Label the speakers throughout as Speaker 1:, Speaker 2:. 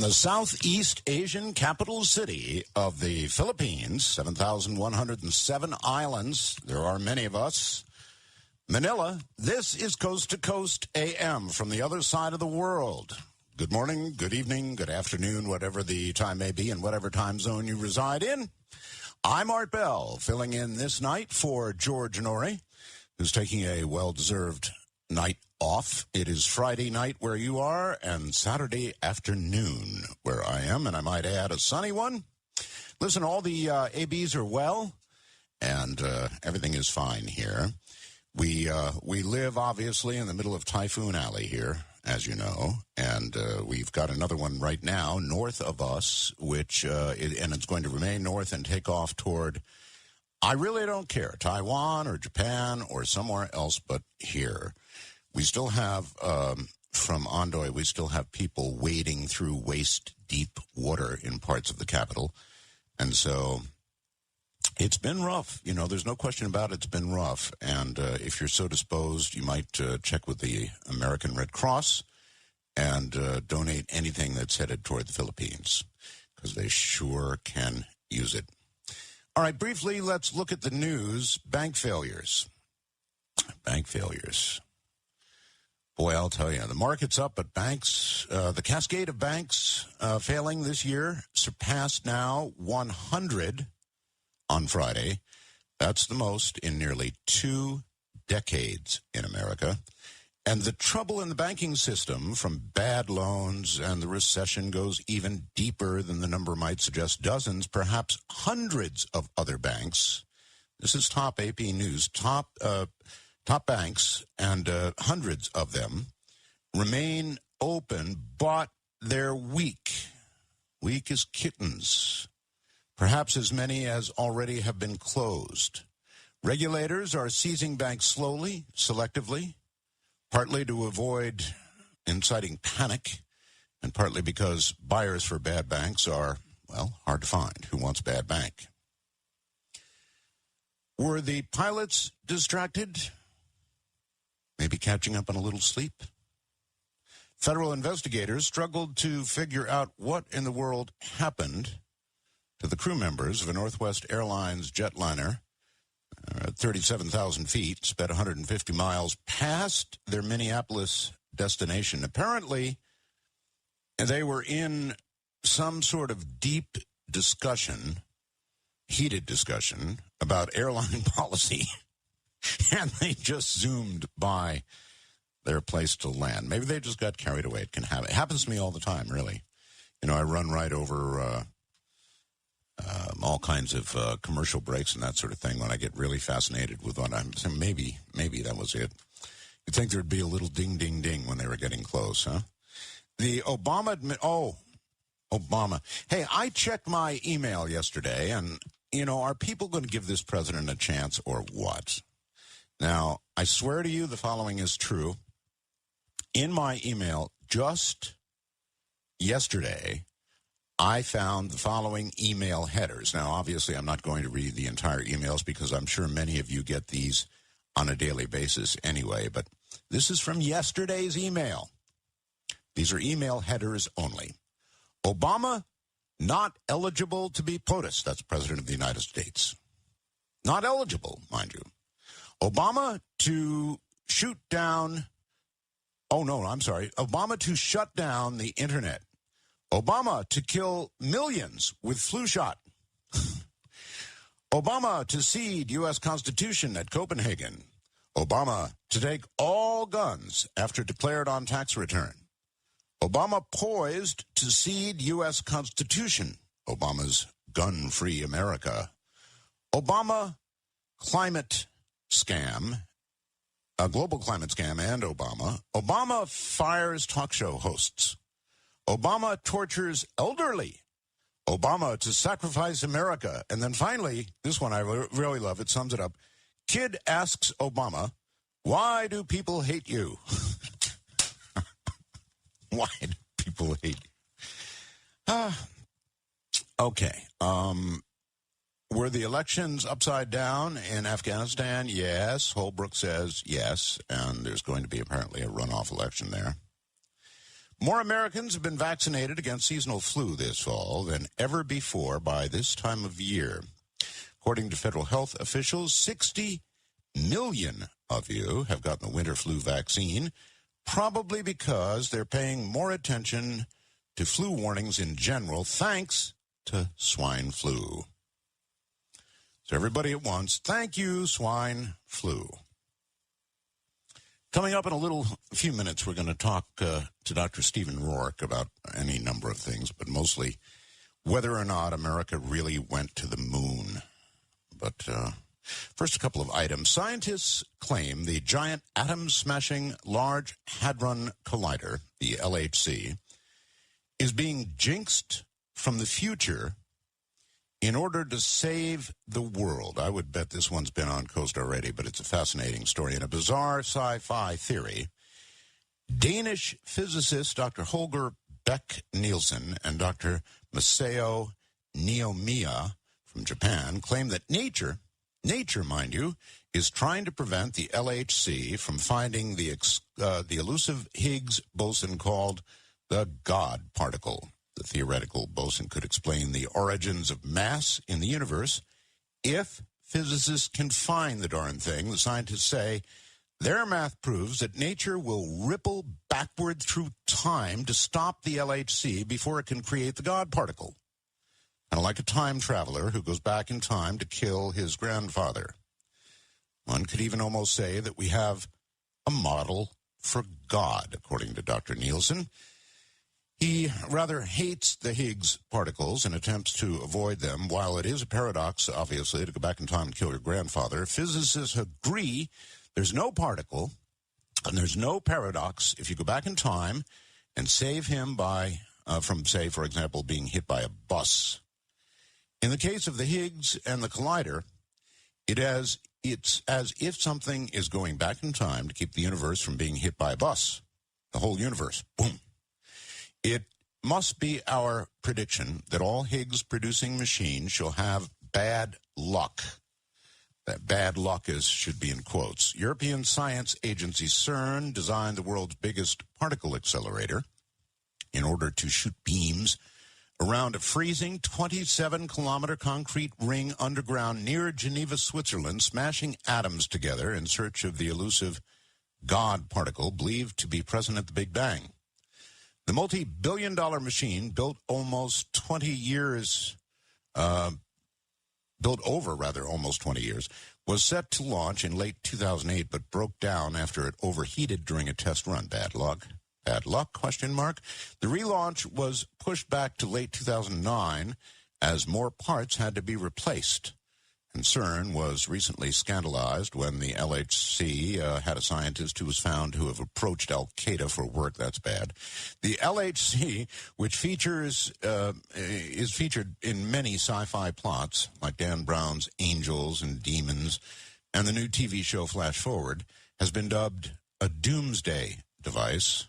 Speaker 1: the Southeast Asian capital city of the Philippines, 7,107 islands, there are many of us, Manila, this is Coast to Coast AM from the other side of the world. Good morning, good evening, good afternoon, whatever the time may be and whatever time zone you reside in. I'm Art Bell, filling in this night for George Norrie, who's taking a well-deserved night off. It is Friday night where you are and Saturday afternoon where I am, and I might add a sunny one. Listen, all the ABs are well, and everything is fine here. We live, obviously, in the middle of Typhoon Alley here, as you know, and we've got another one right now north of us, which and it's going to remain north and take off toward, I really don't care, Taiwan or Japan or somewhere else but here. We still have, from Ondoy, we still have people wading through waist-deep water in parts of the capital. And so it's been rough. You know, there's no question about it. It's been rough. And if you're so disposed, you might check with the American Red Cross and donate anything that's headed toward the Philippines, because they sure can use it. All right, briefly, let's look at the news. Bank failures. Bank failures. Boy, I'll tell you, the market's up, but banks, the cascade of banks failing this year surpassed now 100 on Friday. That's the most in nearly 2 decades in America. And the trouble in the banking system, from bad loans and the recession, goes even deeper than the number might suggest. Dozens, perhaps hundreds of other banks. This is top AP News. Top banks, and hundreds of them, remain open, but they're weak. Weak as kittens. Perhaps as many as already have been closed. Regulators are seizing banks slowly, selectively, partly to avoid inciting panic, and partly because buyers for bad banks are, well, hard to find. Who wants bad bank? Were the pilots distracted? Maybe catching up on a little sleep? Federal investigators struggled to figure out what in the world happened to the crew members of a Northwest Airlines jetliner at 37,000 feet, sped 150 miles past their Minneapolis destination. Apparently, they were in some sort of deep discussion, heated discussion, about airline policy. And they just zoomed by their place to land. Maybe they just got carried away. It can happen. It happens to me all the time, really. You know, I run right over all kinds of commercial breaks and that sort of thing when I get really fascinated with what I'm saying. Maybe that was it. You'd think there'd be a little ding, ding, ding when they were getting close, huh? The Obama. Hey, I checked my email yesterday, and, you know, are people going to give this president a chance or what? Now, I swear to you the following is true. In my email just yesterday, I found the following email headers. Now, obviously, I'm not going to read the entire emails because I'm sure many of you get these on a daily basis anyway, but this is from yesterday's email. These are email headers only. Obama not eligible to be POTUS. That's President of the United States. Not eligible, mind you. Obama to shoot down, Obama to shut down the internet. Obama to kill millions with flu shot. Obama to cede U.S. Constitution at Copenhagen. Obama to take all guns after declared on tax return. Obama poised to cede U.S. Constitution. Obama's gun-free America. Obama climate scam, a global climate scam, and Obama. Obama fires talk show hosts. Obama tortures elderly. Obama to sacrifice America. And then finally, this one I really love, it sums it up. Kid asks Obama, why do people hate you? Why do people hate you? Okay. Were the elections upside down in Afghanistan? Yes. Holbrooke says yes, and there's going to be apparently a runoff election there. More Americans have been vaccinated against seasonal flu this fall than ever before by this time of year. According to federal health officials, 60 million of you have gotten the winter flu vaccine, probably because they're paying more attention to flu warnings in general, thanks to swine flu. So everybody at once, thank you, swine flu. Coming up in a few minutes, we're going to talk to Dr. Stephen Rorke about any number of things, but mostly whether or not America really went to the moon. But first, a couple of items. Scientists claim the giant atom-smashing Large Hadron Collider, the LHC, is being jinxed from the future in order to save the world. I would bet this one's been on Coast already, but it's a fascinating story. In a bizarre sci-fi theory, Danish physicist Dr. Holger Beck Nielsen and Dr. Masao Niyomiya from Japan claim that nature, mind you, is trying to prevent the LHC from finding the elusive Higgs boson called the God particle. The theoretical boson could explain the origins of mass in the universe. If physicists can find the darn thing, the scientists say, their math proves that nature will ripple backward through time to stop the LHC before it can create the God particle. Kind of like a time traveler who goes back in time to kill his grandfather. One could even almost say that we have a model for God, according to Dr. Nielsen. He rather hates the Higgs particles and attempts to avoid them. While it is a paradox, obviously, to go back in time and kill your grandfather, physicists agree there's no particle and there's no paradox if you go back in time and save him from, say, for example, being hit by a bus. In the case of the Higgs and the collider, it's as if something is going back in time to keep the universe from being hit by a bus. The whole universe. Boom. It must be our prediction that all Higgs-producing machines shall have bad luck. That bad luck should be in quotes. European Science Agency CERN designed the world's biggest particle accelerator in order to shoot beams around a freezing 27-kilometer concrete ring underground near Geneva, Switzerland, smashing atoms together in search of the elusive God particle believed to be present at the Big Bang. The multi-billion-dollar machine, built over almost 20 years, was set to launch in late 2008, but broke down after it overheated during a test run. Bad luck? Bad luck, question mark. The relaunch was pushed back to late 2009 as more parts had to be replaced. And CERN was recently scandalized when the LHC had a scientist who was found to have approached Al-Qaeda for work. That's bad. The LHC, which is featured in many sci-fi plots, like Dan Brown's Angels and Demons, and the new TV show Flash Forward, has been dubbed a doomsday device,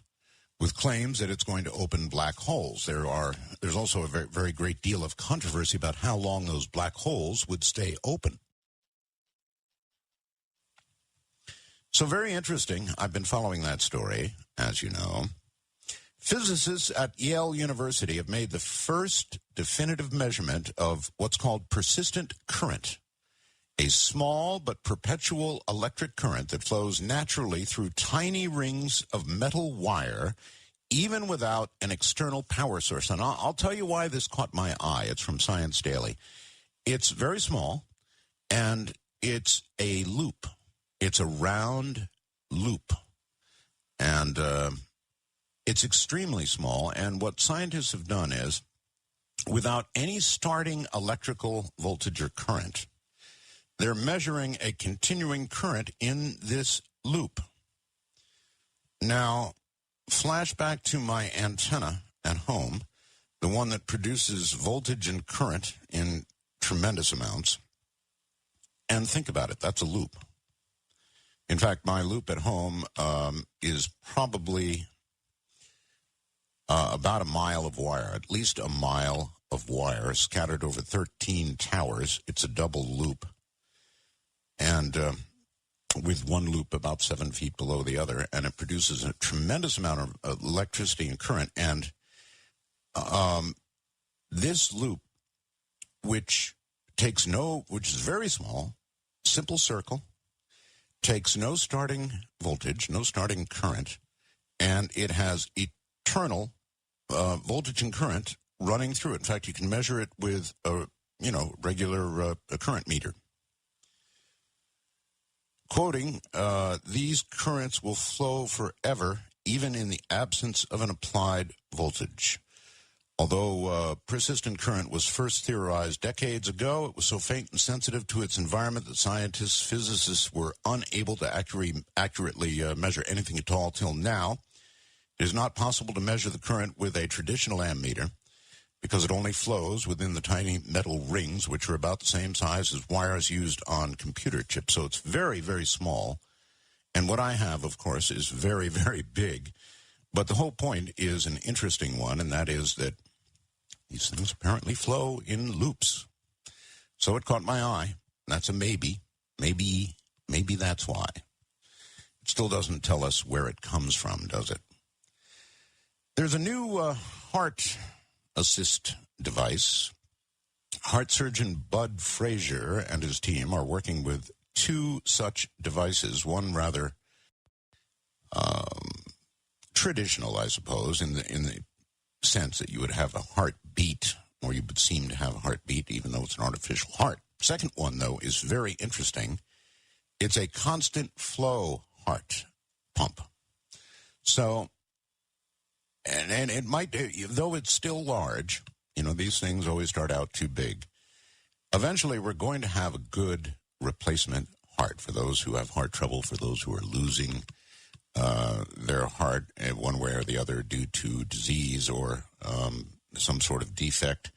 Speaker 1: with claims that it's going to open black holes. There's also a very, very great deal of controversy about how long those black holes would stay open. So very interesting. I've been following that story, as you know. Physicists at Yale University have made the first definitive measurement of what's called persistent current, a small but perpetual electric current that flows naturally through tiny rings of metal wire, even without an external power source. And I'll tell you why this caught my eye. It's from Science Daily. It's very small, and it's a loop. It's a round loop. And it's extremely small. And what scientists have done is, without any starting electrical voltage or current, they're measuring a continuing current in this loop. Now, flash back to my antenna at home, the one that produces voltage and current in tremendous amounts, and think about it. That's a loop. In fact, my loop at home is probably about a mile of wire, at least a mile of wire scattered over 13 towers. It's a double loop. And with one loop about 7 feet below the other, and it produces a tremendous amount of electricity and current. And this loop, which is very small, simple circle, takes no starting voltage, no starting current, and it has eternal voltage and current running through it. In fact, you can measure it with a regular current meter. Quoting, these currents will flow forever, even in the absence of an applied voltage. Although persistent current was first theorized decades ago, it was so faint and sensitive to its environment that scientists, physicists were unable to accurately measure anything at all till now. It is not possible to measure the current with a traditional ammeter because it only flows within the tiny metal rings, which are about the same size as wires used on computer chips. So it's very, very small. And what I have, of course, is very, very big. But the whole point is an interesting one, and that is that these things apparently flow in loops. So it caught my eye. That's a maybe. Maybe that's why. It still doesn't tell us where it comes from, does it? There's a new heart assist device. Heart surgeon Bud Frazier and his team are working with 2 such devices, one rather traditional, I suppose, in the sense that you would have a heartbeat, or you would seem to have a heartbeat, even though it's an artificial heart. Second one, though, is very interesting. It's a constant flow heart pump. So, and it might, though it's still large, these things always start out too big. Eventually, we're going to have a good replacement heart for those who have heart trouble, for those who are losing their heart one way or the other due to disease or some sort of defect.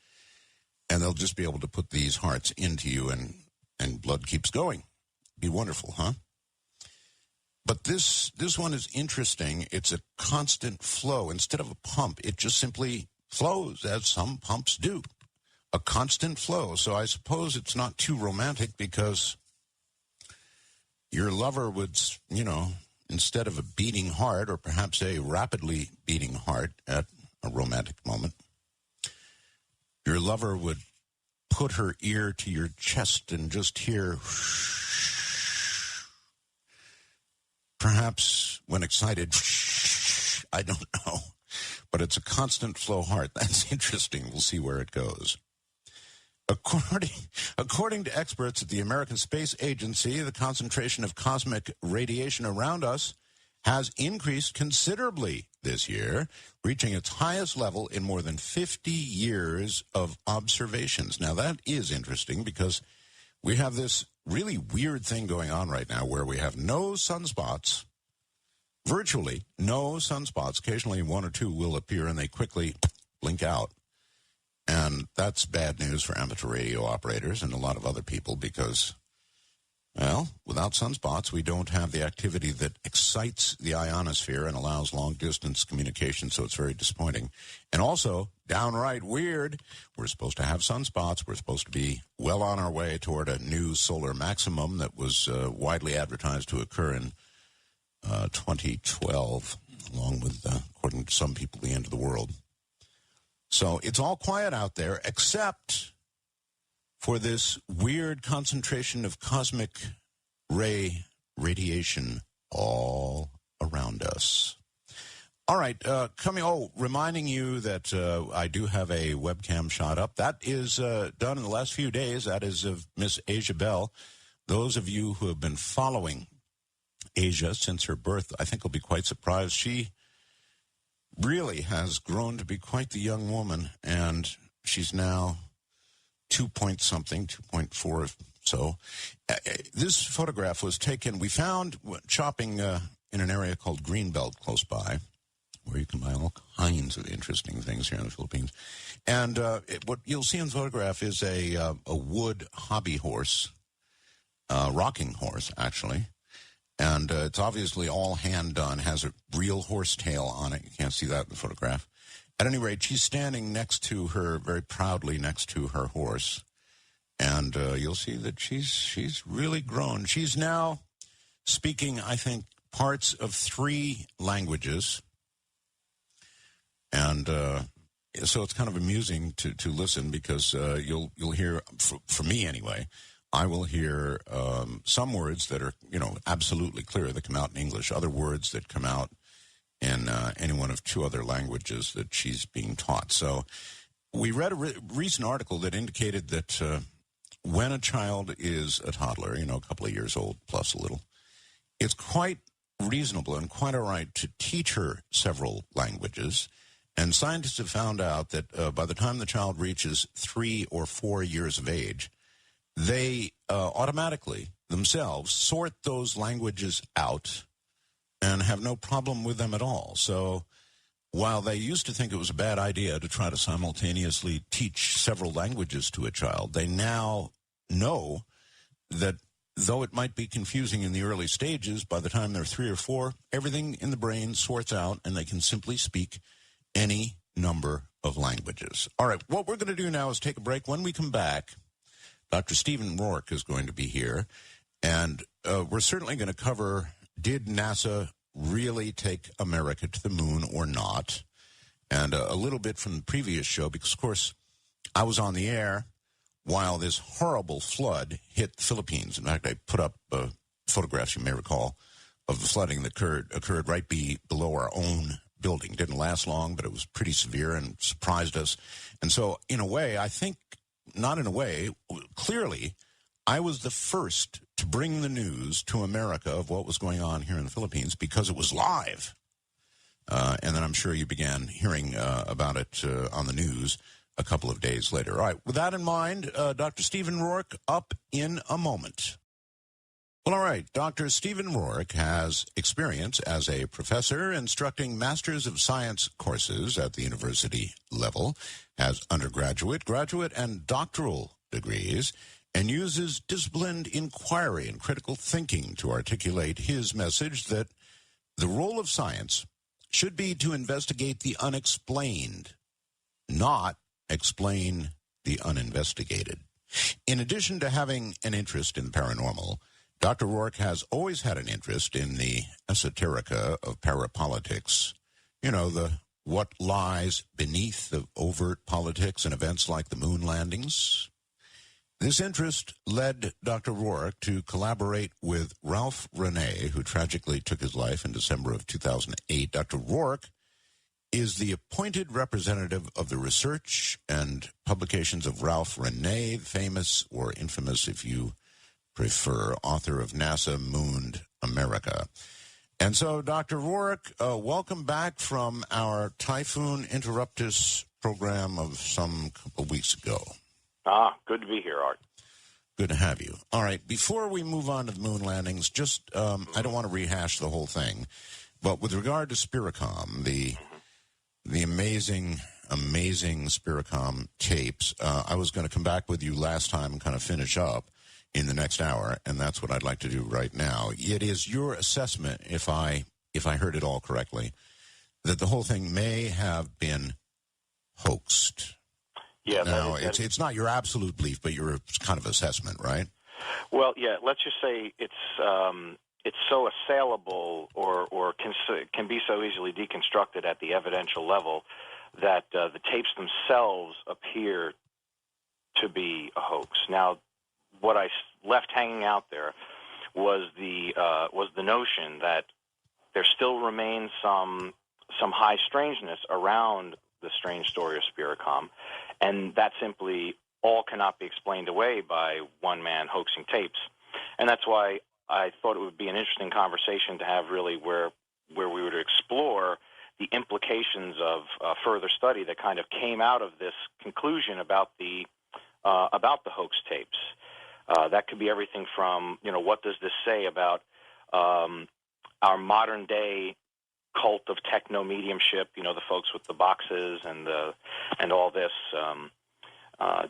Speaker 1: And they'll just be able to put these hearts into you and blood keeps going. Be wonderful, huh? But this one is interesting. It's a constant flow. Instead of a pump, it just simply flows, as some pumps do. A constant flow. So I suppose it's not too romantic because your lover would, instead of a beating heart or perhaps a rapidly beating heart at a romantic moment, your lover would put her ear to your chest and just hear, perhaps when excited, I don't know. But it's a constant flow heart. That's interesting. We'll see where it goes. According to experts at the American Space Agency, the concentration of cosmic radiation around us has increased considerably this year, reaching its highest level in more than 50 years of observations. Now, that is interesting because we have this really weird thing going on right now where we have no sunspots, virtually no sunspots. Occasionally 1 or 2 will appear and they quickly blink out. And that's bad news for amateur radio operators and a lot of other people because, well, without sunspots, we don't have the activity that excites the ionosphere and allows long-distance communication, so it's very disappointing. And also, downright weird, we're supposed to have sunspots. We're supposed to be well on our way toward a new solar maximum that was widely advertised to occur in 2012, along with, according to some people, the end of the world. So it's all quiet out there, except for this weird concentration of cosmic ray radiation all around us. All right, reminding you that I do have a webcam shot up. That is done in the last few days. That is of Miss Asia Bell. Those of you who have been following Asia since her birth, I think will be quite surprised. She really has grown to be quite the young woman, and she's now 2.something, 2.4 or so. This photograph was taken, we found shopping in an area called Greenbelt close by, where you can buy all kinds of interesting things here in the Philippines. And what you'll see in the photograph is a wood hobby horse, rocking horse, actually. And it's obviously all hand-done, has a real horse tail on it. You can't see that in the photograph. At any rate, she's standing next to her, very proudly next to her horse. And you'll see that she's really grown. She's now speaking, I think, parts of 3 languages. And so it's kind of amusing to listen because you'll hear, for me anyway, I will hear some words that are, absolutely clear that come out in English, other words that come out in any one of 2 other languages that she's being taught. So we read a recent article that indicated that when a child is a toddler, a couple of years old plus a little, it's quite reasonable and quite all right to teach her several languages. And scientists have found out that by the time the child reaches 3 or 4 years of age, they automatically themselves sort those languages out and have no problem with them at all. So while they used to think it was a bad idea to try to simultaneously teach several languages to a child, they now know that though it might be confusing in the early stages, by the time they're 3 or 4, everything in the brain sorts out and they can simply speak any number of languages. All right, what we're going to do now is take a break. When we come back, Dr. Stephen Rorke is going to be here, and we're certainly going to cover, did NASA really take America to the moon or not? And a little bit from the previous show, because, of course, I was on the air while this horrible flood hit the Philippines. In fact, I put up photographs, you may recall, of the flooding that occurred right below our own building. Didn't last long, but it was pretty severe and surprised us. And so, in a way, I think, not in a way, clearly, I was the first to bring the news to America of what was going on here in the Philippines because it was live. And then I'm sure you began hearing about it on the news a couple of days later. All right, with that in mind, Dr. Stephen Rorke up in a moment. Well, all right, Dr. Stephen Rorke has experience as a professor instructing Masters of Science courses at the university level, has undergraduate, graduate, and doctoral degrees, and uses disciplined inquiry and critical thinking to articulate his message that the role of science should be to investigate the unexplained, not explain the uninvestigated. In addition to having an interest in the paranormal, Dr. Rorke has always had an interest in the esoterica of parapolitics. The what lies beneath the overt politics and events like the moon landings. This interest led Dr. Rorke to collaborate with Ralph Renee, who tragically took his life in December of 2008. Dr. Rorke is the appointed representative of the research and publications of Ralph Renee, famous or infamous, if you prefer, author of NASA Mooned America. And so, Dr. Rorke, welcome back from our Typhoon Interruptus program of some couple of weeks ago.
Speaker 2: Good to be here, Art.
Speaker 1: Good to have you. All right, before we move on to the moon landings, just, I don't want to rehash the whole thing, but with regard to Spiritcom, the amazing Spiritcom tapes, I was going to come back with you last time and kind of finish up in the next hour, and that's what I'd like to do right now. It is your assessment, if I heard it all correctly, that the whole thing may have been hoaxed.
Speaker 2: Yeah.
Speaker 1: Now, it's not your absolute belief, but your kind of assessment, right?
Speaker 2: Well, yeah. Let's just say it's so assailable, or can be so easily deconstructed at the evidential level that the tapes themselves appear to be a hoax. Now, what I left hanging out there was the notion that there still remains some high strangeness around the strange story of Spiritcom, and that simply all cannot be explained away by one man hoaxing tapes. And that's why I thought it would be an interesting conversation to have, really, where we would explore the implications of further study that kind of came out of this conclusion about the hoax tapes. That could be everything from, what does this say about our modern day cult of techno mediumship? The folks with the boxes and all this,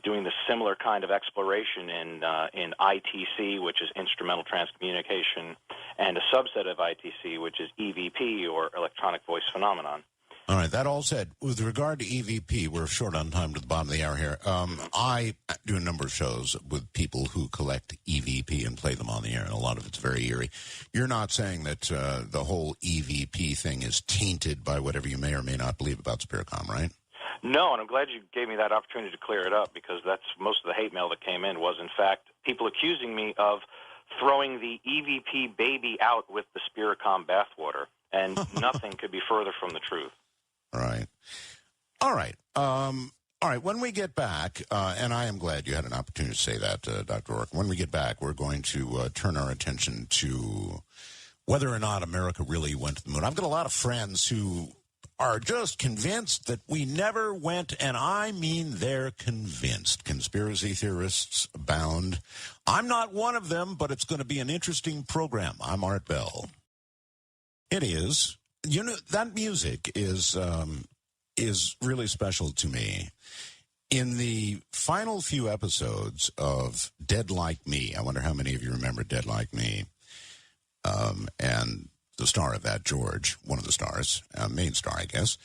Speaker 2: doing the similar kind of exploration in ITC, which is instrumental transcommunication, and a subset of ITC, which is EVP, or electronic voice phenomenon.
Speaker 1: All right, that all said, with regard to EVP, we're short on time to the bottom of the hour here. I do a number of shows with people who collect EVP and play them on the air, and a lot of it's very eerie. You're not saying that the whole EVP thing is tainted by whatever you may or may not believe about Spiritcom, right?
Speaker 2: No, and I'm glad you gave me that opportunity to clear it up, because that's most of the hate mail that came in was, in fact, people accusing me of throwing the EVP baby out with the Spiritcom bathwater, and nothing could be further from the truth.
Speaker 1: Right. All right. All right. When we get back, and I am glad you had an opportunity to say that, Dr. Rorke. When we get back, we're going to turn our attention to whether or not America really went to the moon. I've got a lot of friends who are just convinced that we never went, and I mean they're convinced. Conspiracy theorists abound. I'm not one of them, but it's going to be an interesting program. I'm Art Bell. It is. You know, that music is really special to me. In the final few episodes of Dead Like Me, I wonder how many of you remember Dead Like Me, and the star of that, George, one of the stars, main star, I guess.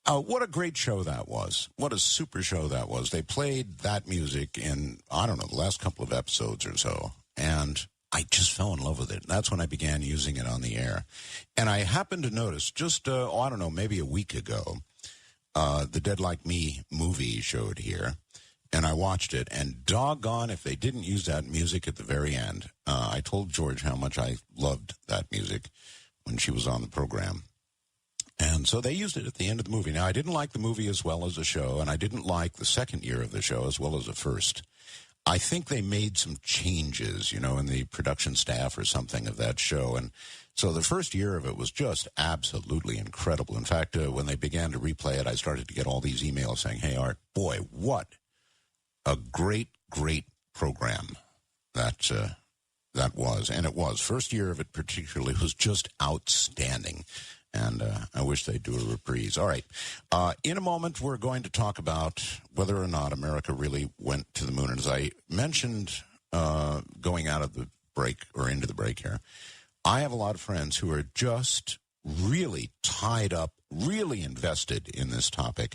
Speaker 1: What a great show that was. What a super show that was. They played that music in, I don't know, the last couple of episodes or so, and I just fell in love with it. That's when I began using it on the air. And I happened to notice just, I don't know, maybe a week ago, the Dead Like Me movie showed here, and I watched it, and doggone if they didn't use that music at the very end. I told George how much I loved that music when she was on the program. And so they used it at the end of the movie. Now, I didn't like the movie as well as the show, and I didn't like the second year of the show as well as the first. I think they made some changes, you know, in the production staff or something of that show. And so the first year of it was just absolutely incredible. In fact, when they began to replay it, I started to get all these emails saying, hey, Art, boy, what a great, great program that was. And it was. First year of it particularly was just outstanding. And I wish they'd do a reprise. All right. In a moment, we're going to talk about whether or not America really went to the moon. And as I mentioned going out of the break or into the break here, I have a lot of friends who are just really tied up, really invested in this topic,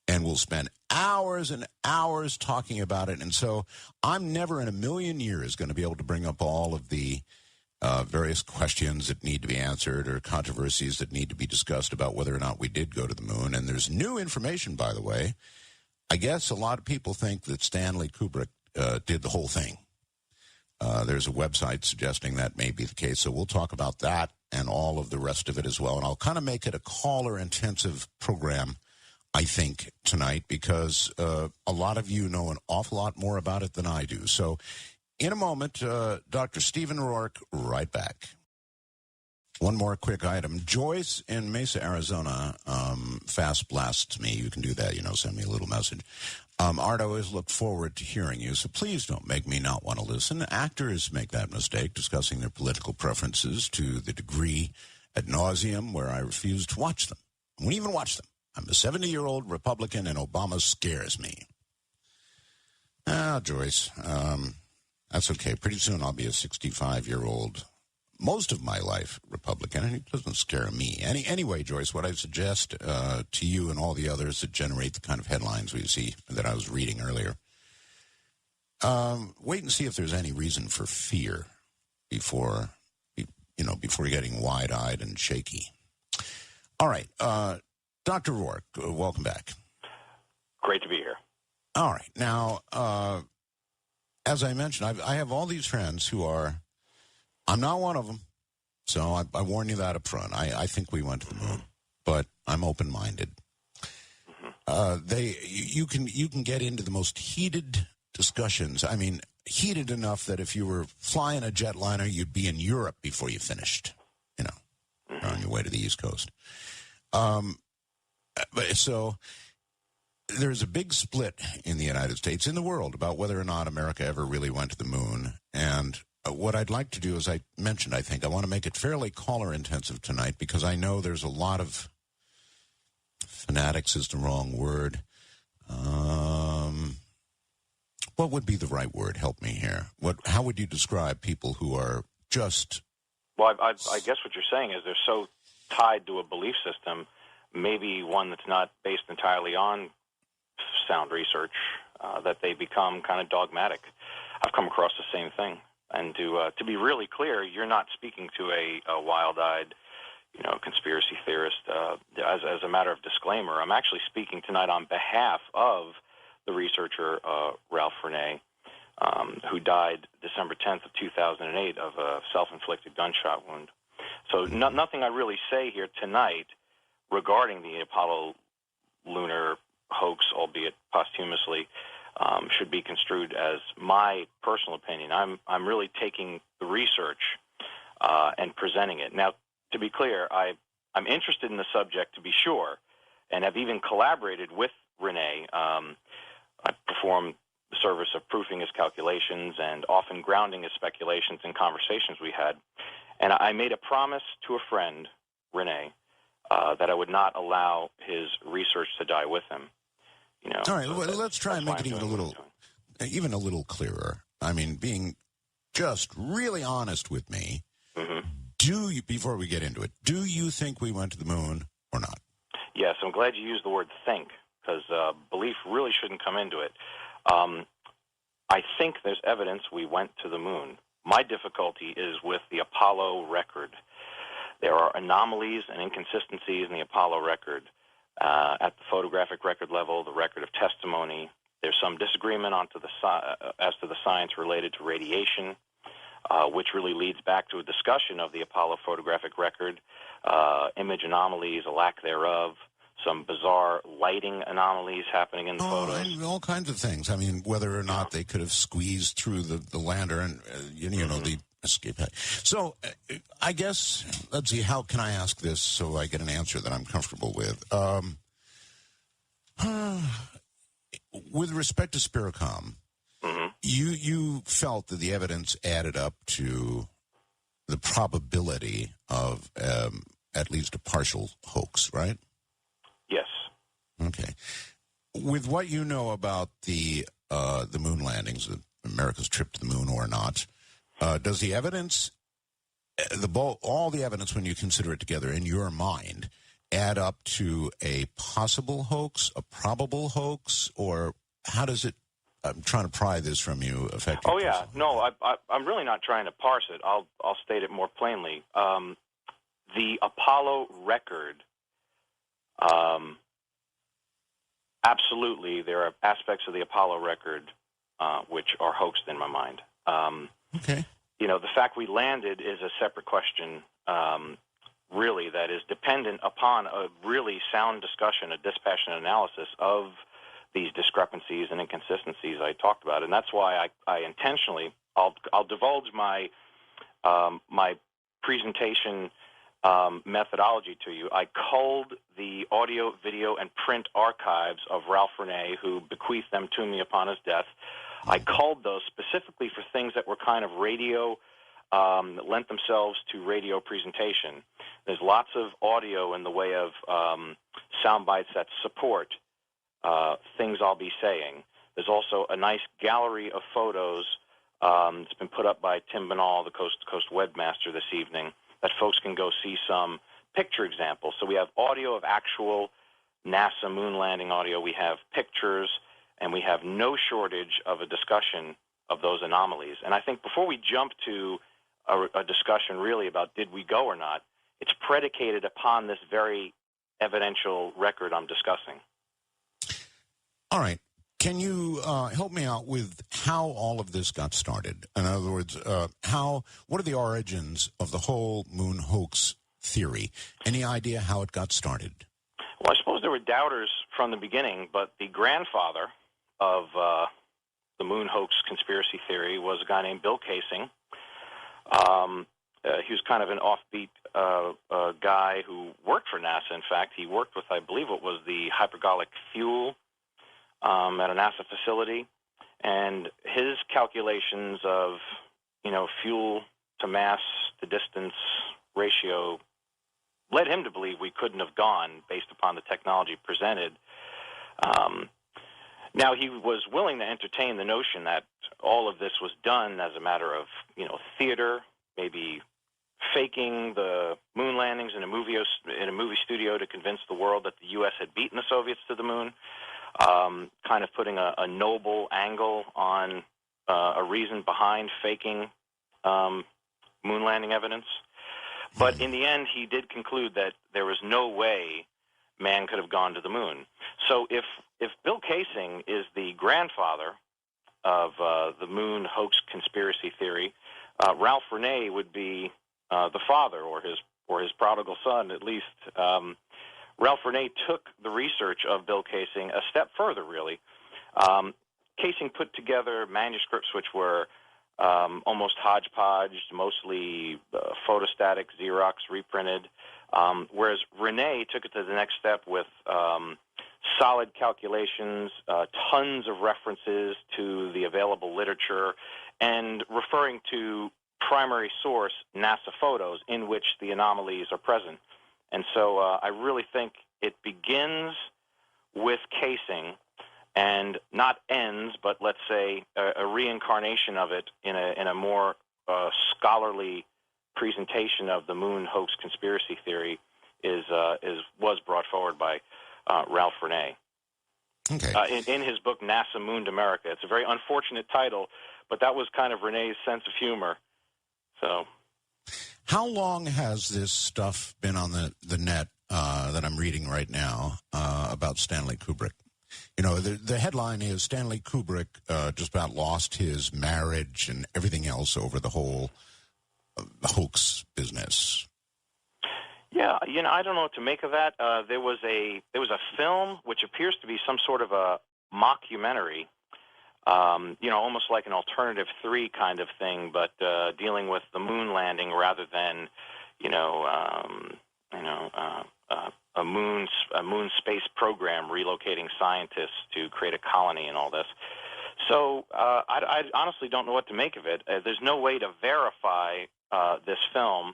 Speaker 1: and will spend hours and hours talking about it. And so I'm never in a million years going to be able to bring up all of the various questions that need to be answered or controversies that need to be discussed about whether or not we did go to the moon. And there's new information, by the way. I guess a lot of people think that Stanley Kubrick did the whole thing. There's a website suggesting that may be the case. So we'll talk about that and all of the rest of it as well. And I'll kind of make it a caller-intensive program, I think, tonight, because a lot of you know an awful lot more about it than I do. So in a moment, Dr. Stephen Rorke, right back. One more quick item. Joyce in Mesa, Arizona, fast blasts me. You can do that, you know, send me a little message. Art, I always look forward to hearing you, so please don't make me not want to listen. Actors make that mistake, discussing their political preferences to the degree ad nauseum where I refuse to watch them. I won't even watch them. I'm a 70-year-old Republican, and Obama scares me. Joyce, that's okay. Pretty soon I'll be a 65-year-old, most of my life Republican, and it doesn't scare me. Anyway, Joyce, what I suggest to you and all the others that generate the kind of headlines we see that I was reading earlier, wait and see if there's any reason for fear before getting wide-eyed and shaky. All right. Dr. Rorke, welcome back.
Speaker 2: Great to be here.
Speaker 1: All right. Now, as I mentioned, I have all these friends who are, I'm not one of them, so I warn you that up front. I think we went to the moon, but I'm open-minded. You can get into the most heated discussions. I mean, heated enough that if you were flying a jetliner, you'd be in Europe before you finished, you know, on your way to the East Coast. So there's a big split in the United States, in the world, about whether or not America ever really went to the moon. And what I'd like to do, as I mentioned, I think I want to make it fairly caller-intensive tonight, because I know there's a lot of fanatics is the wrong word. What would be the right word? Help me here. How would you describe people who are just...
Speaker 2: Well, I guess what you're saying is they're so tied to a belief system maybe one that's not based entirely on sound research, that they become kind of dogmatic. I've come across the same thing. And to be really clear, you're not speaking to a wild-eyed, conspiracy theorist. As a matter of disclaimer, I'm actually speaking tonight on behalf of the researcher Ralph Renee, who died December 10th of 2008 of a self-inflicted gunshot wound. So nothing I really say here tonight regarding the Apollo lunar hoax, albeit posthumously, should be construed as my personal opinion. I'm really taking the research and presenting it. Now, to be clear, I'm interested in the subject, to be sure, and have even collaborated with Renee. I perform the service of proofing his calculations and often grounding his speculations in conversations we had. And I made a promise to a friend, Renee, that I would not allow his research to die with him.
Speaker 1: All right, well, let's try and make it even a little clearer. I mean, being just really honest with me.
Speaker 2: Mm-hmm.
Speaker 1: Before we get into it, do you think we went to the moon or not?
Speaker 2: Yes, I'm glad you used the word think, because belief really shouldn't come into it. I think there's evidence we went to the moon. My difficulty is with the Apollo record. There are anomalies and inconsistencies in the Apollo record at the photographic record level, the record of testimony. There's some disagreement as to the science related to radiation, which really leads back to a discussion of the Apollo photographic record, image anomalies, a lack thereof, some bizarre lighting anomalies happening in the photos.
Speaker 1: And all kinds of things. I mean, whether or not they could have squeezed through the lander and, the escape hatch. So I guess, let's see, how can I ask this so I get an answer that I'm comfortable with? With respect to Spiritcom, you felt that the evidence added up to the probability of at least a partial hoax, right?
Speaker 2: Yes.
Speaker 1: Okay. With what you know about the moon landings, America's trip to the moon or not, does the evidence, all the evidence when you consider it together in your mind, add up to a possible hoax, a probable hoax, or how does it? I'm trying to pry this from you effectively.
Speaker 2: Oh yeah, no, I'm really not trying to parse it. I'll state it more plainly. The Apollo record, absolutely, there are aspects of the Apollo record which are hoaxed in my mind.
Speaker 1: Okay.
Speaker 2: The fact we landed is a separate question. Really, that is dependent upon a really sound discussion, a dispassionate analysis of these discrepancies and inconsistencies I talked about, and that's why I intentionally I'll divulge my my presentation methodology to you. I culled the audio, video, and print archives of Ralph Renee, who bequeathed them to me upon his death. I culled those specifically for things that were kind of radio, that lent themselves to radio presentation. There's lots of audio in the way of sound bites that support things I'll be saying. There's also a nice gallery of photos that's been put up by Tim Banal, the Coast to Coast webmaster, this evening, that folks can go see some picture examples. So we have audio of actual NASA moon landing audio. We have pictures, and we have no shortage of a discussion of those anomalies. And I think before we jump to a discussion really about did we go or not, it's predicated upon this very evidential record I'm discussing.
Speaker 1: All right. Can you help me out with how all of this got started? In other words, what are the origins of the whole moon hoax theory? Any idea how it got started?
Speaker 2: Well, I suppose there were doubters from the beginning, but the grandfather of the moon hoax conspiracy theory was a guy named Bill Casing. He was kind of an offbeat guy who worked for NASA. In fact, he worked with, I believe it was the hypergolic fuel at a NASA facility, and his calculations of, fuel to mass to distance ratio led him to believe we couldn't have gone based upon the technology presented. Now, he was willing to entertain the notion that all of this was done as a matter of, theater, maybe faking the moon landings in a movie studio to convince the world that the U.S. had beaten the Soviets to the moon, kind of putting a noble angle on a reason behind faking moon landing evidence. But in the end, he did conclude that there was no way man could have gone to the moon. So if Bill Kaysing is the grandfather of the moon hoax conspiracy theory, Ralph Renee would be the father, or his prodigal son, at least. Ralph Renee took the research of Bill Kaysing a step further, really. Kaysing put together manuscripts which were almost hodgepodge, mostly photostatic, Xerox, reprinted, whereas Renee took it to the next step with solid calculations, tons of references to the available literature, and referring to primary source NASA photos in which the anomalies are present. And so I really think it begins with Kaysing and not ends, but let's say a reincarnation of it in a more scholarly presentation of the moon hoax conspiracy theory was brought forward by Ralph Renee.
Speaker 1: Okay.
Speaker 2: In his book, NASA Mooned America. It's a very unfortunate title, but that was kind of Renee's sense of humor. So,
Speaker 1: how long has this stuff been on the net that I'm reading right now about Stanley Kubrick? You know, the headline is Stanley Kubrick just about lost his marriage and everything else over the whole hoax business.
Speaker 2: Yeah, you know, I don't know what to make of that. There was a film which appears to be some sort of a mockumentary. You know, almost like an Alternative 3 kind of thing, but dealing with the moon landing rather than, a moon space program relocating scientists to create a colony and all this. So I honestly don't know what to make of it. There's no way to verify this film.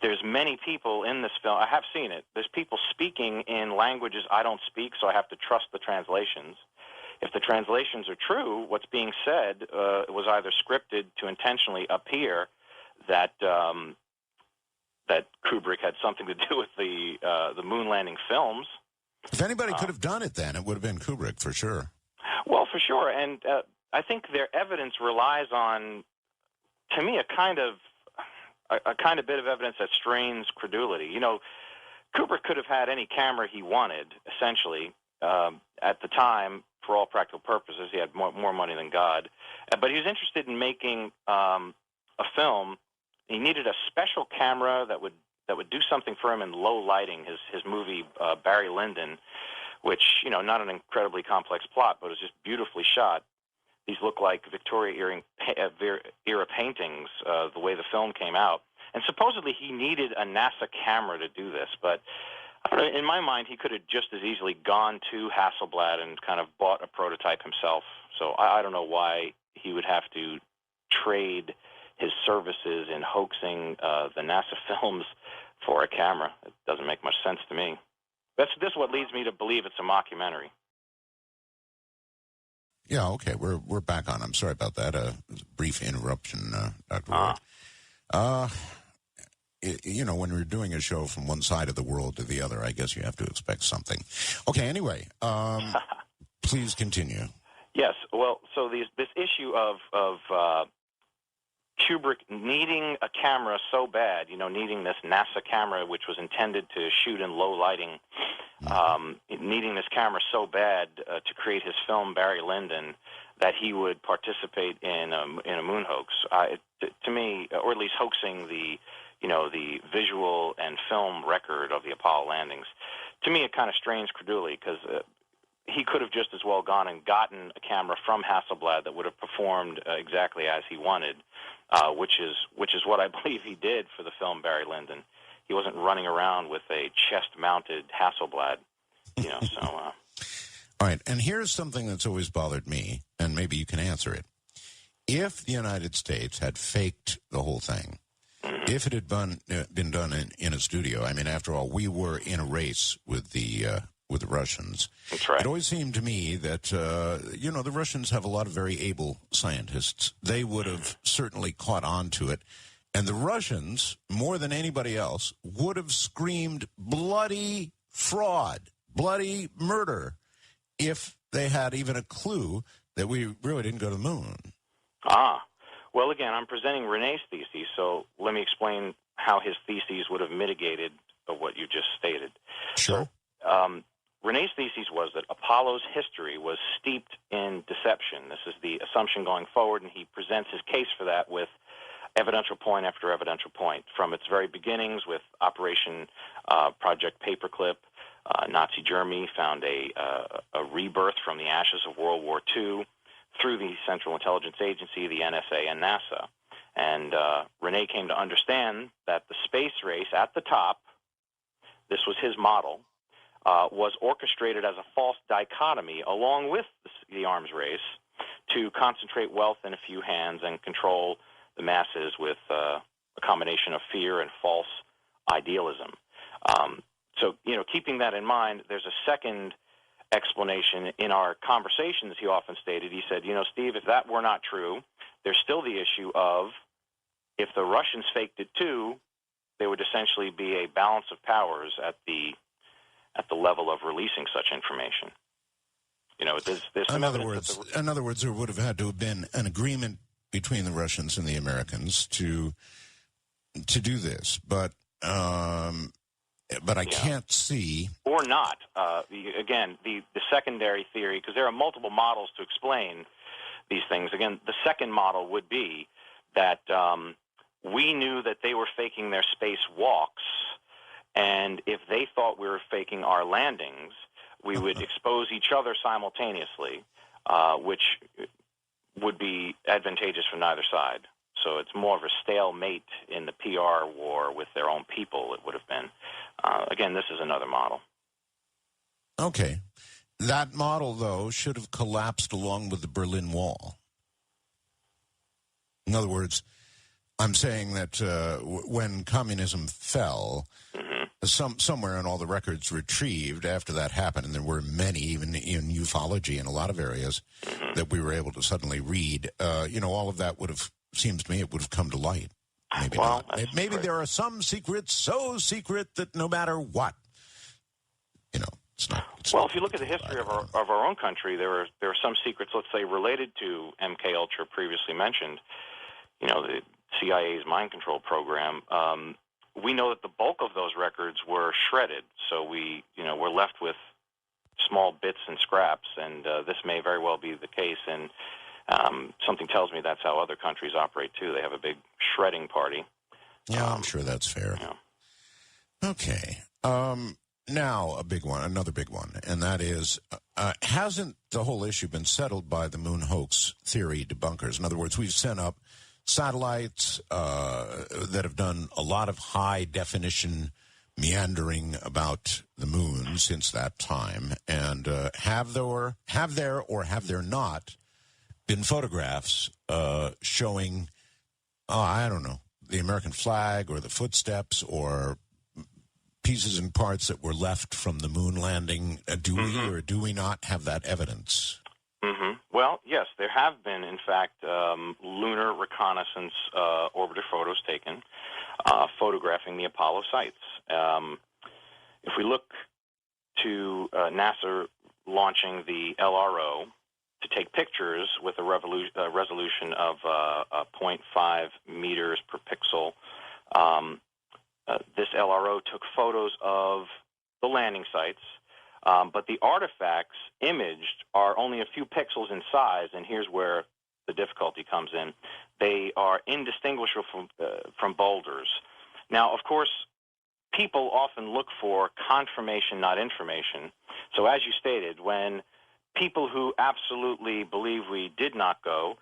Speaker 2: There's many people in this film. I have seen it. There's people speaking in languages I don't speak, so I have to trust the translations. If the translations are true, what's being said was either scripted to intentionally appear that that Kubrick had something to do with the moon landing films.
Speaker 1: If anybody could have done it then, it would have been Kubrick for sure.
Speaker 2: Well, for sure. And I think their evidence relies on, to me, a kind of bit of evidence that strains credulity. You know, Kubrick could have had any camera he wanted, essentially, at the time. For all practical purposes, he had more money than God. But he was interested in making a film. He needed a special camera that would do something for him in low lighting. His movie Barry Lyndon, which, you know, not an incredibly complex plot, but was just beautifully shot. These look like Victoria era paintings, the way the film came out. And supposedly he needed a NASA camera to do this, but I don't know, in my mind, he could have just as easily gone to Hasselblad and kind of bought a prototype himself. So I don't know why he would have to trade his services in hoaxing the NASA films for a camera. It doesn't make much sense to me. This is what leads me to believe it's a mockumentary.
Speaker 1: Yeah, okay, we're back on. I'm sorry about that. A brief interruption, Dr. Ward. You know, when we're doing a show from one side of the world to the other, I guess you have to expect something. Okay, anyway, please continue.
Speaker 2: Yes, well, so this issue of Kubrick needing a camera so bad, you know, needing this NASA camera, which was intended to shoot in low lighting, needing this camera so bad to create his film Barry Lyndon, that he would participate in a moon hoax. To me, or at least hoaxing the visual and film record of the Apollo landings. To me, it kind of strains credulity because he could have just as well gone and gotten a camera from Hasselblad that would have performed exactly as he wanted, which is what I believe he did for the film Barry Lyndon. He wasn't running around with a chest-mounted Hasselblad, you know. So. All
Speaker 1: right, and here's something that's always bothered me, and maybe you can answer it. If the United States had faked the whole thing, if it had been done in a studio, I mean, after all, we were in a race with the Russians.
Speaker 2: That's right.
Speaker 1: It always seemed to me that, the Russians have a lot of very able scientists. They would have certainly caught on to it And the Russians, more than anybody else, would have screamed bloody fraud, bloody murder, if they had even a clue that we really didn't go to the moon.
Speaker 2: Well, again, I'm presenting Renee's thesis, so let me explain how his theses would have mitigated what you just stated.
Speaker 1: Sure.
Speaker 2: So, Renee's thesis was that Apollo's history was steeped in deception. This is the assumption going forward, and he presents his case for that with evidential point after evidential point. From its very beginnings with Operation Project Paperclip, Nazi Germany found a rebirth from the ashes of World War II through the Central Intelligence Agency, the NSA, and NASA. And Renee came to understand that the space race at the top, this was his model, was orchestrated as a false dichotomy along with the arms race to concentrate wealth in a few hands and control the masses with a combination of fear and false idealism. So, keeping that in mind, there's a second explanation in our conversations. He often stated, he said, Steve, if that were not true, there's still the issue of if the Russians faked it too, there would essentially be a balance of powers at the level of releasing such information. There's some evidence.
Speaker 1: In other words, there would have had to have been an agreement between the Russians and the Americans to do this, but I can't see,
Speaker 2: or not. Again, the secondary theory, because there are multiple models to explain these things. Again, the second model would be that we knew that they were faking their space walks, and if they thought we were faking our landings, we would expose each other simultaneously, which would be advantageous for neither side. So it's more of a stalemate in the PR war with their own people, it would have been. Again, this is another model.
Speaker 1: Okay. That model, though, should have collapsed along with the Berlin Wall. In other words, I'm saying that when communism fell, somewhere in all the records retrieved after that happened, and there were many, even in ufology in a lot of areas, that we were able to suddenly read, all of that would have, seems to me, it would have come to light. Maybe not. Maybe there are some secrets so secret that no matter what, it's not.
Speaker 2: If you look at the history of our own country, there are some secrets, let's say, related to MK Ultra, previously mentioned. The CIA's mind control program. We know that the bulk of those records were shredded, so we're left with small bits and scraps, and this may very well be the case. And something tells me that's how other countries operate too. They have a big shredding party.
Speaker 1: Yeah, I'm sure that's fair. Okay. Now, another big one, and that is, hasn't the whole issue been settled by the moon hoax theory debunkers? In other words, we've sent up satellites that have done a lot of high-definition meandering about the moon since that time, and have there not been photographs showing, I don't know, the American flag or the footsteps or pieces and parts that were left from the moon landing? Do we or do we not have that evidence?
Speaker 2: Well, yes, there have been, in fact, lunar reconnaissance orbiter photos taken photographing the Apollo sites. If we look to NASA launching the LRO to take pictures with a resolution of 0.5 meters per pixel, this LRO took photos of the landing sites, but the artifacts imaged are only a few pixels in size, and here's where the difficulty comes in. They are indistinguishable from boulders. Now, of course, people often look for confirmation, not information. So as you stated, when people who absolutely believe we did not go,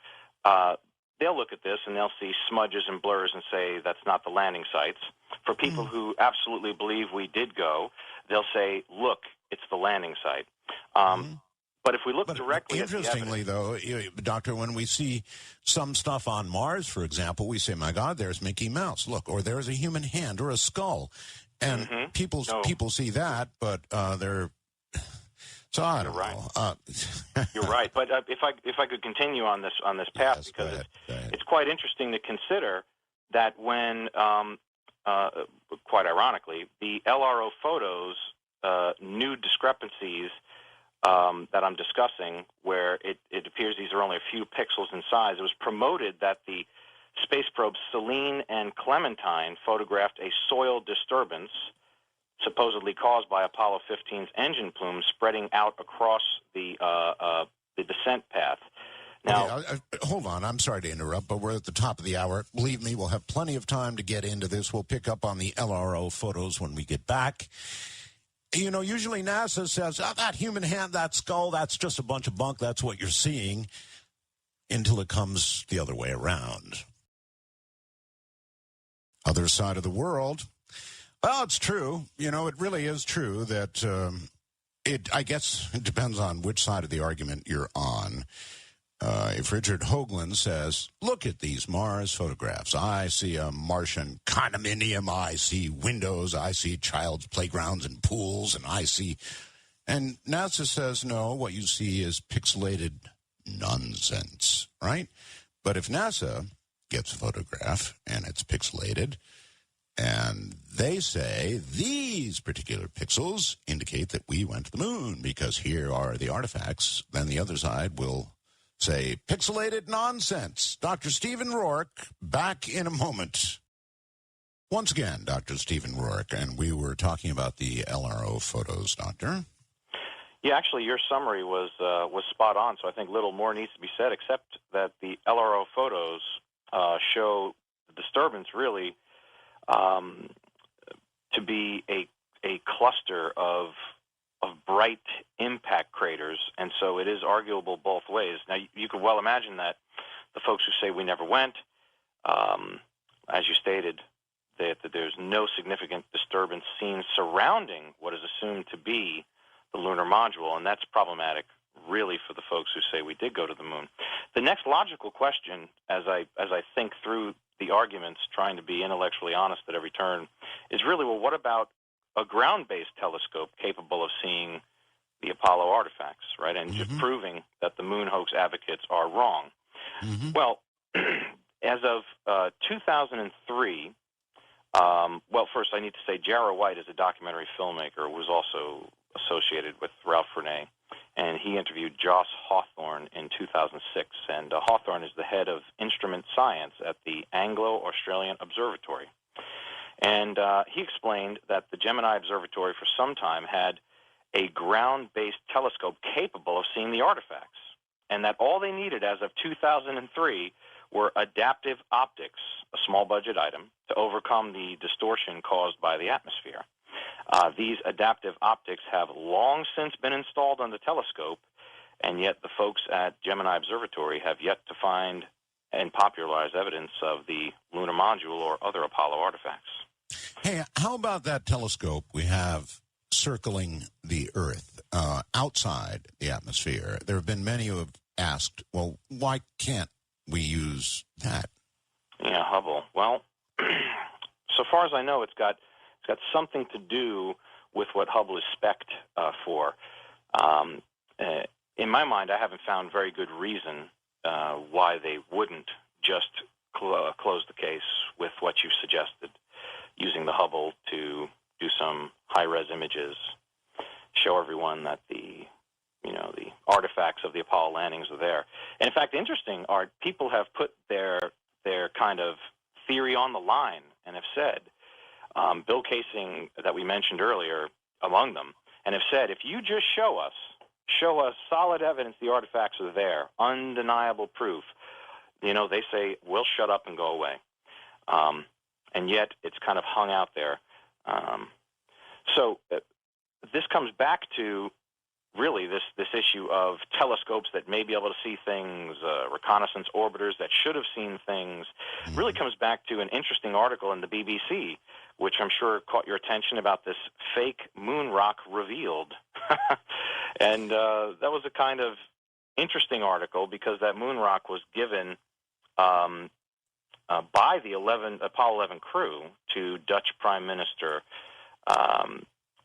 Speaker 2: they'll look at this and they'll see smudges and blurs and say that's not the landing sites. For people who absolutely believe we did go, they'll say, look, it's the landing site. But if we look directly at the evidence...
Speaker 1: Interestingly, though, Doctor, when we see some stuff on Mars, for example, we say, my God, there's Mickey Mouse. Look, or there's a human hand or a skull. And people see that, but they're... So I don't know.
Speaker 2: You're right. But if I could continue on this path, because it's quite interesting to consider that when, quite ironically, the LRO photos, new discrepancies that I'm discussing, where it appears these are only a few pixels in size, it was promoted that the space probes Selene and Clementine photographed a soil disturbance supposedly caused by Apollo 15's engine plumes spreading out across the descent path. Now,
Speaker 1: okay, hold on. I'm sorry to interrupt, but we're at the top of the hour. Believe me, we'll have plenty of time to get into this. We'll pick up on the LRO photos when we get back. You know, usually NASA says, oh, that human hand, that skull, that's just a bunch of bunk. That's what you're seeing, until it comes the other way around. Other side of the world. Well, it's true. You know, it really is true that I guess it depends on which side of the argument you're on. If Richard Hogland says, look at these Mars photographs. I see a Martian condominium. I see windows. I see child's playgrounds and pools. And NASA says, no, what you see is pixelated nonsense, right? But if NASA gets a photograph and it's pixelated, and they say these particular pixels indicate that we went to the moon because here are the artifacts, then the other side will say pixelated nonsense. Dr. Stephen Rorke, back in a moment. Once again, Dr. Stephen Rorke, and we were talking about the LRO photos, Doctor.
Speaker 2: yeah, actually, your summary was spot on. So I think little more needs to be said, except that the LRO photos show the disturbance really to be a cluster of bright impact craters, and so it is arguable both ways. Now, you could well imagine that the folks who say we never went, as you stated, that there's no significant disturbance seen surrounding what is assumed to be the lunar module, and that's problematic really for the folks who say we did go to the moon. The next logical question, as I think through the arguments, trying to be intellectually honest at every turn, is really, well, what about a ground-based telescope capable of seeing the Apollo artifacts, right, and just proving that the moon hoax advocates are wrong? Well, as of 2003, well, first I need to say Jarrah White is a documentary filmmaker, was also associated with Ralph Renee, and he interviewed Joss Hawthorne in 2006, and Hawthorne is the head of instrument science at the Anglo-Australian Observatory. And he explained that the Gemini Observatory for some time had a ground-based telescope capable of seeing the artifacts, and that all they needed as of 2003 were adaptive optics, a small-budget item, to overcome the distortion caused by the atmosphere. These adaptive optics have long since been installed on the telescope, and yet the folks at Gemini Observatory have yet to find and popularize evidence of the lunar module or other Apollo artifacts.
Speaker 1: Hey, how about that telescope we have circling the Earth outside the atmosphere? There have been many who have asked, well, why can't we use that?
Speaker 2: Yeah, Hubble. Well, so far as I know, it's got something to do with what Hubble is spec'd for. In my mind, I haven't found very good reason why they wouldn't just close the case with what you've suggested, using the Hubble to do some high-res images, show everyone that the artifacts of the Apollo landings are there. And in fact, interesting, Art, people have put their kind of theory on the line and have said, Bill Casing, that we mentioned earlier, among them, and have said, if you just show us solid evidence the artifacts are there, undeniable proof, they say, we'll shut up and go away. And yet it's kind of hung out there. So this comes back to really this issue of telescopes that may be able to see things, reconnaissance orbiters that should have seen things. Really comes back to an interesting article in the BBC, which I'm sure caught your attention, about this fake moon rock revealed. And that was a kind of interesting article because that moon rock was given by the Apollo 11 crew to Dutch Prime Minister,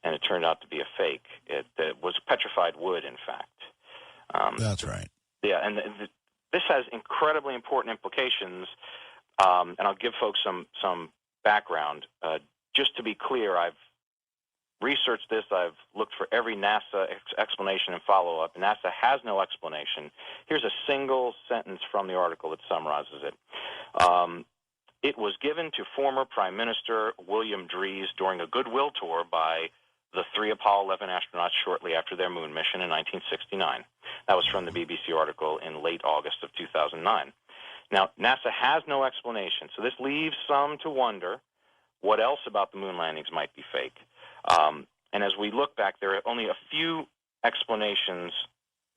Speaker 2: and it turned out to be a fake. It was petrified wood, in fact.
Speaker 1: That's right.
Speaker 2: Yeah, and this has incredibly important implications And I'll give folks some background. Just to be clear, I've researched this. I've looked for every NASA explanation and follow-up. NASA has no explanation. Here's a single sentence from the article that summarizes it. It was given to former Prime Minister William Drees during a goodwill tour by the 3 Apollo 11 astronauts shortly after their moon mission in 1969. That was from the BBC article in late August of 2009. Now, NASA has no explanation, so this leaves some to wonder what else about the moon landings might be fake. And as we look back, there are only a few explanations,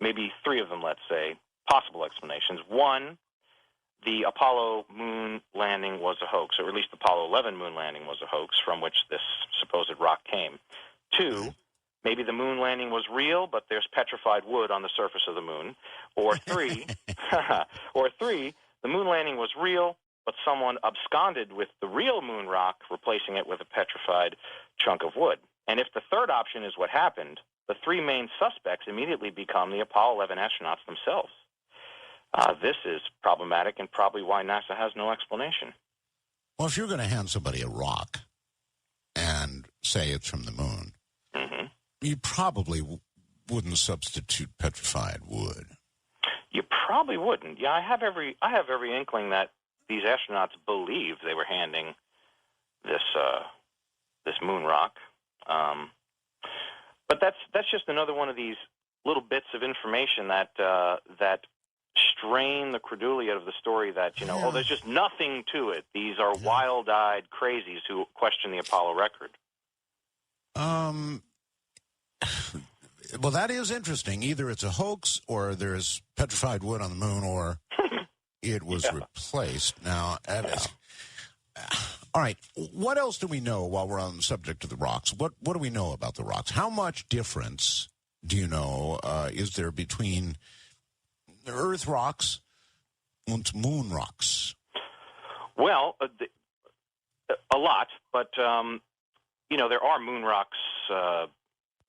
Speaker 2: maybe 3 of them, let's say, possible explanations. One, the Apollo moon landing was a hoax, or at least the Apollo 11 moon landing was a hoax from which this supposed rock came. 2, maybe the moon landing was real, but there's petrified wood on the surface of the moon. Or 3, the moon landing was real, but someone absconded with the real moon rock, replacing it with a petrified chunk of wood. And if the third option is what happened, the 3 main suspects immediately become the Apollo 11 astronauts themselves. This is problematic and probably why NASA has no explanation.
Speaker 1: Well, if you're going to hand somebody a rock and say it's from the moon, you probably wouldn't substitute petrified wood.
Speaker 2: You probably wouldn't. Yeah, I have every inkling that these astronauts believed they were handing this moon rock. But that's just another one of these little bits of information that strain the credulity out of the story that, oh, there's just nothing to it. These are wild-eyed crazies who question the Apollo record.
Speaker 1: Well, that is interesting. Either it's a hoax or there's petrified wood on the moon or it was replaced. Now, all right, what else do we know while we're on the subject of the rocks? What do we know about the rocks? How much difference do you know is there between Earth rocks and moon rocks?
Speaker 2: Well, a lot, but, there are moon rocks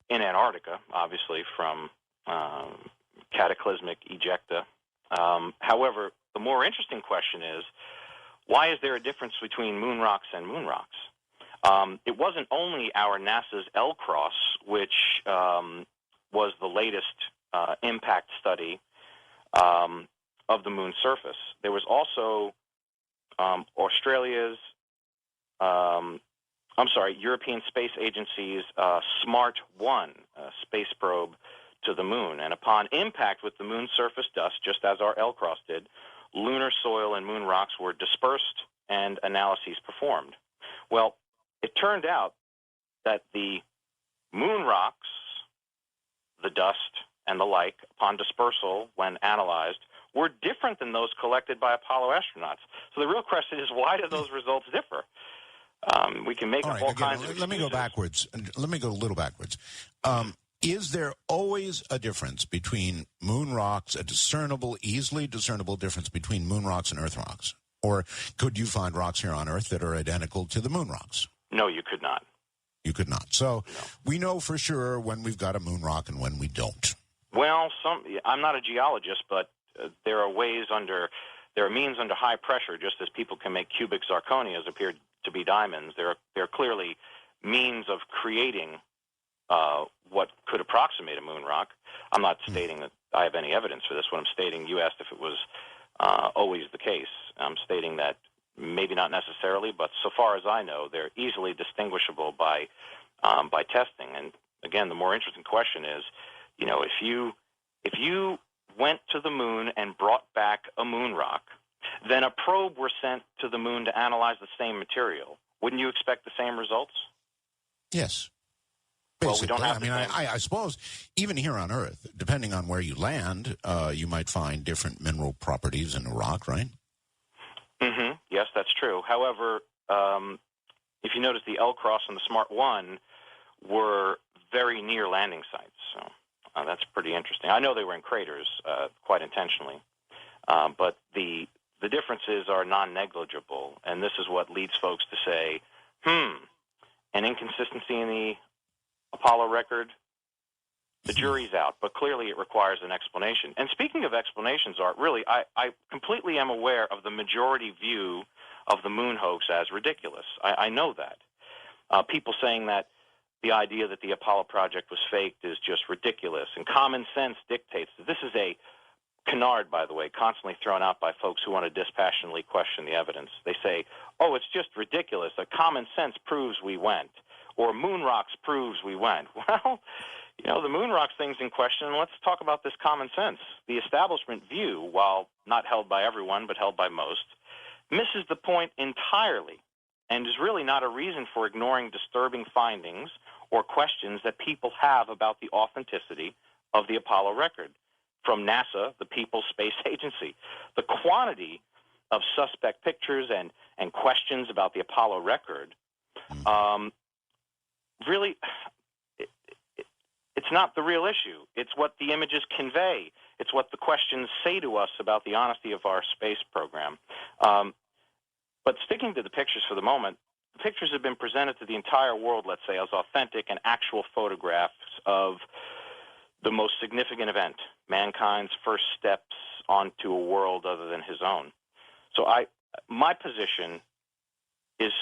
Speaker 2: in Antarctica, obviously, from cataclysmic ejecta. However, the more interesting question is, why is there a difference between moon rocks and moon rocks? It wasn't only our NASA's L-Cross, which was the latest impact study of the moon's surface. There was also European Space Agency's SMART 1 space probe to the moon. And upon impact with the moon's surface dust, just as our L-Cross did, lunar soil and moon rocks were dispersed and analyses performed. Well, it turned out that the moon rocks, the dust, and the like, upon dispersal when analyzed, were different than those collected by Apollo astronauts. So the real question is, why do those results differ? We can make all kinds of excuses.
Speaker 1: Let me go backwards. Let me go a little backwards. Is there always a difference between moon rocks, a easily discernible difference between moon rocks and Earth rocks? Or could you find rocks here on Earth that are identical to the moon rocks?
Speaker 2: No, you could not.
Speaker 1: You could not. So we know for sure when we've got a moon rock and when we don't.
Speaker 2: Well, I'm not a geologist, but there are means under high pressure, just as people can make cubic zirconias appear to be diamonds. There are clearly means of creating what could approximate a moon rock. I'm not stating that I have any evidence for this. What I'm stating, you asked if it was always the case. I'm stating that maybe not necessarily, but so far as I know, they're easily distinguishable by testing. And again, the more interesting question is, if you went to the moon and brought back a moon rock, then a probe were sent to the moon to analyze the same material. Wouldn't you expect the same results?
Speaker 1: Yes.
Speaker 2: Basically. Well, we don't have
Speaker 1: I suppose even here on Earth, depending on where you land, you might find different mineral properties in a rock, right?
Speaker 2: Mm-hmm. Yes, that's true. However, if you notice, the L-Cross and the SMART 1 were very near landing sites, so that's pretty interesting. I know they were in craters quite intentionally, but the differences are non-negligible, and this is what leads folks to say, an inconsistency in the Apollo record, the jury's out, but clearly it requires an explanation. And speaking of explanations, Art, really, I completely am aware of the majority view of the moon hoax as ridiculous. I know that. People saying that the idea that the Apollo project was faked is just ridiculous, and common sense dictates that this is a canard, by the way, constantly thrown out by folks who want to dispassionately question the evidence. They say, oh, it's just ridiculous. Common sense proves we went, or moon rocks proves we went. Well, the moon rocks thing's in question, and let's talk about this common sense. The establishment view, while not held by everyone but held by most, misses the point entirely and is really not a reason for ignoring disturbing findings or questions that people have about the authenticity of the Apollo record. From NASA, the People's Space Agency, the quantity of suspect pictures and questions about the Apollo record, really, it's not the real issue. It's what the images convey. It's what the questions say to us about the honesty of our space program. But sticking to the pictures for the moment, the pictures have been presented to the entire world, let's say, as authentic and actual photographs of the most significant event, mankind's first steps onto a world other than his own. So my position is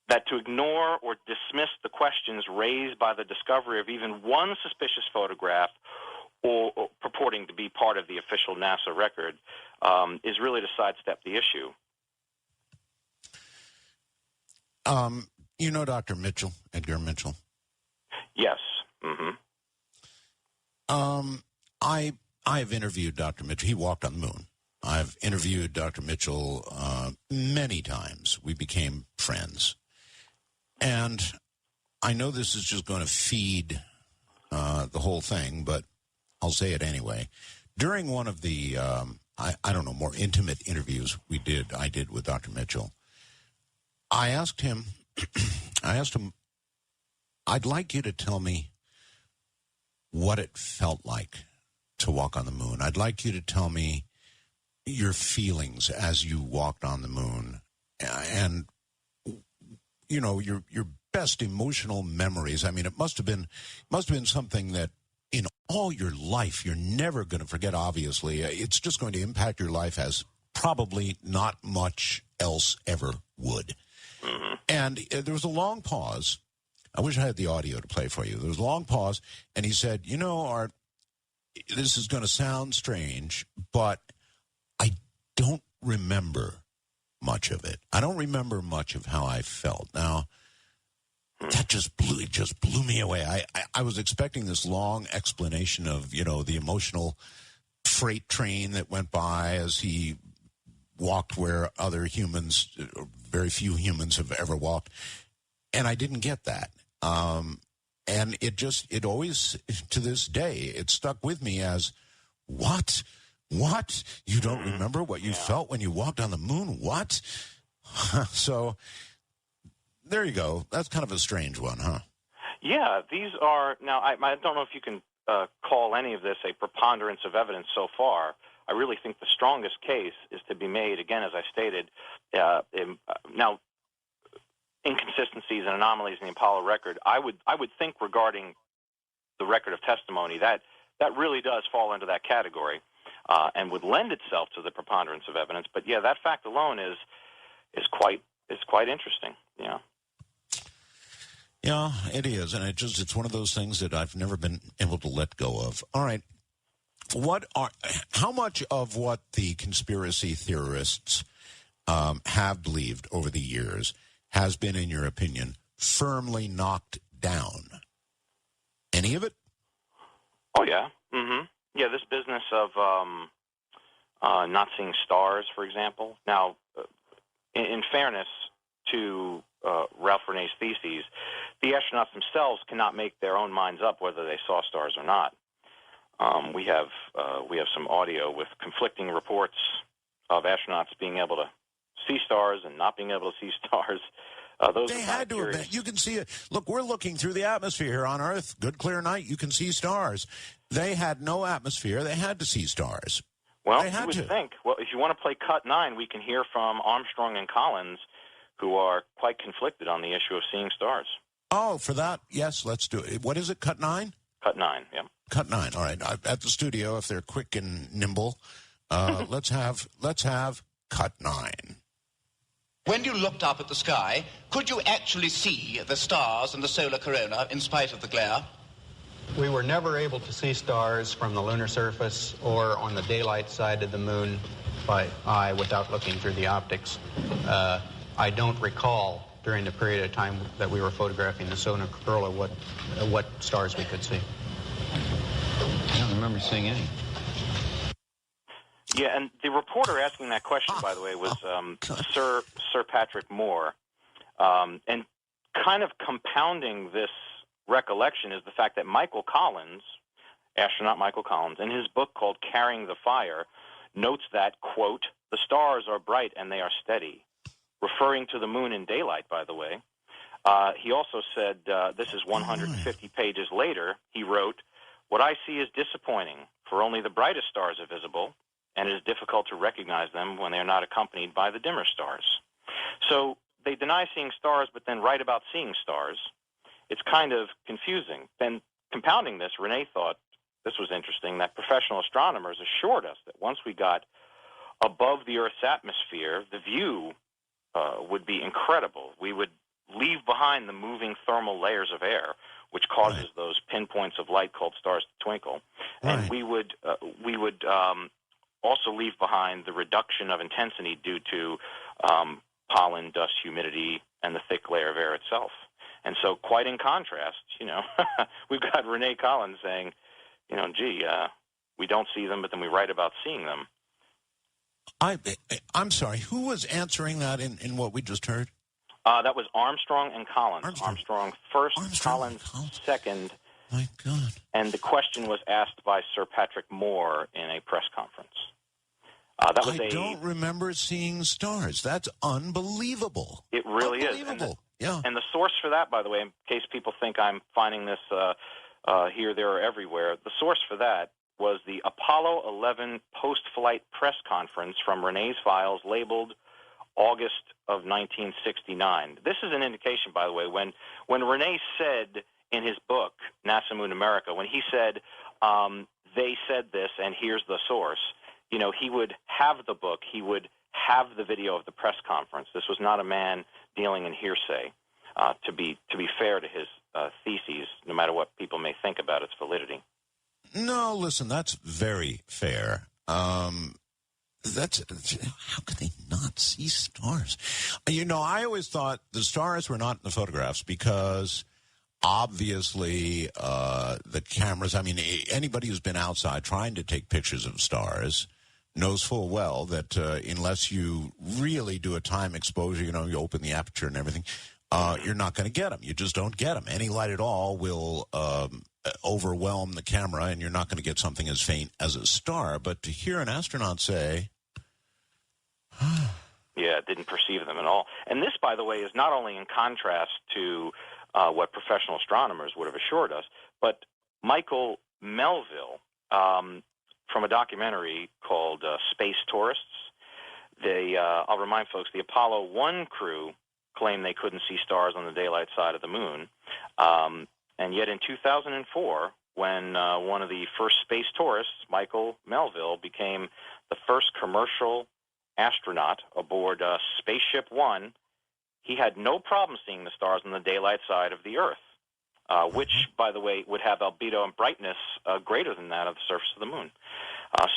Speaker 2: that to ignore or dismiss the questions raised by the discovery of even one suspicious photograph or purporting to be part of the official NASA record is really to sidestep the issue.
Speaker 1: Dr. Mitchell, Edgar Mitchell?
Speaker 2: Yes. Mm-hmm.
Speaker 1: I've interviewed Dr. Mitchell. He walked on the moon. I've interviewed Dr. Mitchell many times. We became friends. And I know this is just going to feed the whole thing, but I'll say it anyway. During one of the, more intimate interviews I did with Dr. Mitchell, I asked him, I'd like you to tell me what it felt like to walk on the moon. I'd like you to tell me your feelings as you walked on the moon and, your best emotional memories. I mean, it must have been something that in all your life you're never going to forget, obviously. It's just going to impact your life as probably not much else ever would. Mm-hmm. And there was a long pause. I wish I had the audio to play for you. There was a long pause, and he said, Art, this is going to sound strange, but I don't remember much of it. I don't remember much of how I felt. Now, that just blew me away. I was expecting this long explanation of, the emotional freight train that went by as he walked where other humans, very few humans have ever walked. And I didn't get that. And it always, to this day, it stuck with me as, what? What? You don't remember what you felt when you walked on the moon? What? So, there you go. That's kind of a strange one, huh?
Speaker 2: Yeah, these are, now, I don't know if you can call any of this a preponderance of evidence so far. I really think the strongest case is to be made, again, as I stated, now, inconsistencies and anomalies in the Apollo record, I would think regarding the record of testimony, that really does fall into that category and would lend itself to the preponderance of evidence. But, yeah, that fact alone is quite interesting, Yeah,
Speaker 1: it is, and it's one of those things that I've never been able to let go of. All right. How much of what the conspiracy theorists have believed over the years has been, in your opinion, firmly knocked down? Any of it?
Speaker 2: Oh, yeah. Mm-hmm. Yeah, this business of not seeing stars, for example. Now, in fairness to Ralph Renee's theses, the astronauts themselves cannot make their own minds up whether they saw stars or not. We have some audio with conflicting reports of astronauts being able to see stars and not being able to see stars. They had to have been.
Speaker 1: You can see it. Look, we're looking through the atmosphere here on Earth. Good, clear night. You can see stars. They had no atmosphere. They had to see stars.
Speaker 2: Well, you would think. Well, if you want to play Cut 9, we can hear from Armstrong and Collins, who are quite conflicted on the issue of seeing stars.
Speaker 1: Oh, for that, yes, let's do it. What is it, Cut 9?
Speaker 2: Cut 9, yeah.
Speaker 1: Cut 9, all right. At the studio, if they're quick and nimble, let's have Cut 9.
Speaker 3: When you looked up at the sky, could you actually see the stars and the solar corona in spite of the glare?
Speaker 4: We were never able to see stars from the lunar surface or on the daylight side of the moon by eye without looking through the optics. I don't recall during the period of time that we were photographing the solar corona what stars we could see.
Speaker 5: I don't remember seeing any.
Speaker 2: Yeah, and the reporter asking that question, by the way, was Sir Patrick Moore. And kind of compounding this recollection is the fact that Michael Collins, astronaut Michael Collins, in his book called Carrying the Fire, notes that, quote, the stars are bright and they are steady, referring to the moon in daylight, by the way. He also said, this is 150 pages later, he wrote, what I see is disappointing, for only the brightest stars are visible, and it is difficult to recognize them when they are not accompanied by the dimmer stars. So they deny seeing stars, but then write about seeing stars. It's kind of confusing. Then compounding this, Renee thought this was interesting, that professional astronomers assured us that once we got above the Earth's atmosphere, the view would be incredible. We would leave behind the moving thermal layers of air, which causes those pinpoints of light called stars to twinkle. And we would also leave behind the reduction of intensity due to pollen, dust, humidity, and the thick layer of air itself. And so quite in contrast, we've got Renee Collins saying, we don't see them, but then we write about seeing them.
Speaker 1: I'm sorry, who was answering that in what we just heard?
Speaker 2: That was Armstrong and Collins. Armstrong first, Collins second.
Speaker 1: My God.
Speaker 2: And the question was asked by Sir Patrick Moore in a press conference. I
Speaker 1: don't remember seeing stars. That's unbelievable.
Speaker 2: It really is. And the source for that, by the way, in case people think I'm finding this here, there, or everywhere, the source for that was the Apollo 11 post-flight press conference from Renee's files labeled August of 1969. This is an indication, by the way, when Renee said in his book, NASA Moon America, when he said, they said this and here's the source, he would have the book, he would have the video of the press conference. This was not a man dealing in hearsay, to be fair to his theses, no matter what people may think about its validity.
Speaker 1: No, listen, that's very fair. How could they not see stars? I always thought the stars were not in the photographs because obviously the cameras, anybody who's been outside trying to take pictures of stars knows full well that unless you really do a time exposure, you open the aperture and everything, you're not going to get them. You just don't get them. Any light at all will overwhelm the camera, and you're not going to get something as faint as a star. But to hear an astronaut say...
Speaker 2: Yeah, didn't perceive them at all. And this, by the way, is not only in contrast to what professional astronomers would have assured us, but Michael Melville, from a documentary called Space Tourists. I'll remind folks, the Apollo 1 crew claimed they couldn't see stars on the daylight side of the moon. And yet in 2004, when one of the first space tourists, Michael Melville, became the first commercial astronaut aboard Spaceship One, he had no problem seeing the stars on the daylight side of the Earth, which, by the way, would have albedo and brightness greater than that of the surface of the moon.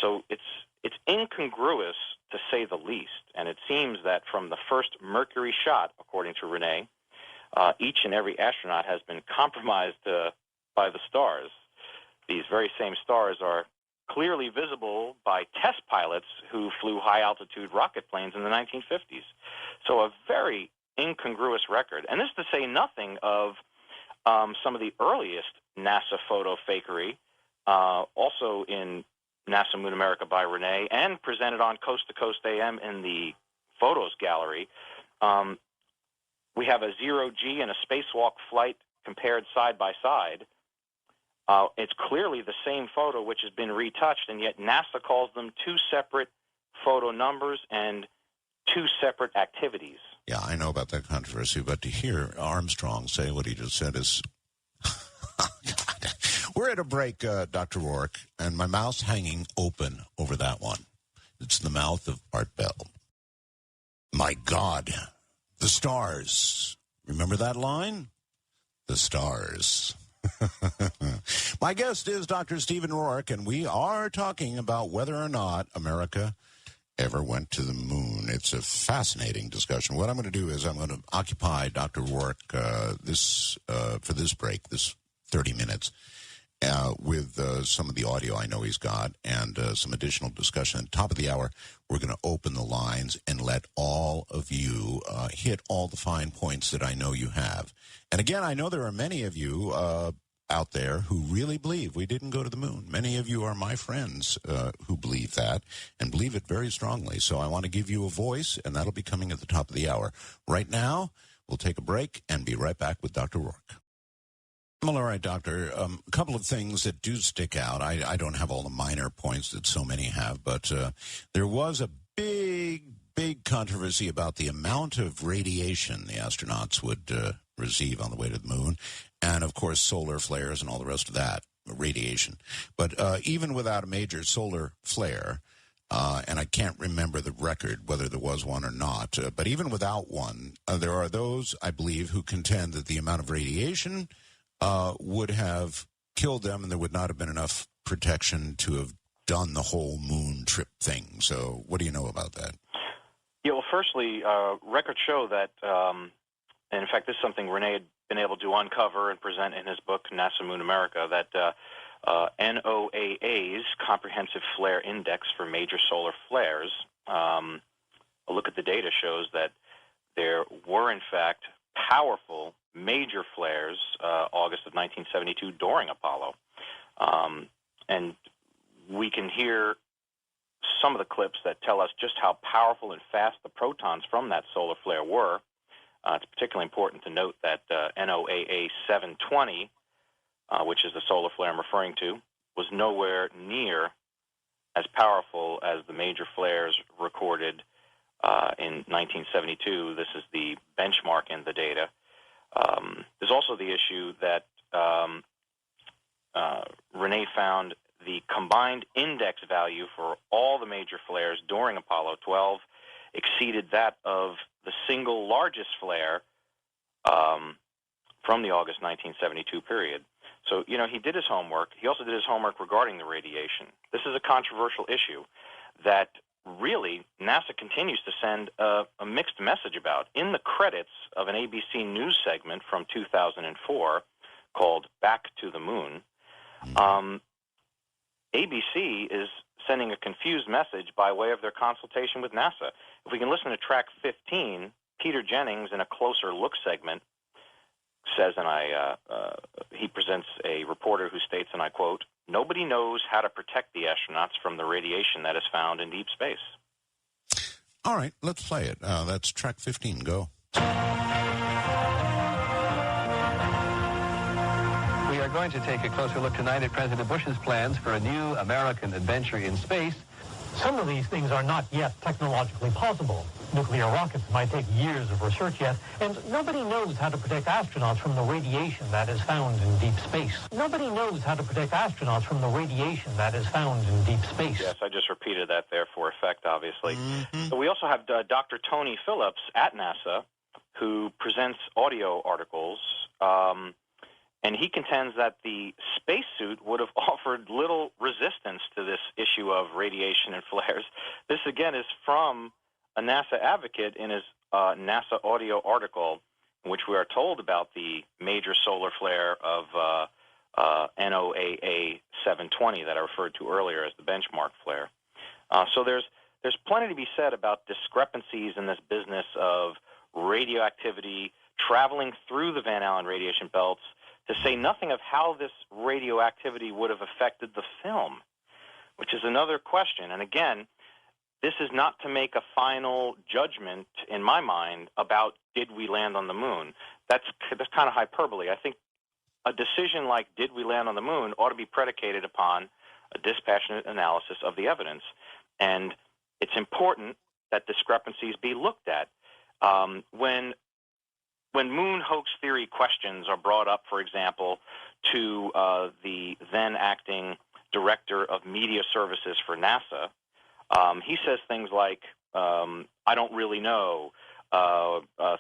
Speaker 2: So it's incongruous, to say the least, and it seems that from the first Mercury shot, according to Renee, each and every astronaut has been compromised by the stars. These very same stars are clearly visible by test pilots who flew high-altitude rocket planes in the 1950s. So a very incongruous record. And this to say nothing of some of the earliest NASA photo fakery, also in NASA Moon America by Renee, and presented on Coast to Coast AM in the photos gallery. We have a zero-G and a spacewalk flight compared side by side. It's clearly the same photo which has been retouched, and yet NASA calls them two separate photo numbers and two separate activities.
Speaker 1: Yeah, I know about that controversy, but to hear Armstrong say what he just said is... We're at a break, Dr. Rorke, and my mouth's hanging open over that one. It's the mouth of Art Bell. My God, The stars. Remember that line? The stars. My guest is Dr. Stephen Rorke, and we are talking about whether or not America ever went to the moon. It's a fascinating discussion. What I'm going to do is I'm going to occupy Dr. Rorke for this break, this 30 minutes, with some of the audio I know he's got and some additional discussion. At the top of the hour, we're going to open the lines and let all of you hit all the fine points that I know you have. And again, I know there are many of you out there who really believe we didn't go to the moon. Many of you are my friends who believe that and believe it very strongly. So I want to give you a voice, and that'll be coming at the top of the hour. Right now, we'll take a break and be right back with Dr. Rorke. Well, all right, Doctor. A couple of things that do stick out. I don't have all the minor points that so many have, but there was a big controversy about the amount of radiation the astronauts would receive on the way to the moon, and, of course, solar flares and all the rest of that, radiation. But even without a major solar flare, and I can't remember the record, whether there was one or not, but even without one, there are those, I believe, who contend that the amount of radiation would have killed them, and there would not have been enough protection to have done the whole moon trip thing. So what do you know about that?
Speaker 2: Yeah, well, firstly, records show that, and in fact, this is something Renee had been able to uncover and present in his book, NASA Moon America, that NOAA's Comprehensive Flare Index for major solar flares, a look at the data shows that there were, in fact, powerful major flares August of 1972 during Apollo. And we can hear some of the clips that tell us just how powerful and fast the protons from that solar flare were. It's particularly important to note that NOAA 720, which is the solar flare I'm referring to, was nowhere near as powerful as the major flares recorded in 1972. This is the benchmark in the data. There's also the issue that Renee found the combined index value for all the major flares during Apollo 12 exceeded that of the single largest flare from the August 1972 period. So, you know, he did his homework. He also did his homework regarding the radiation. This is a controversial issue that really NASA continues to send a mixed message about. In the credits of an ABC News segment from 2004 called Back to the Moon, ABC is sending a confused message by way of their consultation with NASA. If we can listen to track 15, Peter Jennings, in a Closer Look segment, says, and he presents a reporter who states, and I quote, "Nobody knows how to protect the astronauts from the radiation that is found in deep space."
Speaker 1: All right, let's play it. That's track 15. Go.
Speaker 6: We are going to take a closer look tonight at President Bush's plans for a new American adventure in space.
Speaker 7: Some of these things are not yet technologically possible. Nuclear rockets might take years of research yet, and nobody knows how to protect astronauts from the radiation that is found in deep space. Nobody knows how to protect astronauts from the radiation that is found in deep space.
Speaker 2: Yes, I just repeated that there for effect, obviously. So we also have Dr. Tony Phillips at NASA, who presents audio articles, and he contends that the spacesuit would have offered little resistance to this issue of radiation and flares. This, again, is from a NASA advocate in his NASA audio article, in which we are told about the major solar flare of NOAA 720 that I referred to earlier as the benchmark flare. So there's plenty to be said about discrepancies in this business of radioactivity traveling through the Van Allen radiation belts, to say nothing of how this radioactivity would have affected the film, which is another question. And again, this is not to make a final judgment, in my mind, about did we land on the moon. That's kind of hyperbole. I think a decision like did we land on the moon ought to be predicated upon a dispassionate analysis of the evidence. And it's important that discrepancies be looked at. When moon hoax theory questions are brought up, for example, to the then acting director of media services for NASA, he says things like, I don't really know,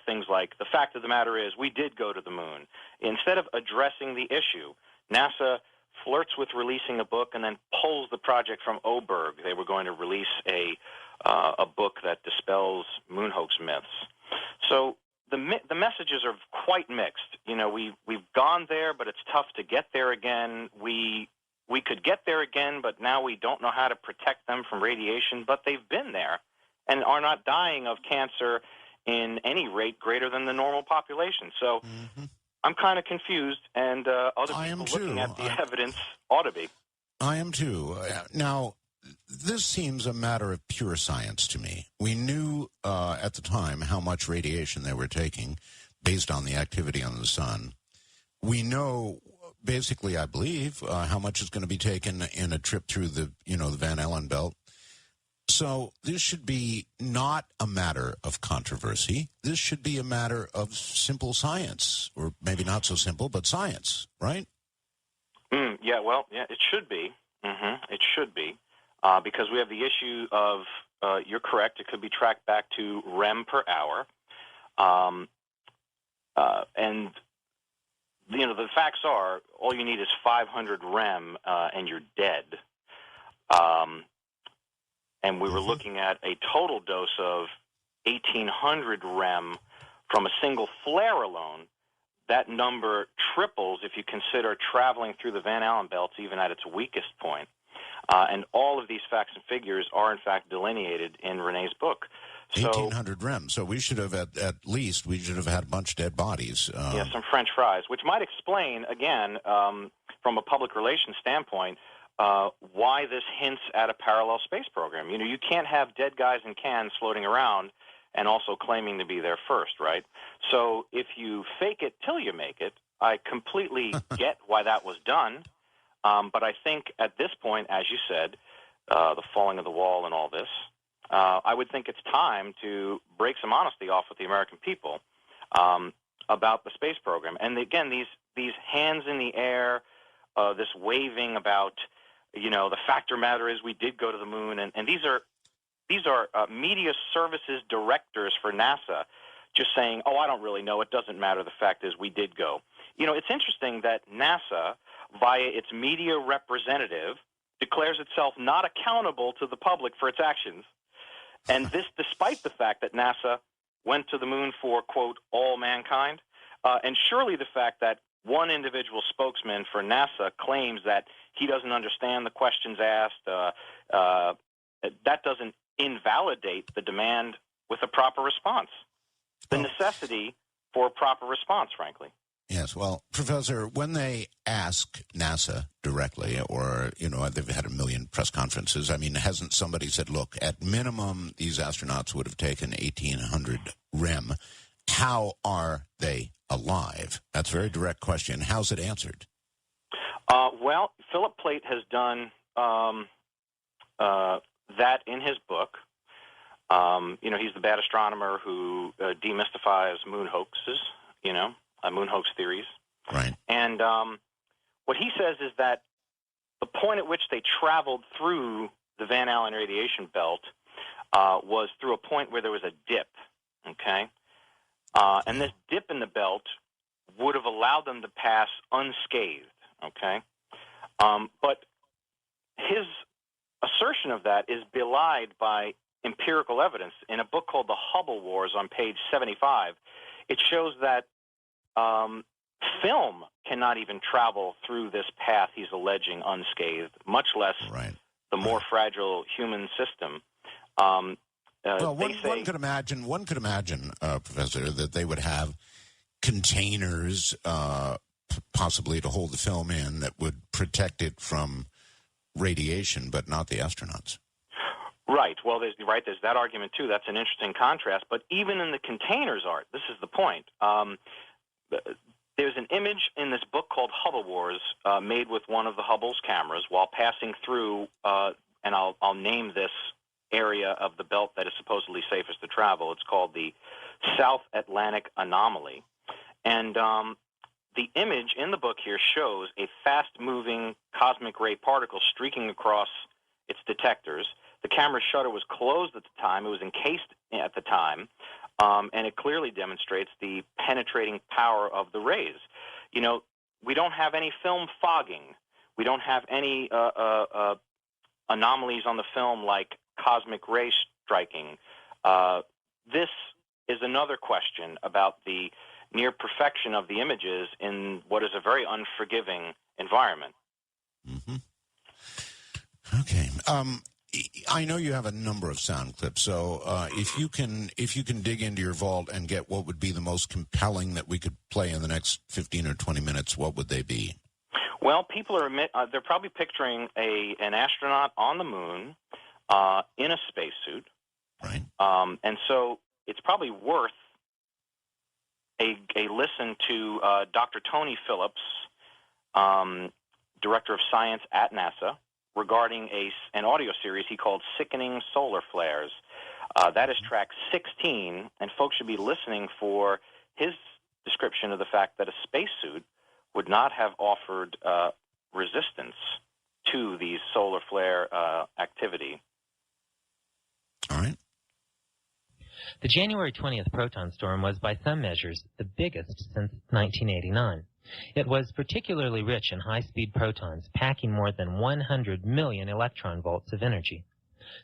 Speaker 2: things like the fact of the matter is we did go to the moon. Instead of addressing the issue, NASA flirts with releasing a book and then pulls the project from Oberg. They were going to release a book that dispels moon hoax myths. So the messages are quite mixed. You know, we've gone there, but it's tough to get there again. We could get there again, but now we don't know how to protect them from radiation. But they've been there and are not dying of cancer in any rate greater than the normal population. So I'm kind of confused, and other people looking at the evidence ought to be.
Speaker 1: I am too. Now, this seems a matter of pure science to me. We knew at the time how much radiation they were taking based on the activity on the sun. We know, basically, I believe, how much is going to be taken in a trip through the Van Allen belt. So this should be not a matter of controversy. This should be a matter of simple science, or maybe not so simple, but science, right?
Speaker 2: It should be. It should be, because we have the issue of, you're correct, it could be tracked back to REM per hour. And, the facts are, all you need is 500 REM, and you're dead. And we were looking at a total dose of 1,800 REM from a single flare alone. That number triples if you consider traveling through the Van Allen belts even at its weakest point. And all of these facts and figures are, in fact, delineated in Renee's book. So,
Speaker 1: 1,800 REM. So we should have, at least, had a bunch of dead bodies.
Speaker 2: Some French fries, which might explain, again, from a public relations standpoint, why this hints at a parallel space program. You can't have dead guys in cans floating around and also claiming to be there first, right? So if you fake it till you make it, I completely get why that was done. But I think at this point, as you said, the falling of the wall and all this, I would think it's time to break some honesty off with the American people about the space program. And again, these hands in the air, this waving about, the fact of the matter is we did go to the moon, and these are media services directors for NASA just saying, oh, I don't really know, it doesn't matter, the fact is we did go. It's interesting that NASA, via its media representative, declares itself not accountable to the public for its actions. And this despite the fact that NASA went to the moon for, quote, all mankind. And surely the fact that one individual spokesman for NASA claims that he doesn't understand the questions asked, that doesn't invalidate the demand with a proper response. The necessity for a proper response, frankly.
Speaker 1: Yes, well, Professor, when they ask NASA directly, or, they've had a million press conferences, hasn't somebody said, look, at minimum, these astronauts would have taken 1,800 REM. How are they alive? That's a very direct question. How's it answered?
Speaker 2: Well, Philip Plait has done that in his book. He's the bad astronomer who demystifies moon hoaxes, moon hoax theories.
Speaker 1: Right.
Speaker 2: And what he says is that the point at which they traveled through the Van Allen radiation belt was through a point where there was a dip, okay? And this dip in the belt would have allowed them to pass unscathed, okay? But his assertion of that is belied by empirical evidence. In a book called The Hubble Wars on page 75, it shows that film cannot even travel through this path he's alleging unscathed, much less the more fragile human system.
Speaker 1: Well, one could imagine, Professor, that they would have containers possibly to hold the film in that would protect it from radiation, but not the astronauts.
Speaker 2: Right. Well, there's that argument, too. That's an interesting contrast. But even in the containers, Art, this is the point. There's an image in this book called Hubble Wars made with one of the Hubble's cameras while passing through, and I'll name this area of the belt that is supposedly safest to travel. It's called the South Atlantic Anomaly. And the image in the book here shows a fast-moving cosmic ray particle streaking across its detectors. The camera's shutter was closed at the time. It was encased at the time. and it clearly demonstrates the penetrating power of the rays. You know, we don't have any film fogging. We don't have any anomalies on the film like cosmic ray striking. This is another question about the near perfection of the images in what is a very unforgiving environment.
Speaker 1: Mm-hmm. Okay. I know you have a number of sound clips, so if you can dig into your vault and get what would be the most compelling that we could play in the next 15 or 20 minutes, what would they be?
Speaker 2: Well, people are they're probably picturing an astronaut on the moon in a spacesuit,
Speaker 1: right?
Speaker 2: And so it's probably worth a listen to Dr. Tony Phillips, Director of Science at NASA, regarding an audio series he called Sickening Solar Flares. That is track 16, and folks should be listening for his description of the fact that a spacesuit would not have offered resistance to the solar flare activity.
Speaker 1: All right.
Speaker 8: The January 20th proton storm was, by some measures, the biggest since 1989. It was particularly rich in high-speed protons, packing more than 100 million electron volts of energy.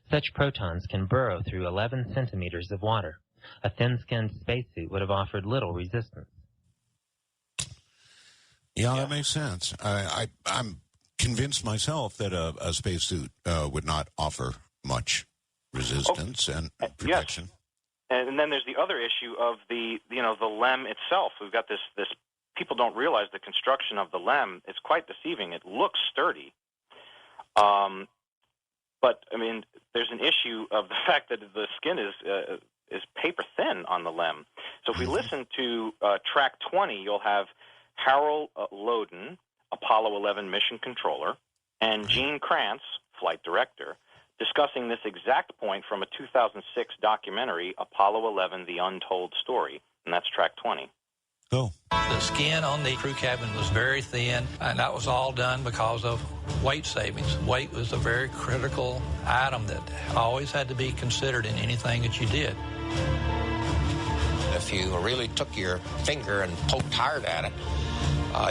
Speaker 8: Such protons can burrow through 11 centimeters of water. A thin-skinned spacesuit would have offered little resistance.
Speaker 1: Yeah, that makes sense. I'm convinced myself that a spacesuit would not offer much resistance and protection.
Speaker 2: Yes. And then there's the other issue of the LEM itself. We've got this. People don't realize the construction of the LEM. It's quite deceiving. It looks sturdy, but I mean, there's an issue of the fact that the skin is paper thin on the LEM. So if we listen to track 20, you'll have Harold Loden, Apollo 11 mission controller, and Gene Kranz, flight director, discussing this exact point from a 2006 documentary, Apollo 11, The Untold Story, and that's track 20.
Speaker 1: Go.
Speaker 9: The skin on the crew cabin was very thin, and that was all done because of weight savings. Weight was a very critical item that always had to be considered in anything that you did.
Speaker 10: If you really took your finger and poked hard at it,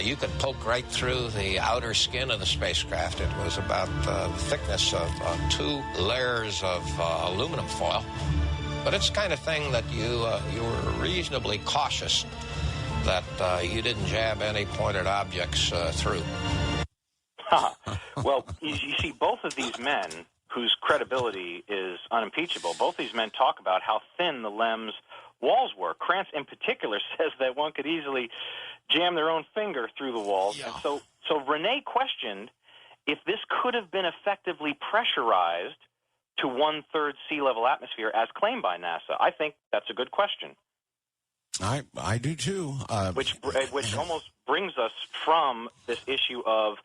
Speaker 10: you could poke right through the outer skin of the spacecraft. It was about the thickness of 2 layers of aluminum foil. But it's the kind of thing that you were reasonably cautious that you didn't jab any pointed objects through.
Speaker 2: Well, you see, both of these men, whose credibility is unimpeachable, both these men talk about how thin the LEM's walls were. Krantz, in particular, says that one could easily jam their own finger through the walls. Yeah. And so Renee questioned if this could have been effectively pressurized to 1/3 sea level atmosphere as claimed by NASA. I think that's a good question.
Speaker 1: I do too.
Speaker 2: Which almost brings us from this issue of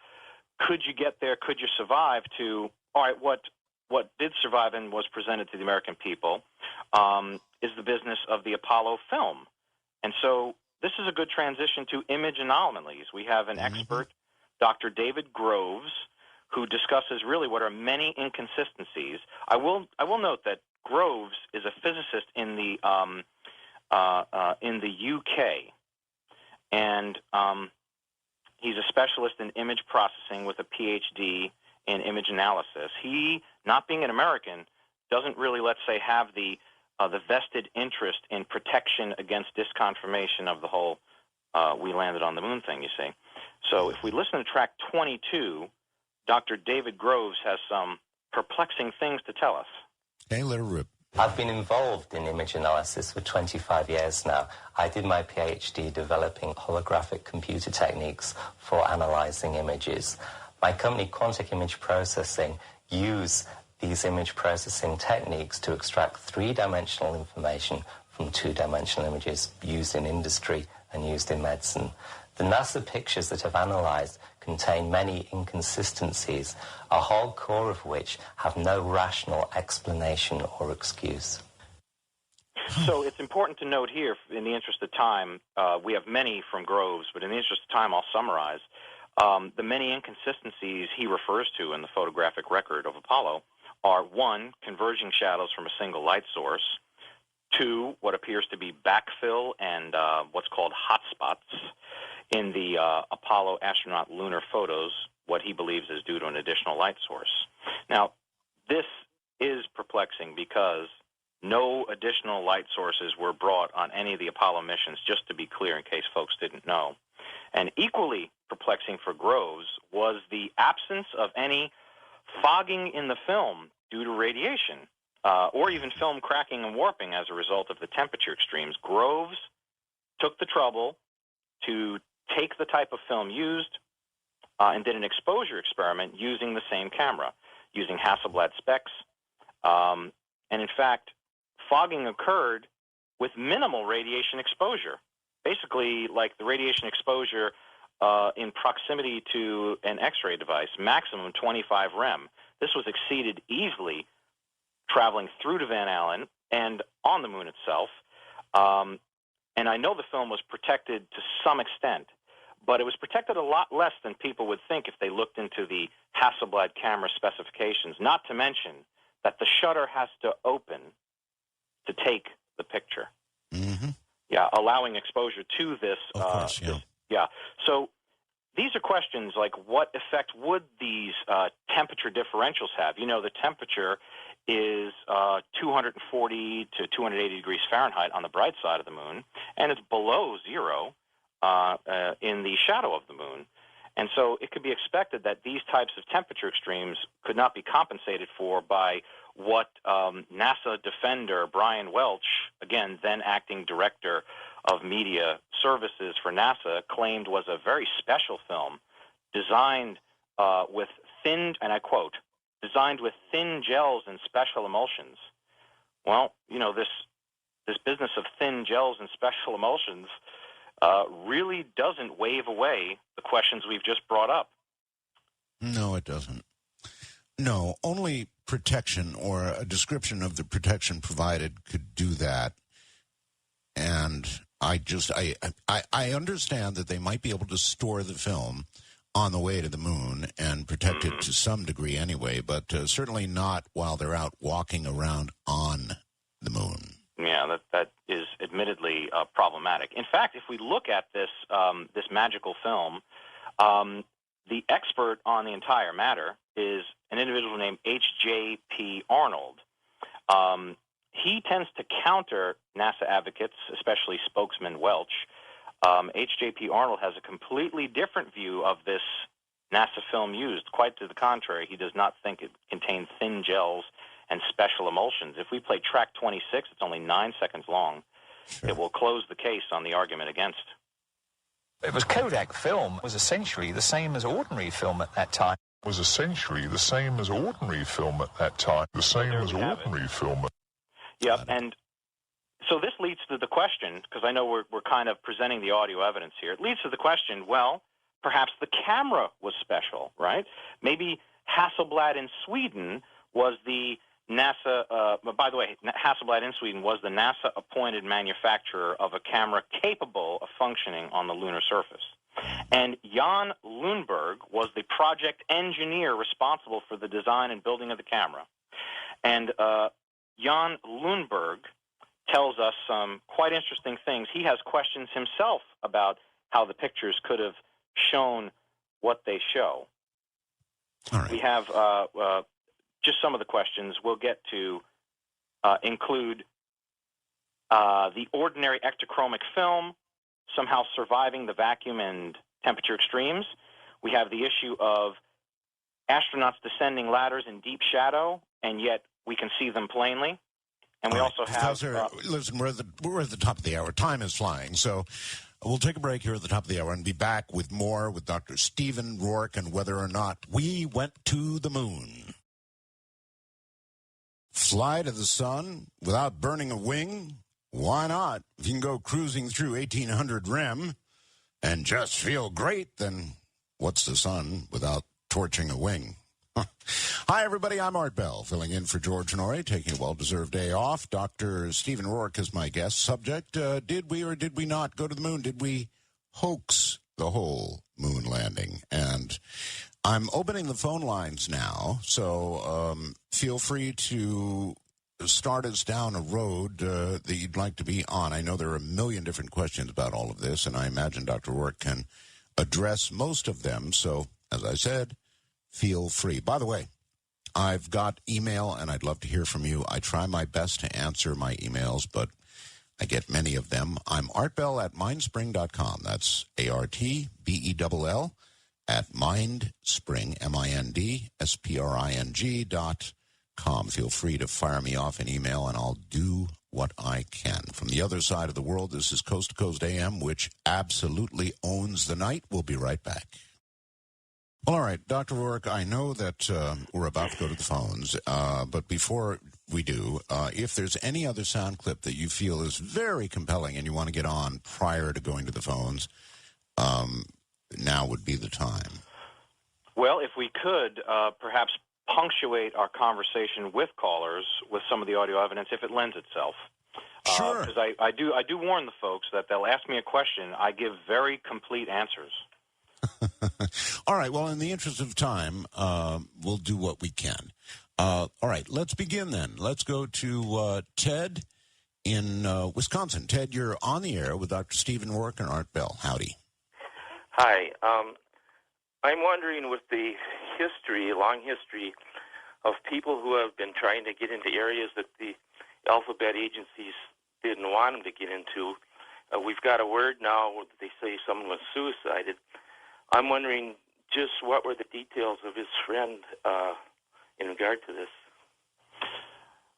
Speaker 2: could you get there, could you survive, to all right, what did survive and was presented to the American people is the business of the Apollo film. And so this is a good transition to image anomalies. We have an expert, Dr. David Groves, who discusses really what are many inconsistencies. I will note that Groves is a physicist in the UK, and he's a specialist in image processing with a PhD in image analysis. He, not being an American, doesn't really, let's say, have the vested interest in protection against disconfirmation of the whole we landed on the moon thing, you see. So if we listen to track 22, Dr. David Groves has some perplexing things to tell us.
Speaker 1: Hey, let her rip.
Speaker 11: I've been involved in image analysis for 25 years now. I did my PhD developing holographic computer techniques for analyzing images. My company, Quantic Image Processing, use these image processing techniques to extract three-dimensional information from two-dimensional images used in industry and used in medicine. The NASA pictures that I've analyzed contain many inconsistencies, a whole core of which have no rational explanation or excuse.
Speaker 2: So it's important to note here, in the interest of time, we have many from Groves, but in the interest of time, I'll summarize. The many inconsistencies he refers to in the photographic record of Apollo are, 1, converging shadows from a single light source, to what appears to be backfill and what's called hotspots in the Apollo astronaut lunar photos, what he believes is due to an additional light source. Now, this is perplexing because no additional light sources were brought on any of the Apollo missions, just to be clear in case folks didn't know. And equally perplexing for Groves was the absence of any fogging in the film due to radiation, or even film cracking and warping as a result of the temperature extremes. Groves took the trouble to take the type of film used and did an exposure experiment using the same camera, using Hasselblad specs. And in fact, fogging occurred with minimal radiation exposure, basically like the radiation exposure in proximity to an X-ray device, maximum 25 rem. This was exceeded easily traveling through to Van Allen and on the moon itself. And I know the film was protected to some extent, but it was protected a lot less than people would think if they looked into the Hasselblad camera specifications, not to mention that the shutter has to open to take the picture.
Speaker 1: Mm-hmm.
Speaker 2: Yeah, allowing exposure to this.
Speaker 1: Of course, yeah.
Speaker 2: Yeah. So these are questions like, what effect would these temperature differentials have? You know, the temperature is 240 to 280 degrees Fahrenheit on the bright side of the moon, and it's below zero in the shadow of the moon. And so it could be expected that these types of temperature extremes could not be compensated for by what NASA defender Brian Welch, again, then acting director of media services for NASA, claimed was a very special film designed with thin, and I quote, designed with thin gels and special emulsions. Well, you know, this business of thin gels and special emulsions really doesn't wave away the questions we've just brought up.
Speaker 1: No, it doesn't. No, only protection or a description of the protection provided could do that. And I understand that they might be able to store the film on the way to the moon and protect it to some degree anyway, but certainly not while they're out walking around on the moon.
Speaker 2: Yeah, that is admittedly problematic. In fact, if we look at this this magical film, the expert on the entire matter is an individual named H.J.P. Arnold. He tends to counter NASA advocates, especially spokesman Welch. H.J.P. Arnold has a completely different view of this NASA film used. Quite to the contrary, he does not think it contains thin gels and special emulsions. If we play track 26, it's only 9 seconds long. Sure. It will close the case on the argument against.
Speaker 12: It was Kodak film was essentially the same as ordinary film at that time.
Speaker 13: Was essentially the same as ordinary film at that time. The same as ordinary film.
Speaker 2: Yep, and so this leads to the question, because I know we're kind of presenting the audio evidence here. It leads to the question, well, perhaps the camera was special, right? Maybe Hasselblad in Sweden was the NASA, by the way, Hasselblad in Sweden was the NASA-appointed manufacturer of a camera capable of functioning on the lunar surface. And Jan Lundberg was the project engineer responsible for the design and building of the camera. And Jan Lundberg tells us some quite interesting things. He has questions himself about how the pictures could have shown what they show.
Speaker 1: All right.
Speaker 2: We have just some of the questions we'll get to include the ordinary ectochromic film somehow surviving the vacuum and temperature extremes. We have the issue of astronauts descending ladders in deep shadow, and yet we can see them plainly. And we also have...
Speaker 1: listen, we're at the top of the hour. Time is flying, so we'll take a break here at the top of the hour and be back with more with Dr. Stephen Rorke and whether or not we went to the moon. Fly to the sun without burning a wing? Why not? If you can go cruising through 1800 rem and just feel great, then what's the sun without torching a wing? Hi, everybody. I'm Art Bell, filling in for George Norrie, taking a well-deserved day off. Dr. Stephen Rorke is my guest. Subject, did we or did we not go to the moon? Did we hoax the whole moon landing? And I'm opening the phone lines now, so feel free to start us down a road that you'd like to be on? I know there are a million different questions about all of this, and I imagine Dr. Rorke can address most of them. So, as I said, feel free. By the way, I've got email, and I'd love to hear from you. I try my best to answer my emails, but I get many of them. I'm artbell at mindspring.com. That's ARTBELL at mindspring, MINDSPRING.com. Feel free to fire me off an email, and I'll do what I can. From the other side of the world, this is Coast to Coast AM, which absolutely owns the night. We'll be right back. All right, Dr. Rorke, I know that we're about to go to the phones, but before we do, if there's any other sound clip that you feel is very compelling and you want to get on prior to going to the phones, now would be the time.
Speaker 2: Well, if we could perhaps punctuate our conversation with callers with some of the audio evidence if it lends itself.
Speaker 1: Sure.
Speaker 2: Because I do warn the folks that they'll ask me a question. I give very complete answers.
Speaker 1: All right. Well, in the interest of time, we'll do what we can. All right. Let's begin then. Let's go to Ted in Wisconsin. Ted, you're on the air with Dr. Stephen Rorke and Art Bell. Howdy.
Speaker 14: Hi. I'm wondering, with the long history of people who have been trying to get into areas that the alphabet agencies didn't want them to get into, we've got a word now where they say someone was suicided. I'm wondering just what were the details of his friend in regard to this.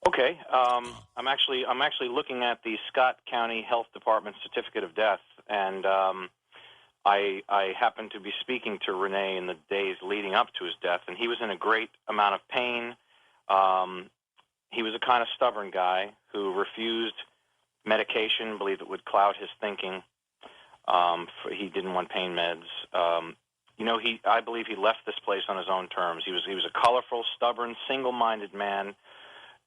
Speaker 2: Okay, I'm actually looking at the Scott County Health Department certificate of death, and I happened to be speaking to Renee in the days leading up to his death, and he was in a great amount of pain. He was a kind of stubborn guy who refused medication, believed it would cloud his thinking. He didn't want pain meds. I believe he left this place on his own terms. He was a colorful, stubborn, single-minded man.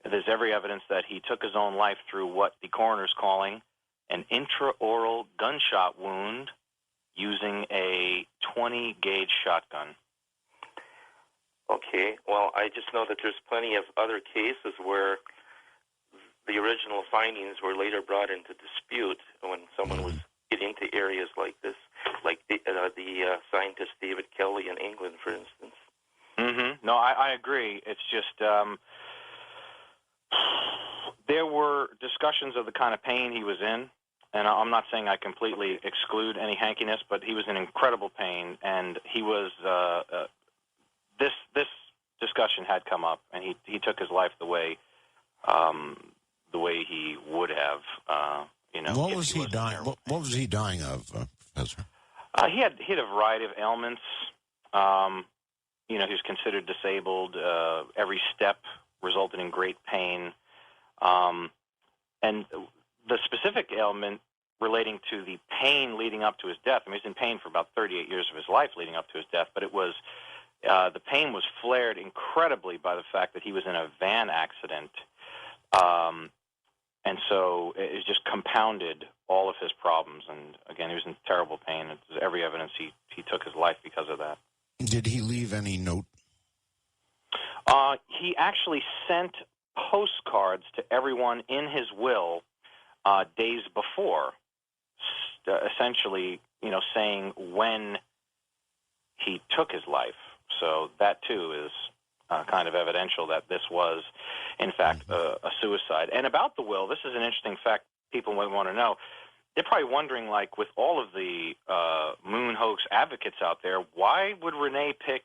Speaker 2: There's every evidence that he took his own life through what the coroner's calling an intraoral gunshot wound using a 20-gauge shotgun.
Speaker 14: Okay. Well, I just know that there's plenty of other cases where the original findings were later brought into dispute when someone was getting to areas like this, like the scientist David Kelly in England, for instance.
Speaker 2: Mm-hmm. No, I agree. It's just there were discussions of the kind of pain he was in, and I'm not saying I completely exclude any hankiness, but he was in incredible pain, and he was this discussion had come up, and he took his life the way he would have.
Speaker 1: What was he dying? What was he dying of, Professor?
Speaker 2: He had a variety of ailments. He was considered disabled. Every step resulted in great pain. And the specific ailment relating to the pain leading up to his death, he was in pain for about 38 years of his life leading up to his death, but it was the pain was flared incredibly by the fact that he was in a van accident. And so it just compounded all of his problems. And again, he was in terrible pain. There's every evidence he took his life because of that.
Speaker 1: Did he leave any note?
Speaker 2: He actually sent postcards to everyone in his will days before, essentially, saying when he took his life. So that, too, is kind of evidential that this was, in fact, a suicide. And about the will, this is an interesting fact people might want to know. They're probably wondering, like, with all of the moon hoax advocates out there, why would Renee pick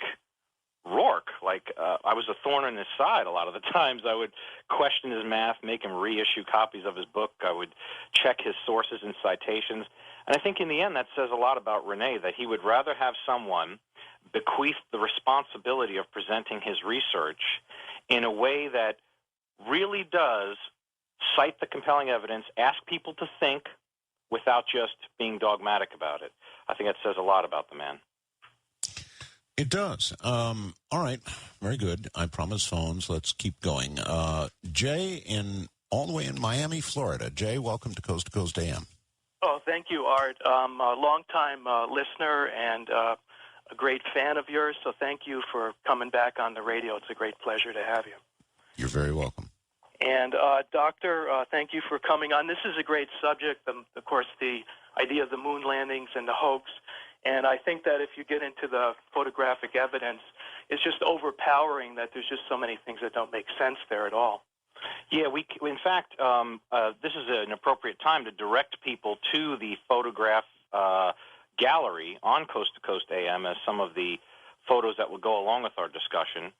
Speaker 2: Rorke? Like, I was a thorn in his side a lot of the times. I would question his math, make him reissue copies of his book. I would check his sources and citations. And I think in the end that says a lot about Renee, that he would rather have someone bequeath the responsibility of presenting his research in a way that really does cite the compelling evidence, ask people to think without just being dogmatic about it. I think that says a lot about the man.
Speaker 1: It does. All right. Very good. I promise phones. Let's keep going. Jay all the way in Miami, Florida. Jay, welcome to Coast AM.
Speaker 15: Oh, thank you, Art. I'm a longtime listener and a great fan of yours, so thank you for coming back on the radio. It's a great pleasure to have you.
Speaker 1: You're very welcome.
Speaker 15: And Doctor, thank you for coming on. This is a great subject, of course, the idea of the moon landings and the hoax. And I think that if you get into the photographic evidence, it's just overpowering that there's just so many things that don't make sense there at all.
Speaker 2: Yeah, in fact, this is an appropriate time to direct people to the photograph gallery on Coast to Coast AM as some of the photos that will go along with our discussion.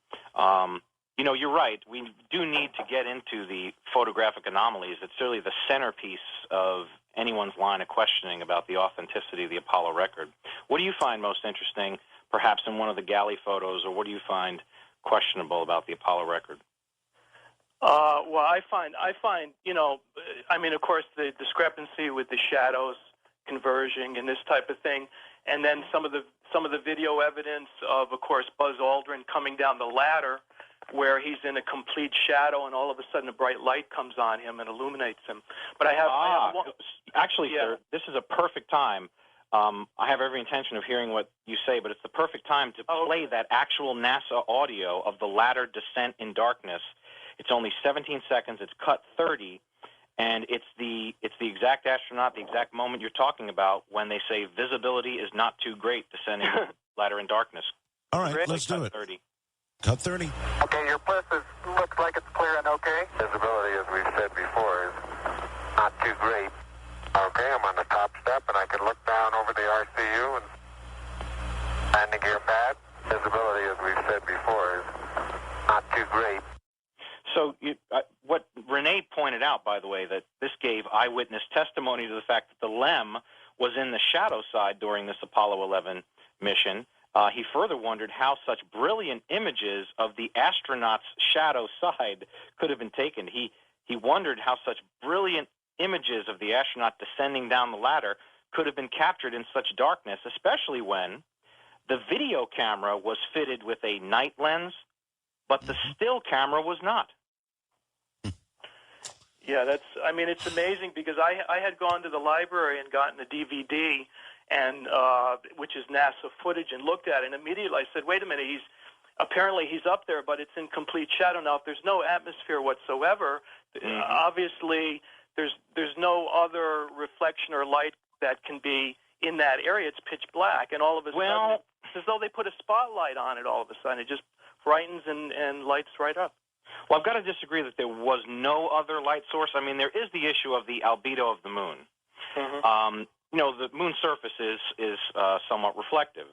Speaker 2: You know, you're right. We do need to get into the photographic anomalies. It's really the centerpiece of anyone's line of questioning about the authenticity of the Apollo record. What do you find most interesting, perhaps in one of the galley photos, or what do you find questionable about the Apollo record?
Speaker 15: Well, I find, you know, I mean, of course, the discrepancy with the shadows converging and this type of thing, and then some of the video evidence of course, Buzz Aldrin coming down the ladder, where he's in a complete shadow, and all of a sudden a bright light comes on him and illuminates him. But I have one,
Speaker 2: actually, sir, this is a perfect time. I have every intention of hearing what you say, but it's the perfect time to play that actual NASA audio of the ladder descent in darkness. It's only 17 seconds. It's cut 30, and it's the exact astronaut, the exact moment you're talking about when they say visibility is not too great descending ladder in darkness.
Speaker 1: All right, let's do it.
Speaker 2: 30.
Speaker 1: Cut 30.
Speaker 16: Okay, your plus looks like it's clear and okay. Visibility, as we've said before, is not too great. Okay, I'm on the top step, and I can look down over the RCU and landing gear pad. Visibility, as we've said before, is not too great.
Speaker 2: So what Renee pointed out, by the way, that this gave eyewitness testimony to the fact that the LEM was in the shadow side during this Apollo 11 mission. He further wondered how such brilliant images of the astronaut's shadow side could have been taken. He wondered how such brilliant images of the astronaut descending down the ladder could have been captured in such darkness, especially when the video camera was fitted with a night lens, but the still camera was not.
Speaker 15: Yeah, I mean, it's amazing because I had gone to the library and gotten a DVD, and which is NASA footage, and looked at it, and immediately I said, wait a minute, apparently he's up there, but it's in complete shadow. Now, if there's no atmosphere whatsoever, obviously there's no other reflection or light that can be in that area. It's pitch black, and all of a sudden, it's as though they put a spotlight on it all of a sudden. It just brightens and lights right up.
Speaker 2: Well, I've got to disagree that there was no other light source. I mean, there is the issue of the albedo of the moon. You know, the moon's surface is somewhat reflective.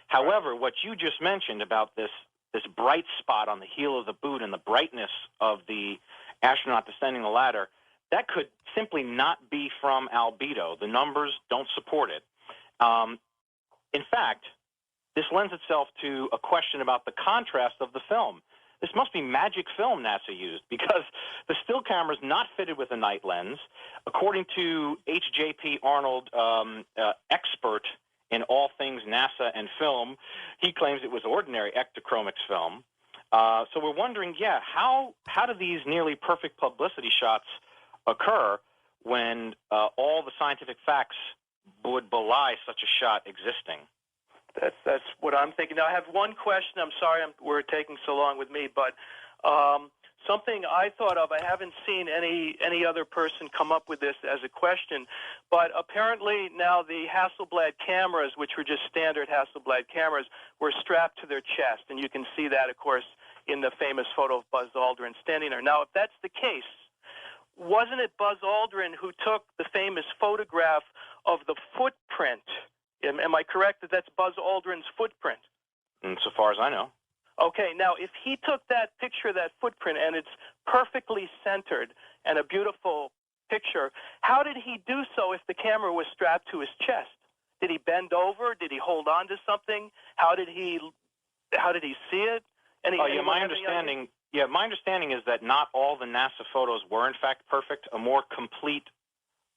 Speaker 2: However, what you just mentioned about this bright spot on the heel of the boot and the brightness of the astronaut descending the ladder, that could simply not be from albedo. The numbers don't support it. In fact, this lends itself to a question about the contrast of the film. This must be magic film NASA used, because the still camera is not fitted with a night lens. According to H.J.P. Arnold, expert in all things NASA and film, he claims it was ordinary ectochromics film. So we're wondering, how do these nearly perfect publicity shots occur when all the scientific facts would belie such a shot existing?
Speaker 15: That's what I'm thinking. Now, I have one question. I'm sorry we're taking so long with me, but something I thought of, I haven't seen any other person come up with this as a question, but apparently now the Hasselblad cameras, which were just standard Hasselblad cameras, were strapped to their chest, and you can see that, of course, in the famous photo of Buzz Aldrin standing there. Now, if that's the case, wasn't it Buzz Aldrin who took the famous photograph of the footprint? Am I correct that that's Buzz Aldrin's footprint?
Speaker 2: So far as I know.
Speaker 15: Okay, now if he took that picture, that footprint, and it's perfectly centered and a beautiful picture, how did he do so if the camera was strapped to his chest? Did he bend over? Did he hold on to something? How did he see it?
Speaker 2: My understanding is that not all the NASA photos were in fact perfect. A more complete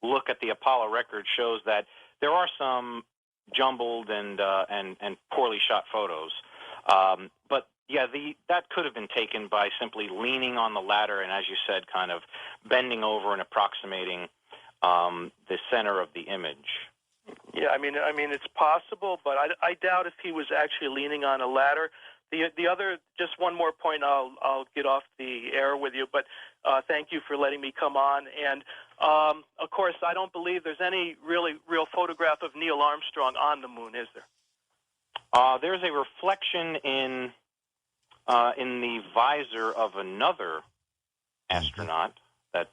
Speaker 2: look at the Apollo record shows that there are some jumbled and poorly shot photos. But that could have been taken by simply leaning on the ladder and, as you said, kind of bending over and approximating the center of the image.
Speaker 15: Yeah, I mean, it's possible, but I doubt if he was actually leaning on a ladder. The other, just one more point, I'll get off the air with you, but thank you for letting me come on. And, of course, I don't believe there's any real photograph of Neil Armstrong on the moon, is there?
Speaker 2: There's a reflection in the visor of another astronaut that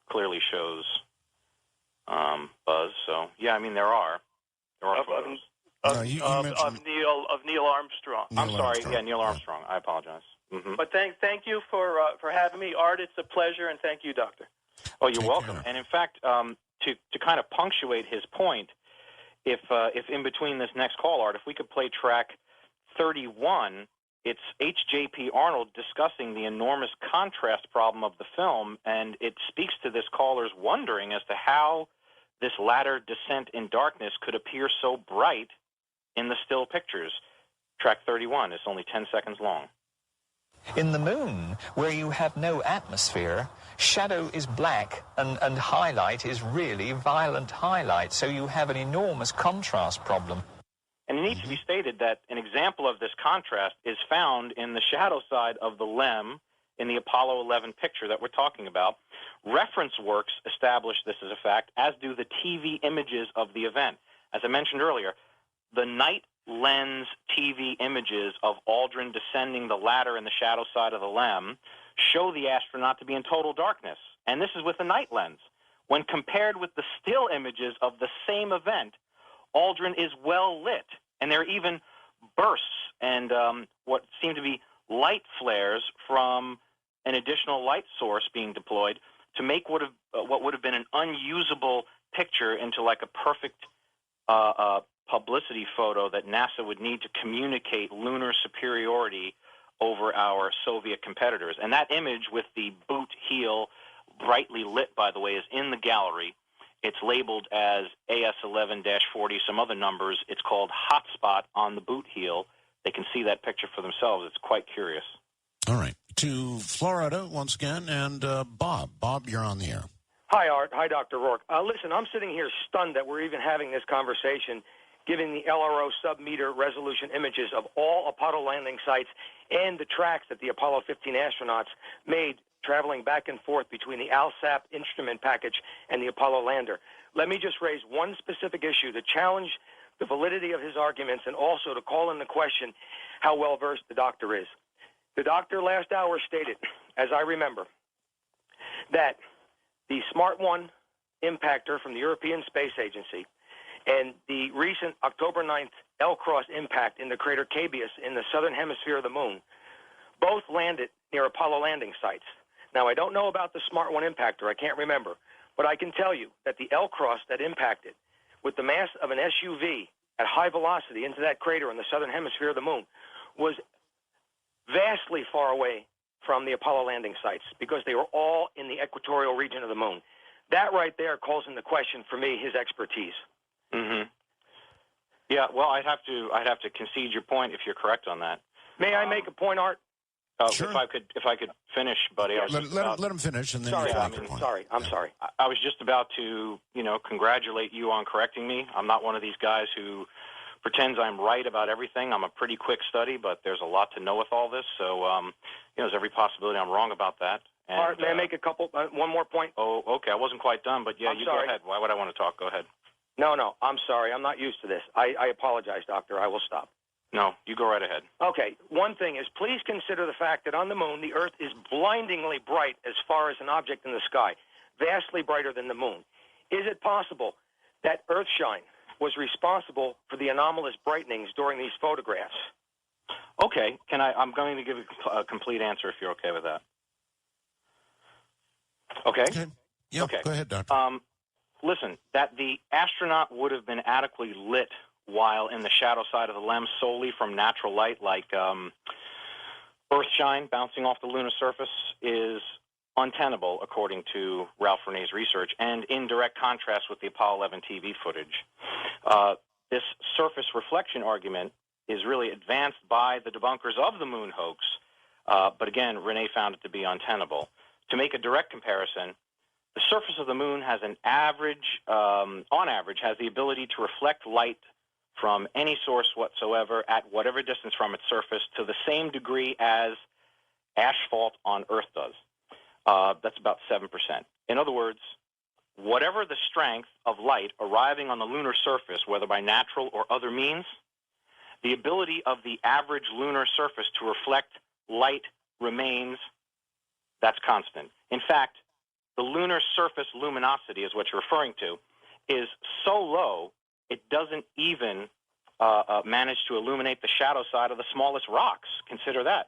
Speaker 2: clearly shows Buzz. So, yeah, I mean, there are photos.
Speaker 15: Of Neil Armstrong.
Speaker 2: I'm sorry, Neil Armstrong. I apologize. Mm-hmm.
Speaker 15: But thank you for having me, Art. It's a pleasure, and thank you, Doctor.
Speaker 2: Oh, you're welcome. And in fact, to kind of punctuate his point, if in between this next call, Art, if we could play track 31, it's H.J.P. Arnold discussing the enormous contrast problem of the film, and it speaks to this caller's wondering as to how this latter descent in darkness could appear so bright in the still pictures. Track 31 is only 10 seconds long.
Speaker 12: In the moon, where you have no atmosphere, shadow is black and highlight is really violent highlight, so you have an enormous contrast problem.
Speaker 2: And it needs to be stated that an example of this contrast is found in the shadow side of the LEM in the Apollo 11 picture that we're talking about. Reference works establish this as a fact, as do the TV images of the event. As I mentioned earlier, the night lens TV images of Aldrin descending the ladder in the shadow side of the LEM show the astronaut to be in total darkness. And this is with the night lens. When compared with the still images of the same event, Aldrin is well lit, and there are even bursts and what seem to be light flares from an additional light source being deployed to make what would have been an unusable picture into like a perfect publicity photo that NASA would need to communicate lunar superiority over our Soviet competitors. And that image with the boot heel, brightly lit, by the way, is in the gallery. It's labeled as AS11-40, some other numbers. It's called Hotspot on the boot heel. They can see that picture for themselves. It's quite curious.
Speaker 1: All right. To Florida once again, and Bob. Bob, you're on the air.
Speaker 17: Hi, Art. Hi, Dr. Rorke. Listen, I'm sitting here stunned that we're even having this conversation, given the LRO sub-meter resolution images of all Apollo landing sites and the tracks that the Apollo 15 astronauts made traveling back and forth between the ALSAP instrument package and the Apollo lander. Let me just raise one specific issue to challenge the validity of his arguments and also to call into question how well-versed the doctor is. The doctor last hour stated, as I remember, that the Smart 1 impactor from the European Space Agency and the recent October 9th L-Cross impact in the crater Cabeus in the southern hemisphere of the moon both landed near Apollo landing sites. Now, I don't know about the Smart 1 impactor. I can't remember. But I can tell you that the L-Cross that impacted with the mass of an SUV at high velocity into that crater in the southern hemisphere of the moon was vastly far away from the Apollo landing sites because they were all in the equatorial region of the moon. That right there calls into question, for me, his expertise.
Speaker 2: Mm-hmm. Yeah, well, I'd have to concede your point if you're correct on that.
Speaker 17: May I make a point, Art?
Speaker 2: Sure. If I could finish, buddy.
Speaker 1: Let him finish, and then
Speaker 17: sorry,
Speaker 1: you make your point.
Speaker 17: I'm sorry.
Speaker 2: I was just about to, congratulate you on correcting me. I'm not one of these guys who pretends I'm right about everything. I'm a pretty quick study, but there's a lot to know with all this. So, there's every possibility I'm wrong about that. And,
Speaker 17: Art, may I make one more point?
Speaker 2: Oh, okay. I wasn't quite done, but yeah, go ahead. Why would I want to talk? Go ahead.
Speaker 17: No, I'm sorry. I'm not used to this. I apologize, Doctor. I will stop.
Speaker 2: No, you go right ahead.
Speaker 17: Okay. One thing is, please consider the fact that on the moon, the Earth is blindingly bright as far as an object in the sky, vastly brighter than the moon. Is it possible that Earthshine was responsible for the anomalous brightenings during these photographs?
Speaker 2: Okay. I'm going to give a complete answer if you're okay with that. Okay?
Speaker 1: Yeah,
Speaker 2: okay.
Speaker 1: Go ahead, Doctor.
Speaker 2: Listen, that the astronaut would have been adequately lit while in the shadow side of the LEM solely from natural light like Earthshine bouncing off the lunar surface is untenable, according to Ralph Renee's research, and in direct contrast with the Apollo 11 TV footage. This surface reflection argument is really advanced by the debunkers of the moon hoax, but again, Renee found it to be untenable. To make a direct comparison, the surface of the moon has on average, has the ability to reflect light from any source whatsoever at whatever distance from its surface to the same degree as asphalt on Earth does. That's about 7%. In other words, whatever the strength of light arriving on the lunar surface, whether by natural or other means, the ability of the average lunar surface to reflect light remains, that's constant. In fact, the lunar surface luminosity is what you're referring to, is so low it doesn't even manage to illuminate the shadow side of the smallest rocks. Consider that.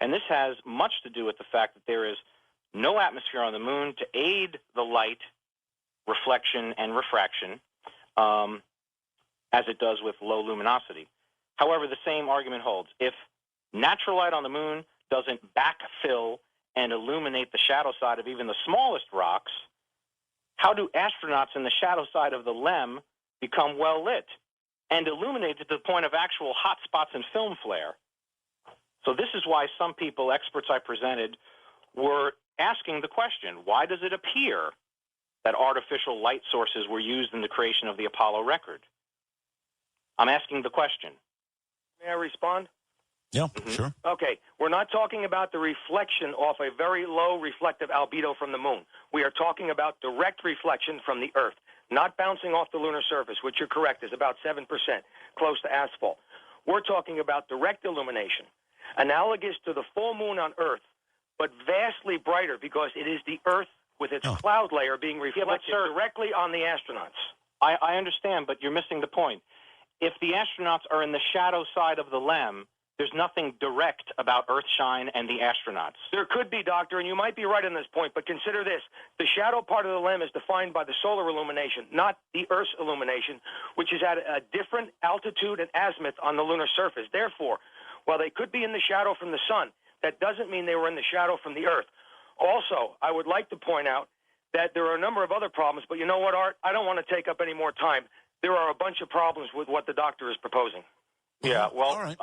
Speaker 2: And this has much to do with the fact that there is no atmosphere on the moon to aid the light reflection and refraction as it does with low luminosity. However, the same argument holds. If natural light on the moon doesn't backfill and illuminate the shadow side of even the smallest rocks, how do astronauts in the shadow side of the LEM become well lit and illuminated to the point of actual hot spots and film flare? So this is why some people, experts I presented, were asking the question, why does it appear that artificial light sources were used in the creation of the Apollo record? I'm asking the question.
Speaker 17: May I respond?
Speaker 1: Yeah, sure.
Speaker 17: Okay, we're not talking about the reflection off a very low reflective albedo from the moon. We are talking about direct reflection from the Earth, not bouncing off the lunar surface, which you're correct is about 7%, close to asphalt. We're talking about direct illumination, analogous to the full moon on Earth, but vastly brighter because it is the Earth with its cloud layer being reflected directly on the astronauts.
Speaker 2: I understand, but you're missing the point. If the astronauts are in the shadow side of the LEM, there's nothing direct about Earthshine and the astronauts.
Speaker 17: There could be, Doctor, and you might be right on this point, but consider this. The shadow part of the LEM is defined by the solar illumination, not the Earth's illumination, which is at a different altitude and azimuth on the lunar surface. Therefore, while they could be in the shadow from the sun, that doesn't mean they were in the shadow from the Earth. Also, I would like to point out that there are a number of other problems, but you know what, Art? I don't want to take up any more time. There are a bunch of problems with what the doctor is proposing.
Speaker 2: Yeah, well,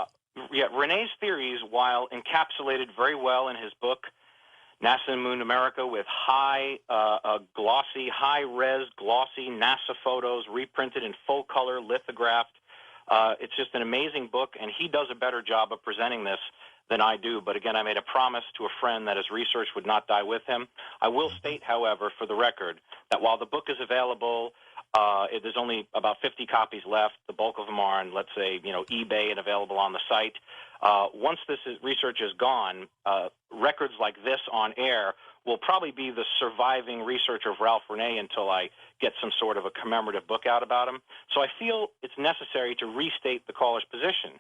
Speaker 2: Renee's theories, while encapsulated very well in his book, NASA and Moon America, with high-res glossy NASA photos reprinted in full color, lithographed. It's just an amazing book, and he does a better job of presenting this than I do. But again, I made a promise to a friend that his research would not die with him. I will state, however, for the record, that while the book is available, there's only about 50 copies left. The bulk of them are on, let's say, eBay and available on the site. Once this research is gone, records like this on air will probably be the surviving research of Ralph Renee until I get some sort of a commemorative book out about him. So I feel it's necessary to restate the caller's position.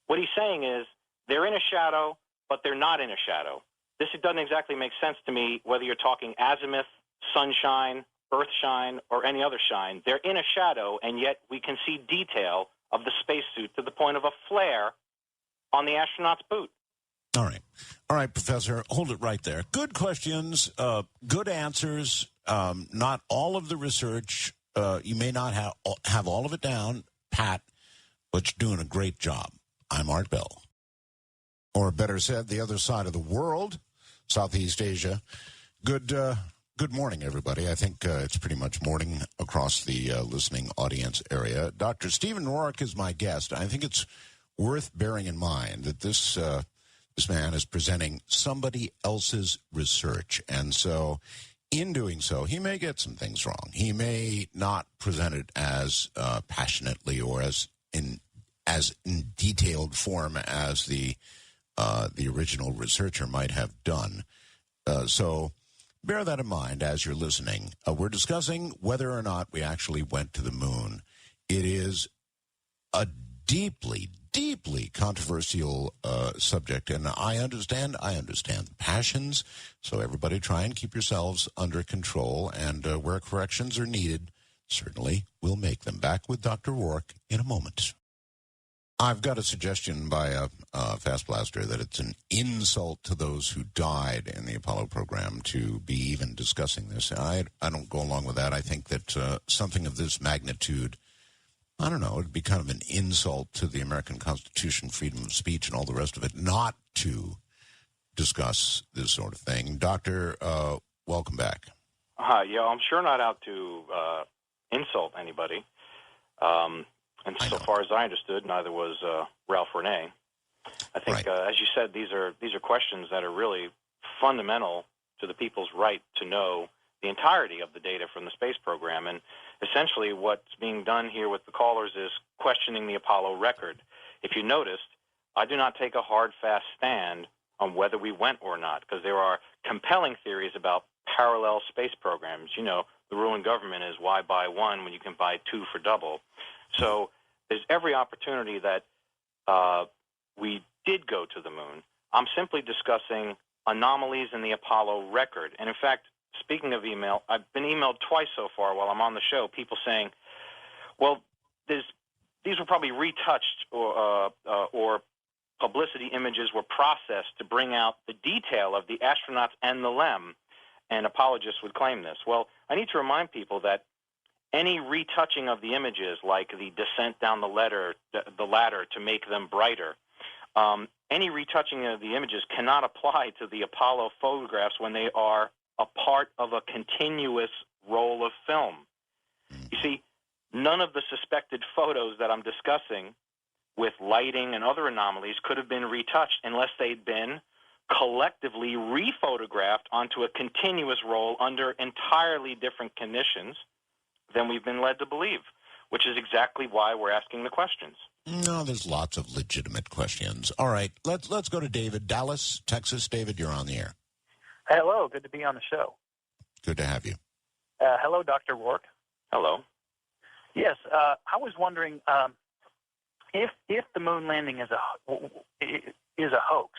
Speaker 2: What he's saying is they're in a shadow, but they're not in a shadow. This doesn't exactly make sense to me, whether you're talking azimuth, sunshine, Earthshine, or any other shine. They're in a shadow, and yet we can see detail of the spacesuit to the point of a flare on the astronaut's boot.
Speaker 1: All right, Professor, hold it right there. Good questions, good answers. Not all of the research, you may not have all of it down, Pat, but you're doing a great job. I'm Art Bell. Or better said, the other side of the world, Southeast Asia. Good morning, everybody. I think it's pretty much morning across the listening audience area. Dr. Stephen Rorke is my guest. I think it's worth bearing in mind that this man is presenting somebody else's research. And so in doing so, he may get some things wrong. He may not present it as passionately or as in detailed form as the original researcher might have done. So bear that in mind as you're listening. We're discussing whether or not we actually went to the moon. It is a deeply, deeply controversial subject, and I understand the passions, so everybody try and keep yourselves under control, and where corrections are needed, certainly we'll make them. Back with Dr. Rorke in a moment. I've got a suggestion by a Fast Blaster that it's an insult to those who died in the Apollo program to be even discussing this. I don't go along with that. I think that something of this magnitude, I don't know, it'd be kind of an insult to the American Constitution, freedom of speech, and all the rest of it not to discuss this sort of thing. Doctor, welcome back.
Speaker 2: Yeah, I'm sure not out to insult anybody. And so far as I understood, neither was Ralph Renee. I think, as you said, these are questions that are really fundamental to the people's right to know the entirety of the data from the space program. And essentially what's being done here with the callers is questioning the Apollo record. If you noticed, I do not take a hard, fast stand on whether we went or not, because there are compelling theories about parallel space programs. You know, the rule in government is why buy one when you can buy two for double. So there's every opportunity that we did go to the moon. I'm simply discussing anomalies in the Apollo record. And in fact, speaking of email, I've been emailed twice so far while I'm on the show, people saying, well, these were probably retouched or publicity images were processed to bring out the detail of the astronauts and the LEM, and apologists would claim this. Well, I need to remind people that any retouching of the images, like the descent down the ladder to make them brighter, any retouching of the images cannot apply to the Apollo photographs when they are a part of a continuous roll of film. You see, none of the suspected photos that I'm discussing with lighting and other anomalies could have been retouched unless they'd been collectively rephotographed onto a continuous roll under entirely different conditions than we've been led to believe, which is exactly why we're asking the questions.
Speaker 1: No, there's lots of legitimate questions. All right, let's go to David. Dallas, Texas. David, you're on the air.
Speaker 18: Hello, good to be on the show.
Speaker 1: Good to have you.
Speaker 18: Hello, Dr. Rorke.
Speaker 2: Hello.
Speaker 18: Yes, I was wondering if the moon landing is a hoax.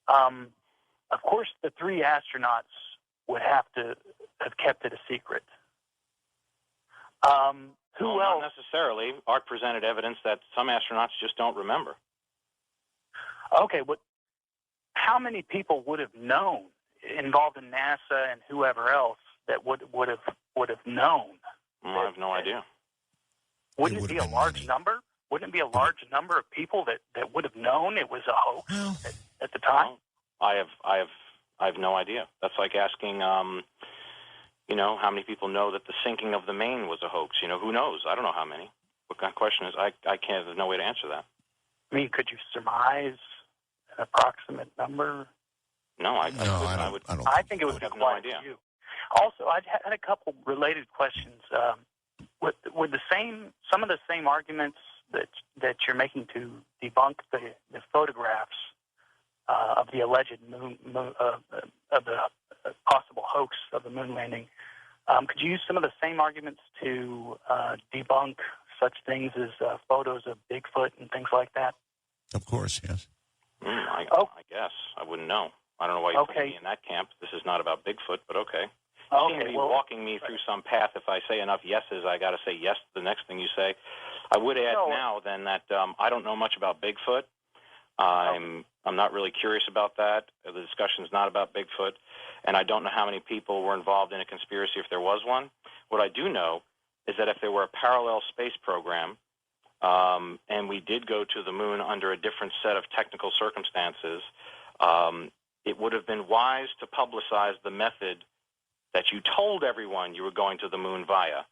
Speaker 18: Of course, the three astronauts would have to have kept it a secret. Who else?
Speaker 2: Not necessarily. Art presented evidence that some astronauts just don't remember.
Speaker 18: Okay, but how many people would have known involved in NASA and whoever else that would have known?
Speaker 2: I have no idea.
Speaker 18: Wouldn't it be a large number? Wouldn't it be a large number of people that would have known it was a hoax at the time?
Speaker 2: Well, I have no idea. That's like asking, how many people know that the sinking of the Maine was a hoax? Who knows? I don't know how many. What kind of question is? I can't. There's no way to answer that.
Speaker 18: I mean, could you surmise an approximate number?
Speaker 2: No, I
Speaker 18: think it would be
Speaker 2: have
Speaker 18: quite
Speaker 2: no idea.
Speaker 18: few. Also, I had a couple related questions. Would some of the same arguments that you're making to debunk the photographs of the alleged moon of the possible hoax of the moon landing, could you use some of the same arguments to debunk such things as photos of Bigfoot and things like that?
Speaker 1: Of course, yes.
Speaker 2: I guess. I wouldn't know. I don't know why you put me in that camp. This is not about Bigfoot, but okay. You seem to be walking me through some path. If I say enough yeses, I got to say yes to the next thing you say. I would add now then that I don't know much about Bigfoot. I'm not really curious about that. The discussion's not about Bigfoot, and I don't know how many people were involved in a conspiracy if there was one. What I do know is that if there were a parallel space program and we did go to the moon under a different set of technical circumstances, it would have been wise to publicize the method that you told everyone you were going to the moon via.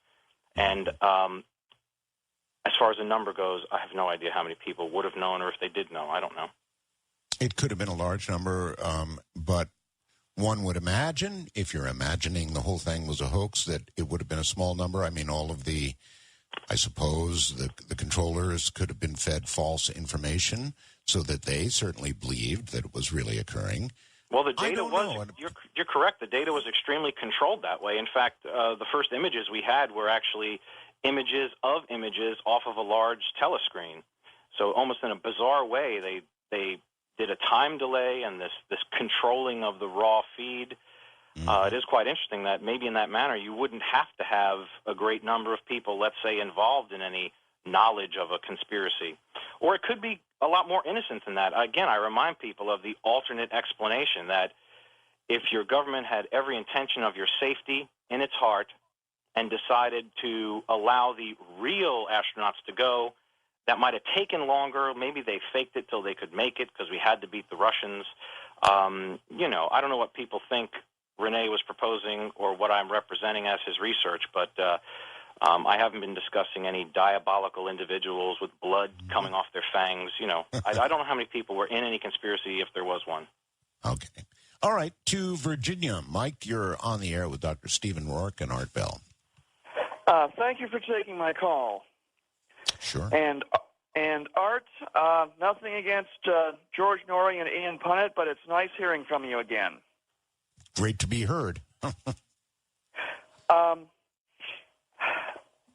Speaker 2: And as far as the number goes, I have no idea how many people would have known, or if they did know. I don't know.
Speaker 1: It could have been a large number, but one would imagine, if you're imagining the whole thing was a hoax, that it would have been a small number. I mean, I suppose the controllers could have been fed false information so that they certainly believed that it was really occurring.
Speaker 2: Well, the data was, you're correct, the data was extremely controlled that way. In fact, the first images we had were actually images off of a large telescreen. So almost in a bizarre way, they did a time delay and this controlling of the raw feed. It is quite interesting that maybe in that manner you wouldn't have to have a great number of people, let's say, involved in any knowledge of a conspiracy. Or it could be a lot more innocent than that. Again, I remind people of the alternate explanation that if your government had every intention of your safety in its heart and decided to allow the real astronauts to go, that might have taken longer. Maybe they faked it till they could make it because we had to beat the Russians. I don't know what people think Renee was proposing or what I'm representing as his research, but I haven't been discussing any diabolical individuals with blood coming off their fangs. You know, I don't know how many people were in any conspiracy if there was one.
Speaker 1: Okay. All right, to Virginia. Mike, you're on the air with Dr. Stephen Rorke and Art Bell.
Speaker 19: Thank you for taking my call.
Speaker 1: Sure.
Speaker 19: And Art, nothing against George Norrie and Ian Punnett, but it's nice hearing from you again.
Speaker 1: Great to be heard.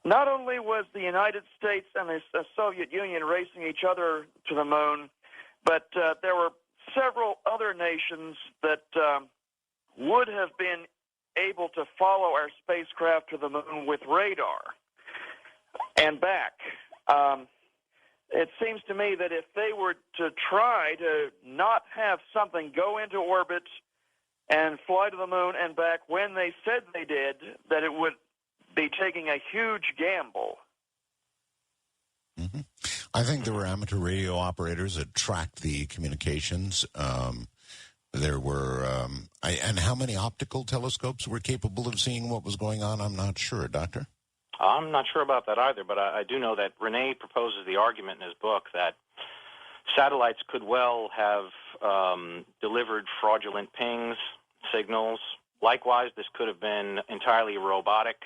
Speaker 19: Not only was the United States and the Soviet Union racing each other to the moon, but there were several other nations that would have been able to follow our spacecraft to the moon with radar and back. It seems to me that if they were to try to not have something go into orbit and fly to the moon and back when they said they did, that it would be taking a huge gamble.
Speaker 1: Mm-hmm. I think there were amateur radio operators that tracked the communications. There were, and how many optical telescopes were capable of seeing what was going on? I'm not sure, Doctor.
Speaker 2: I'm not sure about that either, but I do know that Renee proposes the argument in his book that satellites could well have delivered fraudulent pings, signals. Likewise, this could have been entirely robotic,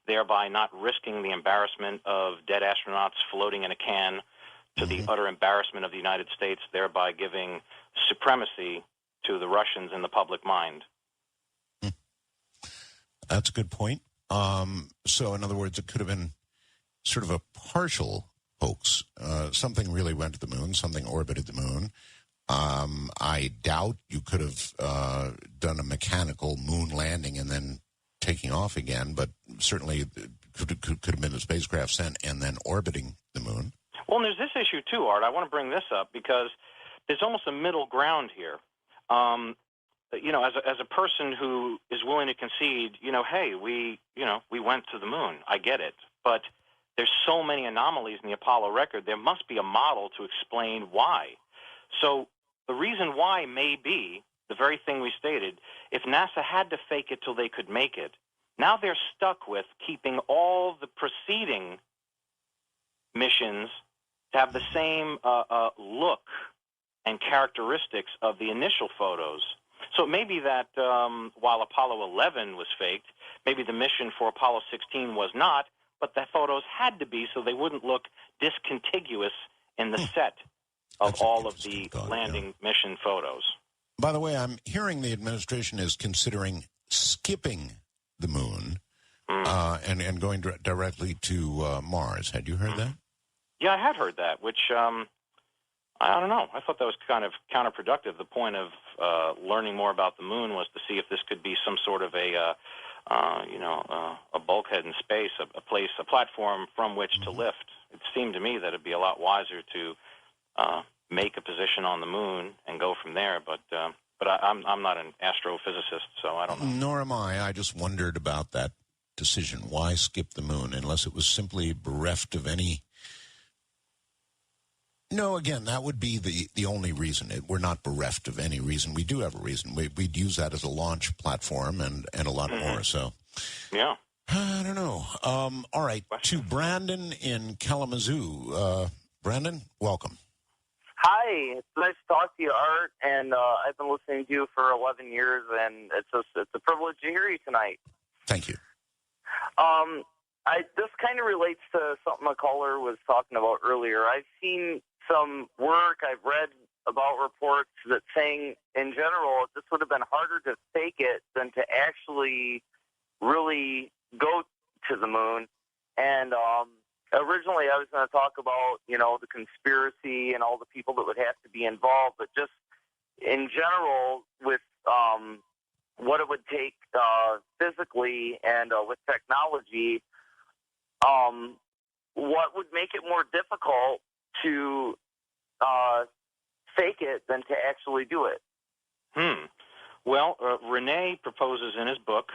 Speaker 2: thereby not risking the embarrassment of dead astronauts floating in a can to the utter embarrassment of the United States, thereby giving supremacy to the Russians in the public mind.
Speaker 1: That's a good point. So, in other words, it could have been sort of a partial hoax. Something really went to the moon. Something orbited the moon. I doubt you could have done a mechanical moon landing and then taking off again, but certainly could have been a spacecraft sent and then orbiting the moon.
Speaker 2: Well, and there's this issue too, Art. I want to bring this up because there's almost a middle ground here. You know, as a person who is willing to concede, hey, we went to the moon. I get it, but there's so many anomalies in the Apollo record. There must be a model to explain why. So the reason why may be the very thing we stated. If NASA had to fake it till they could make it, now they're stuck with keeping all the preceding missions to have the same look and characteristics of the initial photos. So it may be that while Apollo 11 was faked, maybe the mission for Apollo 16 was not, but the photos had to be so they wouldn't look discontiguous in the set of all of the landing mission photos.
Speaker 1: By the way, I'm hearing the administration is considering skipping the moon and going directly to Mars. Had you heard that?
Speaker 2: Yeah, I had heard that, which I don't know. I thought that was kind of counterproductive. The point of learning more about the moon was to see if this could be some sort of a bulkhead in space, a platform from which to lift. It seemed to me that it'd be a lot wiser to make a position on the moon and go from there. But I'm not an astrophysicist, so I don't know.
Speaker 1: Nor am I. I just wondered about that decision. Why skip the moon unless it was simply bereft of any... No, again, that would be the only reason. We're not bereft of any reason. We do have a reason. We'd use that as a launch platform and a lot more. So,
Speaker 2: yeah.
Speaker 1: I don't know. All right, to Brandon in Kalamazoo. Brandon, welcome.
Speaker 20: Hi, it's nice to talk to you, Art, and I've been listening to you for 11 years, and it's a privilege to hear you tonight.
Speaker 1: Thank you.
Speaker 20: This kind of relates to something a caller was talking about earlier. I've seen some work, I've read about reports that saying, in general, this would have been harder to fake it than to actually really go to the moon. And originally I was going to talk about, the conspiracy and all the people that would have to be involved, but just in general with what it would take physically and with technology, what would make it more difficult to fake it than to actually do it?
Speaker 2: Well, Renee proposes in his book,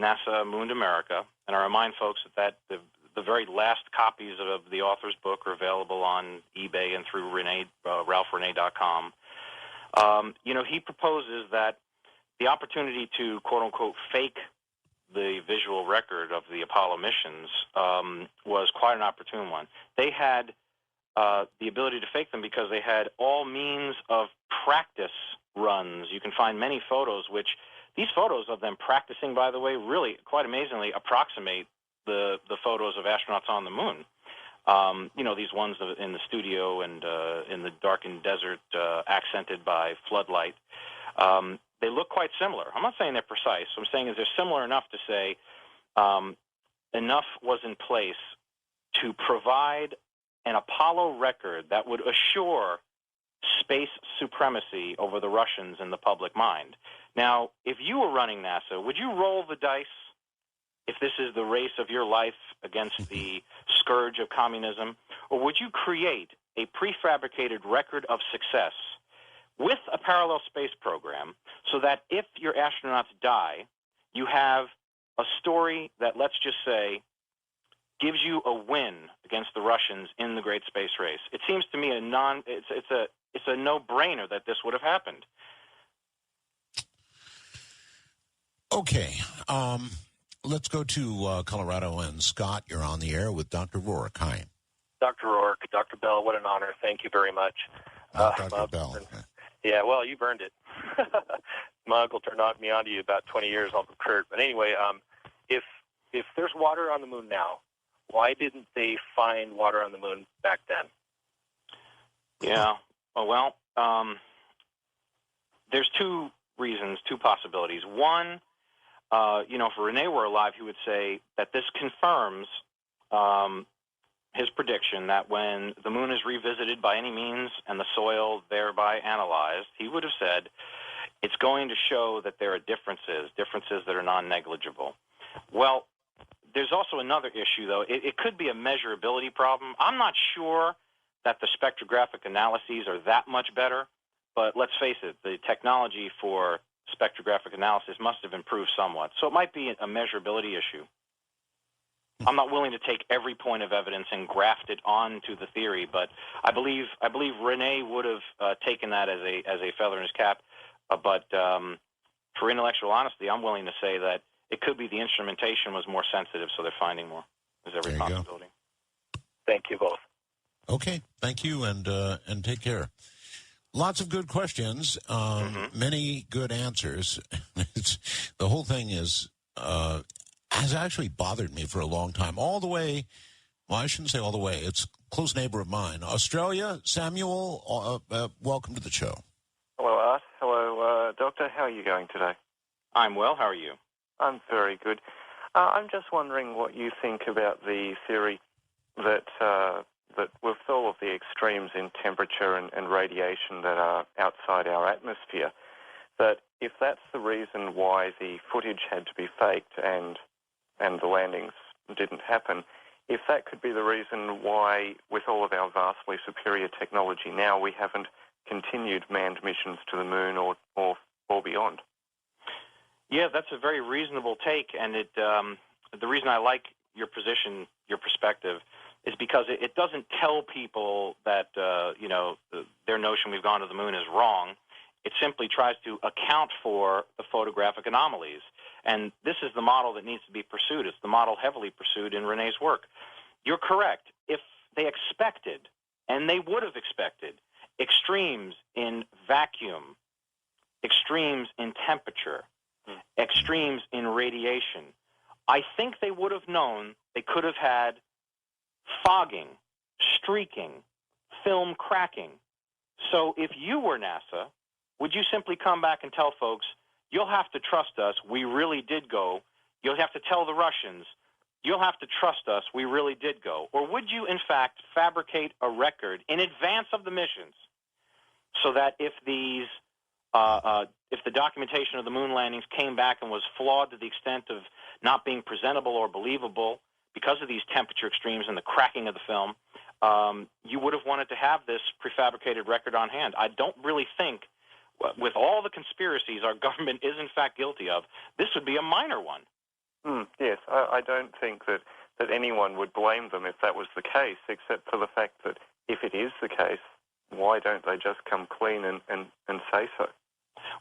Speaker 2: NASA Mooned America, and I remind folks that the very last copies of the author's book are available on eBay and through RalphRenee.com. He proposes that the opportunity to, quote-unquote, fake the visual record of the Apollo missions was quite an opportune one. They had the ability to fake them because they had all means of practice runs. You can find many photos, which these photos of them practicing, by the way, really quite amazingly approximate the photos of astronauts on the moon. You know, these ones in the studio and in the darkened desert, accented by floodlight. They look quite similar. I'm not saying they're precise. What I'm saying is they're similar enough to say enough was in place to provide an Apollo record that would assure space supremacy over the Russians in the public mind. Now, if you were running NASA, would you roll the dice if this is the race of your life against the scourge of communism? Or would you create a prefabricated record of success with a parallel space program so that if your astronauts die, you have a story that, let's just say, gives you a win against the Russians in the great space race? It seems to me it's a no-brainer that this would have happened.
Speaker 1: Okay. Let's go to Colorado. And Scott, you're on the air with Dr. Rorke. Hi.
Speaker 21: Dr. Rorke, Dr. Bell, what an honor. Thank you very much.
Speaker 1: Dr. Bell.
Speaker 21: Yeah, well, you've earned it. My uncle knocked me onto you about 20 years, Uncle Kurt. But anyway, if there's water on the moon now, why didn't they find water on the moon back then?
Speaker 2: Yeah. Well, there's two reasons, two possibilities. One, if Renee were alive, he would say that this confirms his prediction that when the moon is revisited by any means and the soil thereby analyzed, he would have said it's going to show that there are differences that are non-negligible. Well, there's also another issue, though. It could be a measurability problem. I'm not sure that the spectrographic analyses are that much better, but let's face it, the technology for spectrographic analysis must have improved somewhat. So it might be a measurability issue. I'm not willing to take every point of evidence and graft it onto the theory, but I believe Renee would have taken that as a feather in his cap. But for intellectual honesty, I'm willing to say that it could be the instrumentation was more sensitive, so they're finding more. There's every possibility.
Speaker 21: Thank you both.
Speaker 1: Okay, thank you, and take care. Lots of good questions, many good answers. The whole thing has actually bothered me for a long time. All the way, well, I shouldn't say all the way. It's a close neighbor of mine. Australia, Samuel, welcome to the show.
Speaker 22: Hello, Art. Hello, Doctor. How are you going today?
Speaker 2: I'm well. How are you?
Speaker 22: I'm very good. I'm just wondering what you think about the theory that with all of the extremes in temperature and radiation that are outside our atmosphere, that if that's the reason why the footage had to be faked and the landings didn't happen, if that could be the reason why, with all of our vastly superior technology now, we haven't continued manned missions to the moon or beyond.
Speaker 2: Yeah, that's a very reasonable take, and the reason I like your position, your perspective, is because it doesn't tell people that their notion we've gone to the moon is wrong. It simply tries to account for the photographic anomalies, and this is the model that needs to be pursued. It's the model heavily pursued in Renee's work. You're correct. If they expected, and they would have expected, extremes in vacuum, extremes in temperature, extremes in radiation, I think they would have known they could have had fogging, streaking, film cracking. So if you were NASA, would you simply come back and tell folks, you'll have to trust us, we really did go. You'll have to tell the Russians, you'll have to trust us, we really did go. Or would you, in fact, fabricate a record in advance of the missions so that if the documentation of the moon landings came back and was flawed to the extent of not being presentable or believable because of these temperature extremes and the cracking of the film, you would have wanted to have this prefabricated record on hand? I don't really think, with all the conspiracies our government is in fact guilty of, this would be a minor one.
Speaker 22: Yes, I don't think that anyone would blame them if that was the case, except for the fact that if it is the case, why don't they just come clean and say so?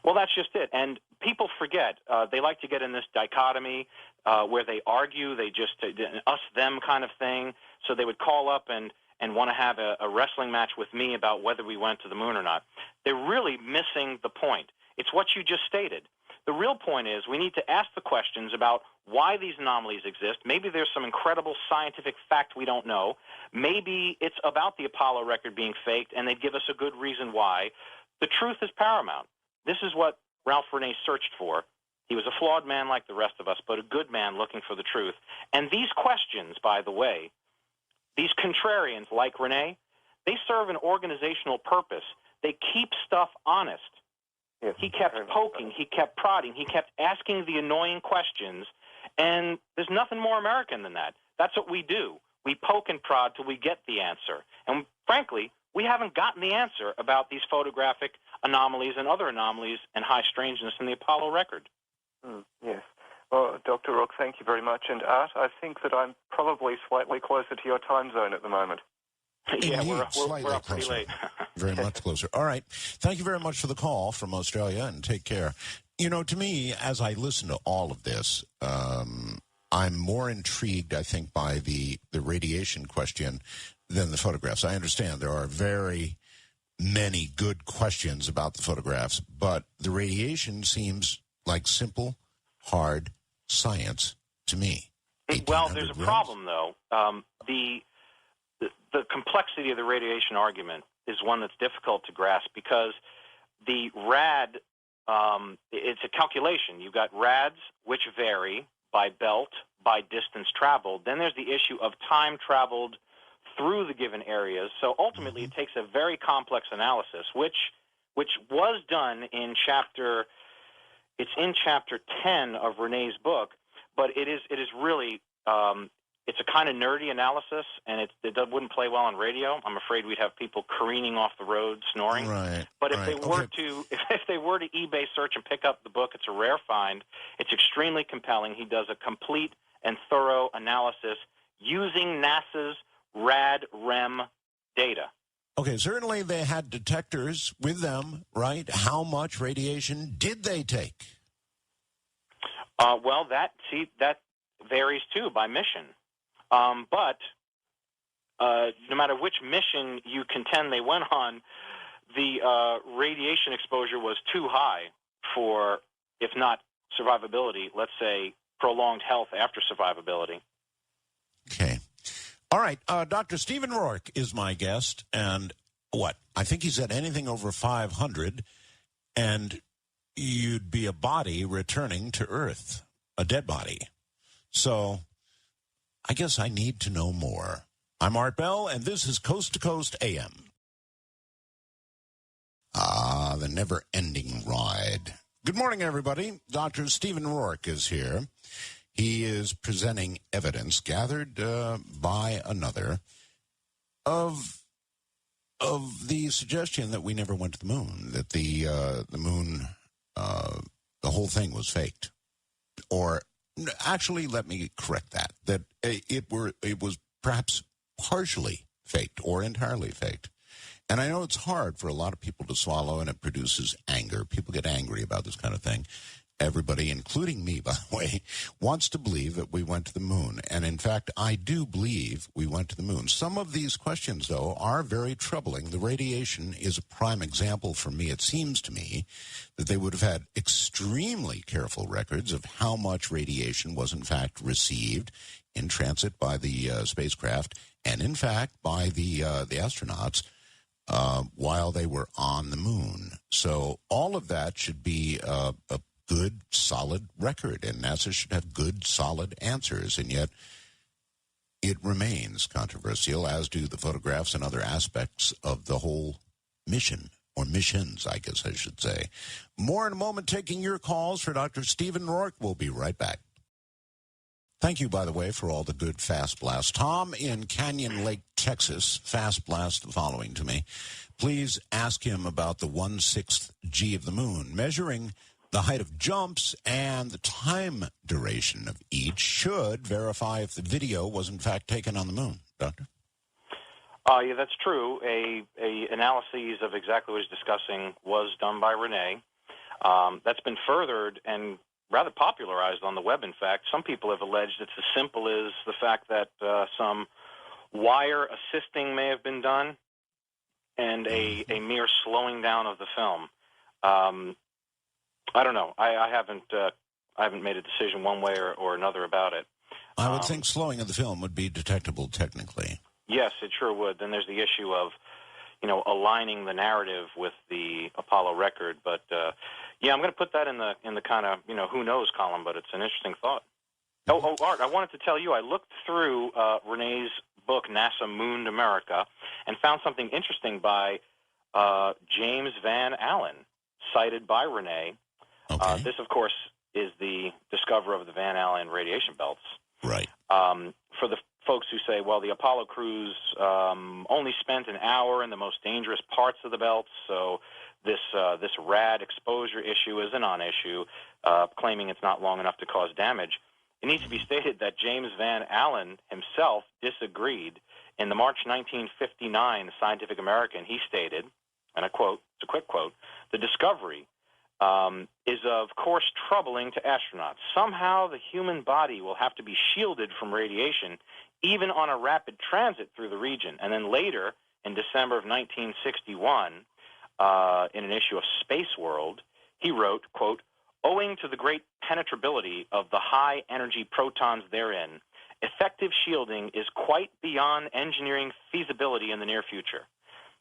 Speaker 2: Well, that's just it. And people forget. They like to get in this dichotomy where they argue, they just us-them kind of thing. So they would call up and want to have a wrestling match with me about whether we went to the moon or not. They're really missing the point. It's what you just stated. The real point is we need to ask the questions about why these anomalies exist. Maybe there's some incredible scientific fact we don't know. Maybe it's about the Apollo record being faked, and they'd give us a good reason why. The truth is paramount. This is what Ralph Renee searched for. He was a flawed man like the rest of us, but a good man looking for the truth. And these questions, by the way, these contrarians like Renee, they serve an organizational purpose. They keep stuff honest.
Speaker 21: Yes,
Speaker 2: he kept poking, he kept prodding, he kept asking the annoying questions, and there's nothing more American than that. That's what we do. We poke and prod till we get the answer. And frankly, we haven't gotten the answer about these photographic anomalies and other anomalies and high strangeness in the Apollo record.
Speaker 21: Yes. Well, Dr. Rorke, thank you very much. And Art, I think that I'm probably slightly closer to your time zone at the moment.
Speaker 2: Yeah,
Speaker 1: Indeed,
Speaker 2: we're up pretty late.
Speaker 1: Very much closer. All right. Thank you very much for the call from Australia, and take care. You know, to me, as I listen to all of this, I'm more intrigued, I think, by the radiation question than the photographs. I understand there are very many good questions about the photographs, but the radiation seems like simple, hard science to me.
Speaker 2: Well, there's a problem, though. The complexity of the radiation argument is one that's difficult to grasp because the rad, it's a calculation. You've got rads, which vary by belt, by distance traveled. Then there's the issue of time traveled through the given areas. So ultimately, it takes a very complex analysis, which was done in chapter 10 of Renee's book, but it is really it's a kind of nerdy analysis, and it wouldn't play well on radio. I'm afraid we'd have people careening off the road, snoring.
Speaker 1: Right.
Speaker 2: But if they were to eBay search and pick up the book, it's a rare find. It's extremely compelling. He does a complete and thorough analysis using NASA's RAD-REM data.
Speaker 1: Okay, certainly they had detectors with them, right? How much radiation did they take?
Speaker 2: Well, that varies, too, by mission. But no matter which mission you contend they went on, the radiation exposure was too high for, if not survivability, let's say prolonged health after survivability.
Speaker 1: Okay. All right. Dr. Stephen Rorke is my guest, and I think he said anything over 500, and you'd be a body returning to Earth, a dead body. So I guess I need to know more. I'm Art Bell, and this is Coast to Coast AM. The never-ending ride. Good morning, everybody. Dr. Stephen Rorke is here. He is presenting evidence gathered by another of the suggestion that we never went to the moon, that the moon, the whole thing was faked. Or actually, let me correct that it was perhaps partially faked or entirely faked. And I know it's hard for a lot of people to swallow, and it produces anger. People get angry about this kind of thing. Everybody, including me, by the way, wants to believe that we went to the moon. And in fact, I do believe we went to the moon. Some of these questions, though, are very troubling. The radiation is a prime example for me. It seems to me that they would have had extremely careful records of how much radiation was, in fact, received in transit by the spacecraft and, in fact, by the astronauts while they were on the moon. So all of that should be a good, solid record, and NASA should have good, solid answers, and yet it remains controversial, as do the photographs and other aspects of the whole mission, or missions, I guess I should say. More in a moment, taking your calls for Dr. Stephen Rorke. We'll be right back. Thank you, by the way, for all the good fast blasts. Tom in Canyon Lake, Texas, fast blast the following to me. Please ask him about the 1/6 G of the moon, measuring the height of jumps and the time duration of each should verify if the video was in fact taken on the moon. Doctor?
Speaker 2: Yeah, that's true. A analysis of exactly what he's discussing was done by Renee. That's been furthered and rather popularized on the web, in fact. Some people have alleged it's as simple as the fact that some wire assisting may have been done and a mere slowing down of the film. I don't know. I haven't made a decision one way or another about it.
Speaker 1: I would think slowing of the film would be detectable technically.
Speaker 2: Yes, it sure would. Then there's the issue of, aligning the narrative with the Apollo record. But yeah, I'm going to put that in the kind of who knows column. But it's an interesting thought. Oh, Art, I wanted to tell you, I looked through Renee's book NASA Mooned America and found something interesting by James Van Allen, cited by Renee.
Speaker 1: Okay.
Speaker 2: This, of course, is the discoverer of the Van Allen radiation belts.
Speaker 1: Right.
Speaker 2: For the folks who say, well, the Apollo crews only spent an hour in the most dangerous parts of the belts, so this rad exposure issue is a non-issue, claiming it's not long enough to cause damage. It needs to be stated that James Van Allen himself disagreed. In the March 1959 Scientific American, he stated, and I quote, it's a quick quote, "The discovery is of course troubling to astronauts. Somehow the human body will have to be shielded from radiation even on a rapid transit through the region." And then later, in December of 1961, in an issue of Space World, he wrote, quote, "Owing to the great penetrability of the high-energy protons therein, effective shielding is quite beyond engineering feasibility in the near future.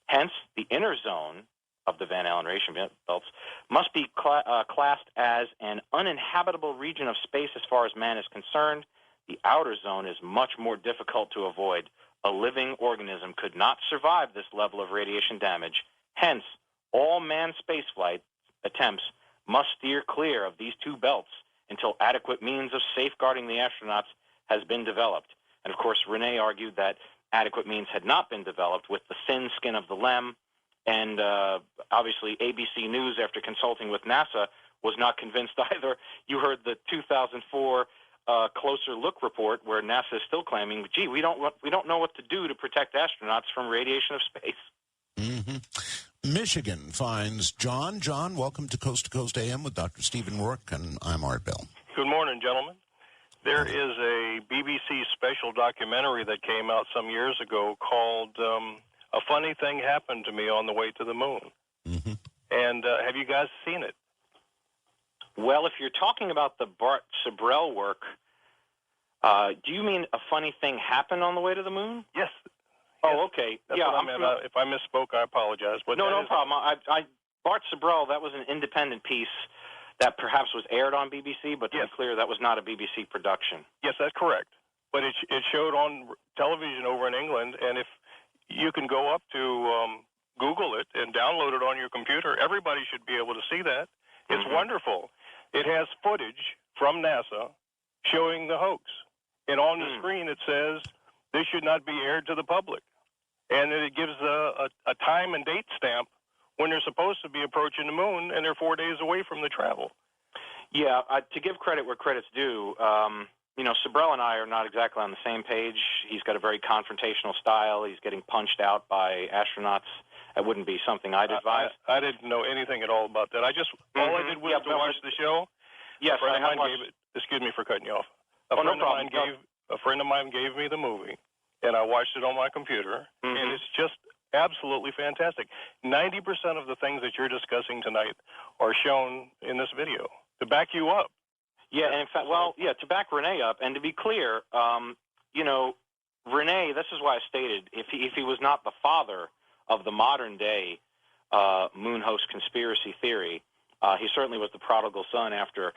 Speaker 2: Hence, the inner zone of the Van Allen radiation belts must be classed as an uninhabitable region of space as far as man is concerned. The outer zone is much more difficult to avoid. A living organism could not survive this level of radiation damage. Hence, all manned spaceflight attempts must steer clear of these two belts until adequate means of safeguarding the astronauts has been developed." And of course, Renee argued that adequate means had not been developed with the thin skin of the LEM. And obviously, ABC News, after consulting with NASA, was not convinced either. You heard the 2004 Closer Look report, where NASA is still claiming, "Gee, we don't know what to do to protect astronauts from radiation of space."
Speaker 1: Mm-hmm. Michigan finds John. John, welcome to Coast AM with Dr. Stephen Rorke, and I'm Art Bell.
Speaker 3: Good morning, gentlemen. There is a BBC special documentary that came out some years ago called "A Funny Thing Happened to Me on the Way to the Moon."
Speaker 1: Mm-hmm.
Speaker 3: And have you guys seen it?
Speaker 2: Well, if you're talking about the Bart Sibrel work, do you mean A Funny Thing Happened on the Way to the Moon?
Speaker 3: Yes.
Speaker 2: Oh, okay.
Speaker 3: That's
Speaker 2: yeah,
Speaker 3: what I meant. If I misspoke, I apologize. But
Speaker 2: no problem. Bart Sibrel, that was an independent piece that perhaps was aired on BBC, but to be clear, that was not a BBC production.
Speaker 3: Yes, that's correct. But it showed on television over in England, and if you can go up to Google it and download it on your computer, everybody should be able to see that. It's wonderful. It has footage from NASA showing the hoax. And on the screen it says this should not be aired to the public. And it gives a time and date stamp when they're supposed to be approaching the moon, and they're 4 days away from the travel.
Speaker 2: Yeah, to give credit where credit's due, Sibrel and I are not exactly on the same page. He's got a very confrontational style. He's getting punched out by astronauts. That wouldn't be something I'd advise.
Speaker 3: I didn't know anything at all about that. All I did was to watch the show.
Speaker 2: Yes,
Speaker 3: a friend of mine gave it. Excuse me for cutting you off. A friend of mine gave me the movie, and I watched it on my computer, and it's just absolutely fantastic. 90% of the things that you're discussing tonight are shown in this video to back you up.
Speaker 2: Yeah, and in fact, to back Renee up, and to be clear, Renee, this is why I stated, if he was not the father of the modern day moon host conspiracy theory, he certainly was the prodigal son after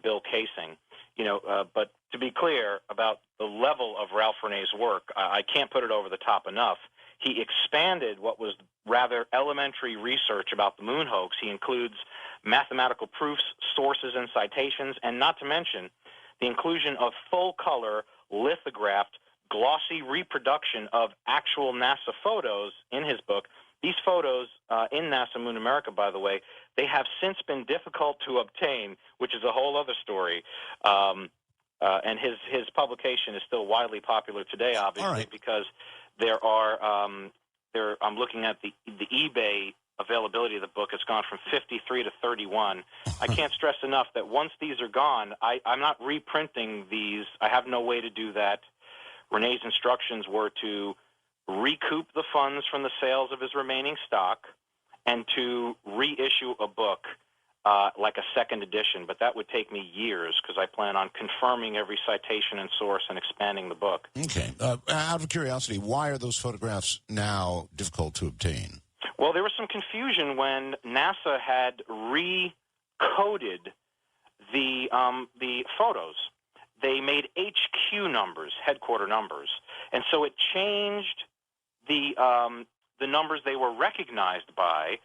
Speaker 2: Bill Casing. But to be clear about the level of Ralph Renee's work, I can't put it over the top enough. He expanded what was rather elementary research about the moon hoax. He includes mathematical proofs, sources, and citations, and not to mention the inclusion of full-color, lithographed, glossy reproduction of actual NASA photos in his book. These photos in NASA Moon America, by the way, they have since been difficult to obtain, which is a whole other story. And his publication is still widely popular today, obviously, because there are I'm looking at the eBay availability of the book. It's gone from 53 to 31. I can't stress enough that once these are gone, I'm not reprinting these. I have no way to do that. Renee's instructions were to recoup the funds from the sales of his remaining stock and to reissue a book like a second edition, but that would take me years because I plan on confirming every citation and source and expanding the book.
Speaker 1: Okay. Out of curiosity, why are those photographs now difficult to obtain?
Speaker 2: Well, there was some confusion when NASA had recoded the photos. They made HQ numbers, headquarter numbers, and so it changed the numbers they were recognized by,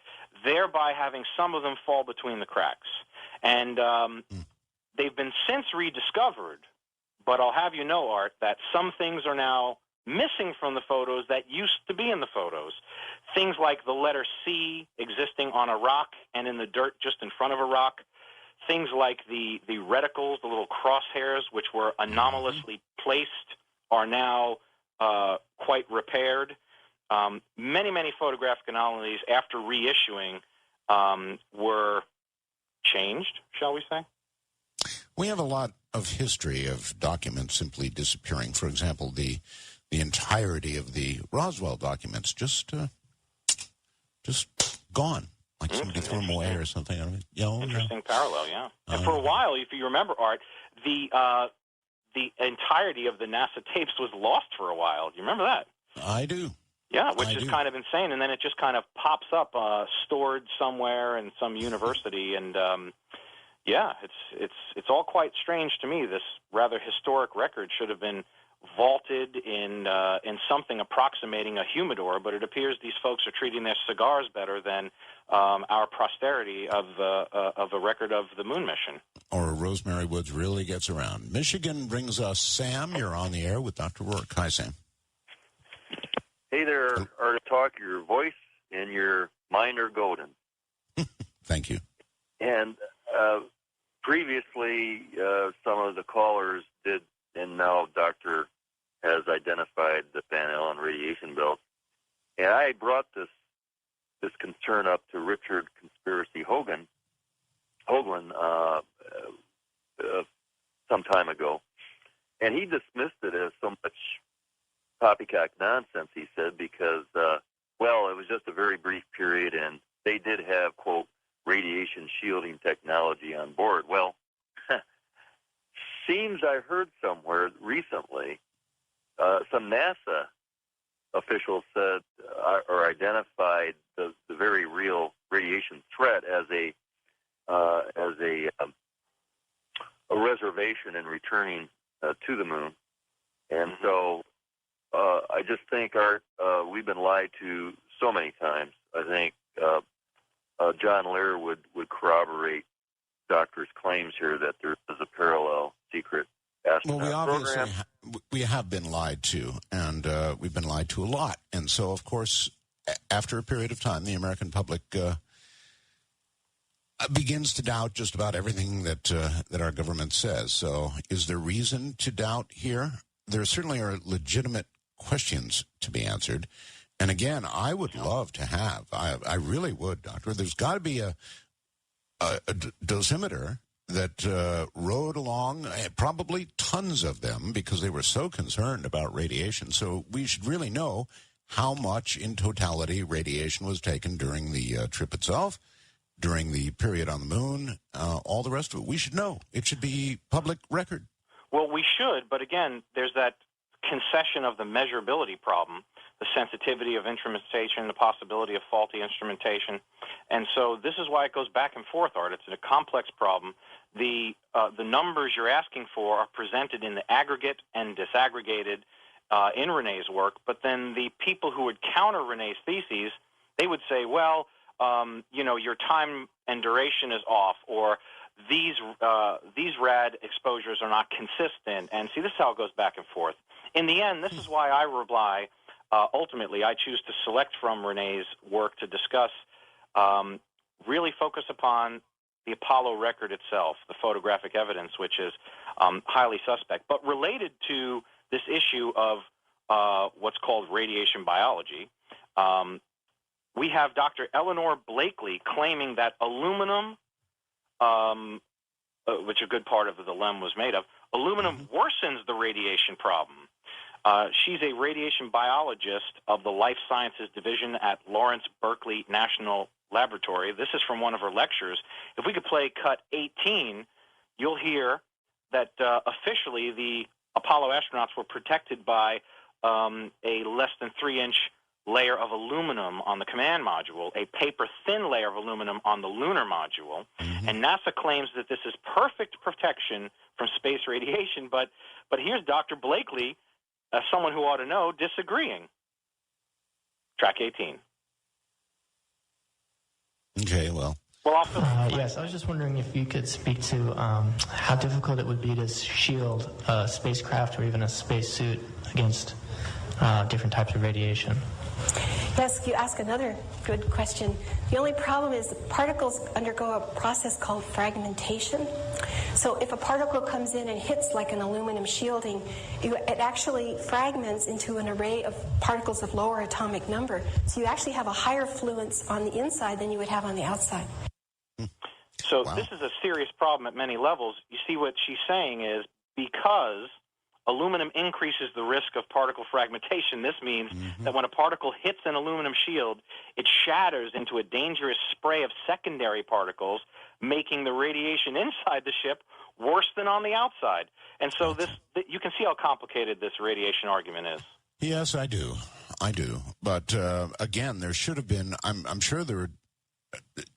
Speaker 2: thereby having some of them fall between the cracks. And they've been since rediscovered, but I'll have you know, Art, that some things are now missing from the photos that used to be in the photos. Things like the letter C existing on a rock and in the dirt just in front of a rock. Things like the reticles, the little crosshairs, which were anomalously placed, are now quite repaired. Many photographic anomalies after reissuing were changed, shall we say?
Speaker 1: We have a lot of history of documents simply disappearing. For example, the entirety of the Roswell documents just gone, like somebody threw them away or something. I mean,
Speaker 2: Interesting parallel, yeah. And for a while, if you remember, Art, the entirety of the NASA tapes was lost for a while. Do you remember that?
Speaker 1: I do.
Speaker 2: Yeah, which is kind of insane, and then it just kind of pops up, stored somewhere in some university, and yeah, it's all quite strange to me. This rather historic record should have been vaulted in something approximating a humidor, but it appears these folks are treating their cigars better than our posterity of a record of the moon mission.
Speaker 1: Or Rosemary Woods really gets around. Michigan brings us Sam. You're on the air with Dr. Rorke. Hi, Sam.
Speaker 4: Hey there, Art of Talk. Your voice and your mind are golden.
Speaker 1: Thank you.
Speaker 4: And previously, some of the callers did, and now Doctor has identified the Van Allen radiation belt. And I brought this concern up to Richard Conspiracy Hogland some time ago, and he dismissed it as so much poppycock nonsense, he said, because, well, it was just a very brief period, and they did have, quote, radiation shielding technology on board. Well, seems I heard somewhere recently some NASA officials said or identified the very real radiation threat as a reservation in returning to the moon. And so I just think, Art, we've been lied to so many times. I think John Lear would corroborate Doctor's claims here that there is a parallel secret astronaut program.
Speaker 1: We have been lied to, and we've been lied to a lot. And so, of course, after a period of time, the American public begins to doubt just about everything that our government says. So is there reason to doubt here? There certainly are legitimate questions to be answered. And again, I would love to have, I really would, Doctor, there's got to be a dosimeter that rode along, probably tons of them, because they were so concerned about radiation. So we should really know how much in totality radiation was taken during the trip itself, during the period on the moon, all the rest of it. We should know. It should be public record.
Speaker 2: Well, we should, but again, there's that concession of the measurability problem, the sensitivity of instrumentation, the possibility of faulty instrumentation. And so this is why it goes back and forth, Art. It's a complex problem. The numbers you're asking for are presented in the aggregate and disaggregated in Renee's work, but then the people who would counter Renee's theses, they would say, well, your time and duration is off, or these rad exposures are not consistent. And see, this is how it goes back and forth. In the end, this is why I reply, ultimately, I choose to select from Renee's work to discuss, really focus upon the Apollo record itself, the photographic evidence, which is highly suspect. But related to this issue of what's called radiation biology, we have Dr. Eleanor Blakely claiming that aluminum, which a good part of the LEM was made of, aluminum worsens the radiation problem. She's a radiation biologist of the Life Sciences Division at Lawrence Berkeley National Laboratory. This is from one of her lectures. If we could play cut 18, you'll hear that officially the Apollo astronauts were protected by a less than 3-inch layer of aluminum on the command module, a paper-thin layer of aluminum on the lunar module, and NASA claims that this is perfect protection from space radiation, but here's Dr. Blakely, someone who ought to know, disagreeing. Track 18.
Speaker 1: Okay, well.
Speaker 5: Yes, I was just wondering if you could speak to how difficult it would be to shield a spacecraft or even a spacesuit against different types of radiation.
Speaker 6: Yes, you ask another good question. The only problem is particles undergo a process called fragmentation. So if a particle comes in and hits like an aluminum shielding, it actually fragments into an array of particles of lower atomic number. So you actually have a higher fluence on the inside than you would have on the outside.
Speaker 2: So this is a serious problem at many levels. You see, what she's saying is because aluminum increases the risk of particle fragmentation, this means that when a particle hits an aluminum shield, it shatters into a dangerous spray of secondary particles, making the radiation inside the ship worse than on the outside. And so you can see how complicated this radiation argument is.
Speaker 1: Yes, I do. But again, there should have been, I'm sure there were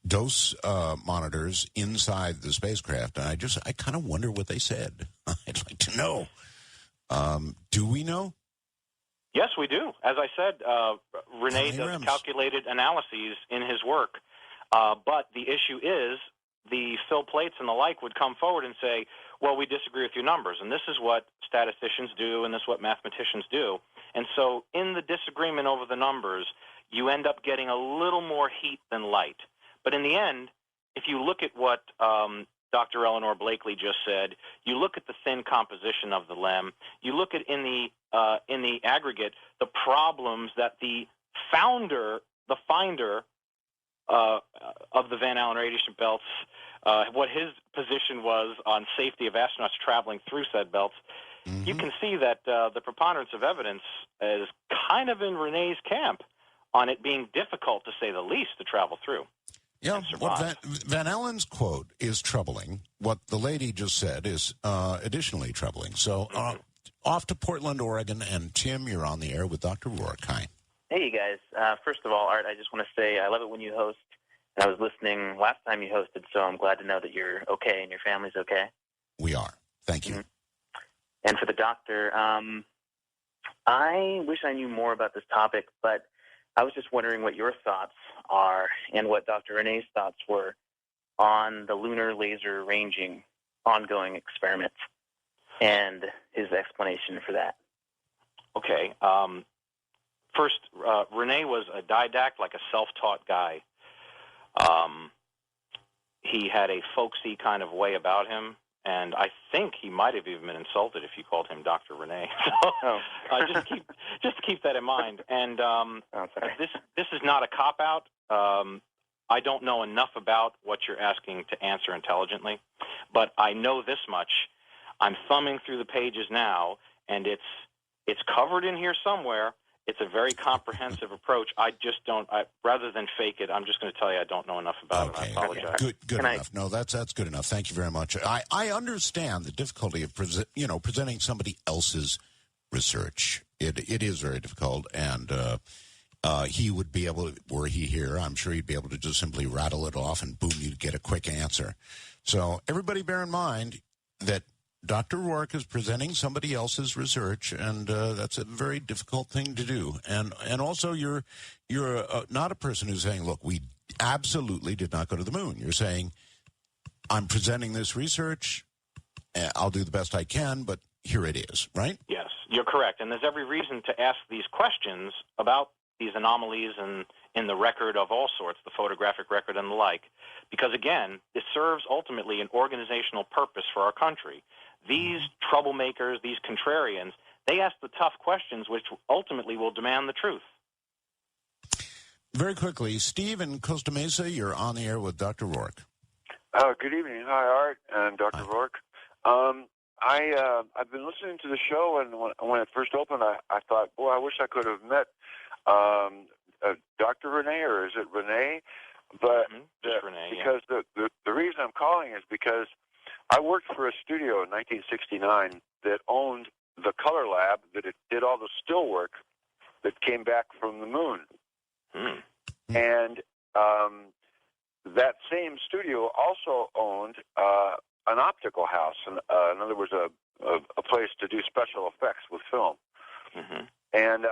Speaker 1: dose monitors inside the spacecraft, and I kind of wonder what they said. I'd like to know. Do we know?
Speaker 2: Yes, we do. As I said, Renee does calculated analyses in his work. But the issue is the Phil Plates and the like would come forward and say, well, we disagree with your numbers. And this is what statisticians do, and this is what mathematicians do. And so in the disagreement over the numbers, you end up getting a little more heat than light. But in the end, if you look at what Dr. Eleanor Blakely just said, you look at the thin composition of the LEM, you look at in the aggregate the problems that the finder of the Van Allen radiation belts, what his position was on safety of astronauts traveling through said belts, you can see that the preponderance of evidence is kind of in Renee's camp on it being difficult, to say the least, to travel through.
Speaker 1: Yeah, what Van Allen's quote is troubling. What the lady just said is additionally troubling. So off to Portland, Oregon, and Tim, you're on the air with Dr. Rorke. Hi.
Speaker 23: Hey, you guys. First of all, Art, I just want to say I love it when you host. I was listening last time you hosted, so I'm glad to know that you're okay and your family's okay.
Speaker 1: We are. Thank you.
Speaker 23: And for the doctor, I wish I knew more about this topic, but I was just wondering what your thoughts are and what Dr. Renee's thoughts were on the lunar laser ranging ongoing experiments and his explanation for that.
Speaker 2: Okay. First, Renee was a didact, like a self-taught guy. He had a folksy kind of way about him, and I think he might have even been insulted if you called him Dr. Renee. So just keep that in mind. And this is not a cop-out. I don't know enough about what you're asking to answer intelligently, but I know this much. I'm thumbing through the pages now, and it's covered in here somewhere. It's a very comprehensive approach. I just don't. Rather than fake it, I'm just going to tell you I don't know enough about it. I apologize.
Speaker 1: Good enough. No, that's good enough. Thank you very much. I understand the difficulty of presenting somebody else's research. It is very difficult, and he would be able, were he here, I'm sure he'd be able to just simply rattle it off, and boom, you'd get a quick answer. So everybody bear in mind that Dr. Rorke is presenting somebody else's research, and that's a very difficult thing to do. And also, you're not a person who's saying, look, we absolutely did not go to the moon. You're saying, I'm presenting this research, I'll do the best I can, but here it is, right?
Speaker 2: Yes, you're correct. And there's every reason to ask these questions about these anomalies and in the record of all sorts, the photographic record and the like, because, again, it serves ultimately an organizational purpose for our country. These troublemakers, these contrarians, they ask the tough questions which ultimately will demand the truth.
Speaker 1: Very quickly, Steve in Costa Mesa, you're on the air with Dr. Rorke.
Speaker 7: Good evening. Hi, Art and Dr. Rorke. I've been listening to the show, and when it first opened, I thought, boy, I wish I could have met Dr. Renee, or is it Renee? But
Speaker 2: Renee,
Speaker 7: because the reason I'm calling is because I worked for a studio in 1969 that owned the color lab that it did all the still work that came back from the moon. And that same studio also owned an optical house, in other words, a place to do special effects with film. And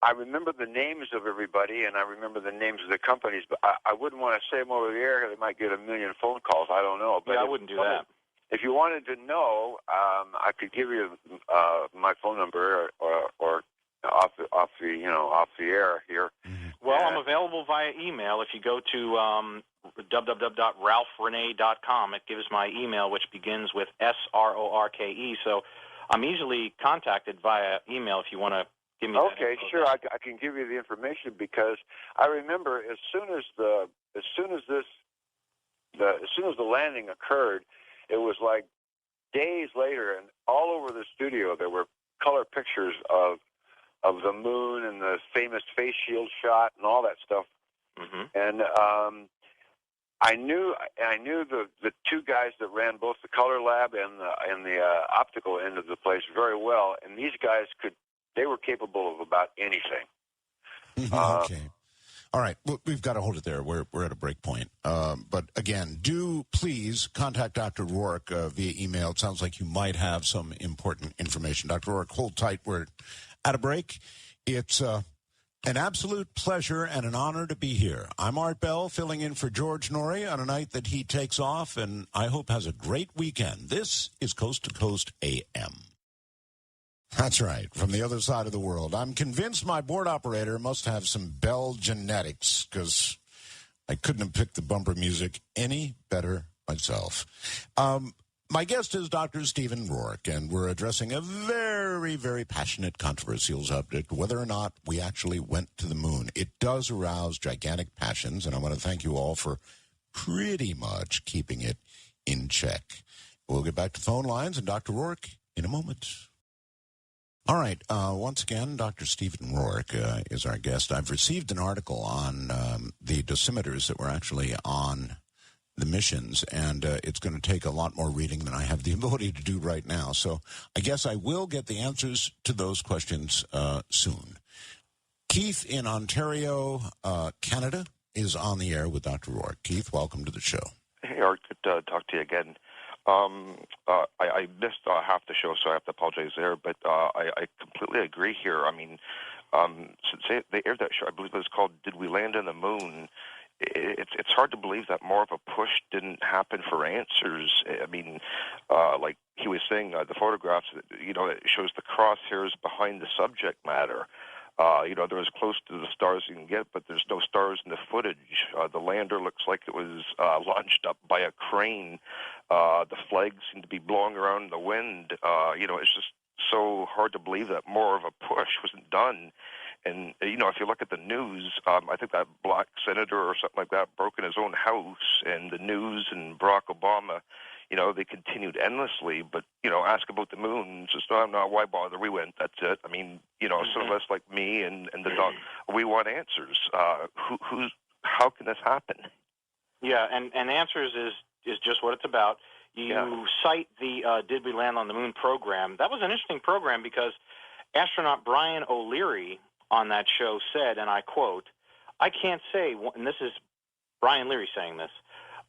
Speaker 7: I remember the names of everybody, and I remember the names of the companies, but I wouldn't want to say them over the air. They might get a million phone calls. I don't know. But
Speaker 2: yeah, I wouldn't do that.
Speaker 7: If you wanted to know, I could give you my phone number or off the air here.
Speaker 2: Well, I'm available via email. If you go to www.ralphrenee.com, it gives my email, which begins with SRORKE. So I'm easily contacted via email if you want to give me that.
Speaker 7: Okay, sure. I can give you the information, because I remember as soon as the landing occurred, it was like days later, and all over the studio there were color pictures of the moon and the famous face shield shot and all that stuff. And I knew the two guys that ran both the color lab and the optical end of the place very well, and these guys they were capable of about anything.
Speaker 1: Okay. All right. Well, we've got to hold it there. We're at a break point. But again, do please contact Dr. Rorke via email. It sounds like you might have some important information. Dr. Rorke, hold tight. We're at a break. It's an absolute pleasure and an honor to be here. I'm Art Bell, filling in for George Norrie on a night that he takes off, and I hope has a great weekend. This is Coast to Coast AM. That's right, from the other side of the world. I'm convinced my board operator must have some Bell genetics, because I couldn't have picked the bumper music any better myself. My guest is Dr. Stephen Rorke, and we're addressing a very, very passionate, controversial subject, whether or not we actually went to the moon. It does arouse gigantic passions, and I want to thank you all for pretty much keeping it in check. We'll get back to phone lines and Dr. Rorke in a moment. All right. Once again, Dr. Stephen Rorke is our guest. I've received an article on the dosimeters that were actually on the missions, and it's going to take a lot more reading than I have the ability to do right now. So I guess I will get the answers to those questions soon. Keith in Ontario, Canada, is on the air with Dr. Rorke. Keith, welcome to the show.
Speaker 8: Hey, Art. Good to talk to you again. I missed half the show, so I have to apologize there, but I completely agree here. I mean, since they aired that show, I believe it was called Did We Land on the Moon? It's hard to believe that more of a push didn't happen for answers. I mean, like he was saying, the photographs, it shows the crosshairs behind the subject matter. They're as close to the stars you can get, but there's no stars in the footage. The lander looks like it was launched up by a crane. The flags seem to be blowing around in the wind. It's just so hard to believe that more of a push wasn't done. And, if you look at the news, I think that black senator or something like that broke in his own house, and the news and Barack Obama, they continued endlessly. But, ask about the moon. Just, no, why bother? We went. That's it. I mean, some of us like me and the dog, we want answers. How can this happen?
Speaker 2: Yeah, and answers is just what it's about. You cite the Did We Land on the Moon program. That was an interesting program because astronaut Brian O'Leary on that show said, and I quote, I can't say, and this is Brian Leary saying this,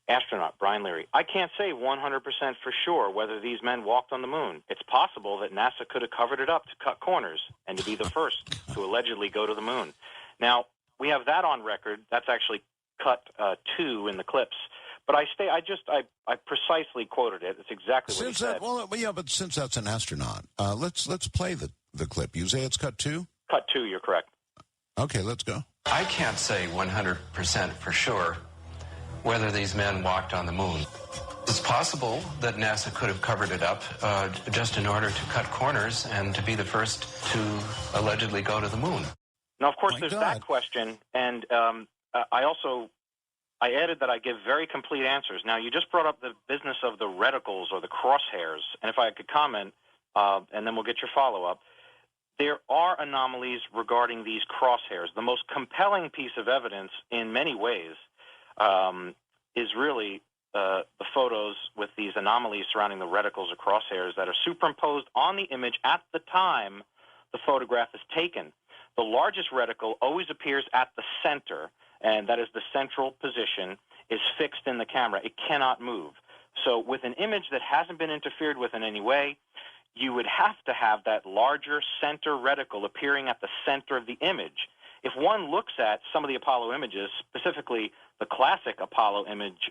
Speaker 2: astronaut Brian Leary, I can't say 100% for sure whether these men walked on the moon. It's possible that NASA could have covered it up to cut corners and to be the first to allegedly go to the moon. Now, we have that on record. That's actually cut 2 in the clips. But I precisely quoted it. It's exactly what he said.
Speaker 1: But since that's an astronaut, let's play the clip. You say it's cut 2?
Speaker 2: Cut 2, you're correct.
Speaker 1: Okay, let's go.
Speaker 9: I can't say 100% for sure whether these men walked on the moon. It's possible that NASA could have covered it up just in order to cut corners and to be the first to allegedly go to the moon.
Speaker 2: Now, of course,
Speaker 1: My
Speaker 2: there's
Speaker 1: God.
Speaker 2: that question, and I added that I give very complete answers. Now, you just brought up the business of the reticles or the crosshairs, and if I could comment, and then we'll get your follow-up. There are anomalies regarding these crosshairs. The most compelling piece of evidence in many ways is really the photos with these anomalies surrounding the reticles or crosshairs that are superimposed on the image at the time the photograph is taken. The largest reticle always appears at the center, and that is the central position, is fixed in the camera. It cannot move. So with an image that hasn't been interfered with in any way, you would have to have that larger center reticle appearing at the center of the image. If one looks at some of the Apollo images, specifically the classic Apollo image,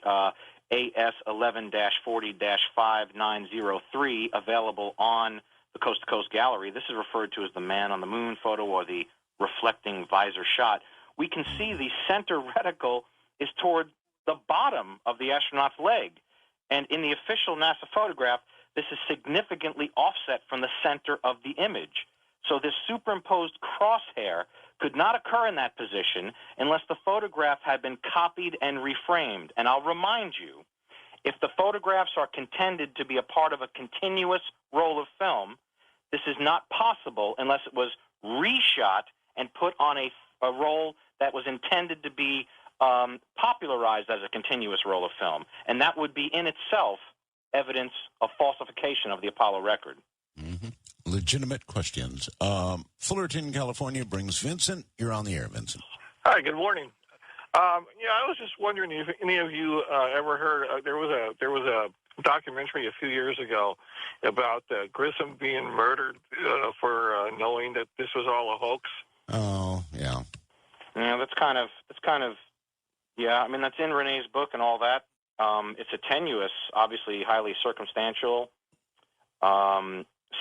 Speaker 2: AS11-40-5903, available on the Coast to Coast Gallery, this is referred to as the man on the moon photo or the reflecting visor shot. We can see the center reticle is toward the bottom of the astronaut's leg. And in the official NASA photograph, this is significantly offset from the center of the image. So this superimposed crosshair could not occur in that position unless the photograph had been copied and reframed. And I'll remind you, if the photographs are contended to be a part of a continuous roll of film, this is not possible unless it was reshot and put on a roll that was intended to be popularized as a continuous roll of film. And that would be in itself evidence of falsification of the Apollo record.
Speaker 1: Mm-hmm. Legitimate questions. Fullerton, California brings Vincent. You're on the air, Vincent.
Speaker 3: Hi, good morning. I was just wondering if any of you ever heard there was a documentary a few years ago about Grissom being murdered for knowing that this was all a hoax.
Speaker 1: Oh, yeah.
Speaker 2: Yeah, that's kind of yeah. I mean, that's in Renee's book and all that. It's a tenuous, obviously highly circumstantial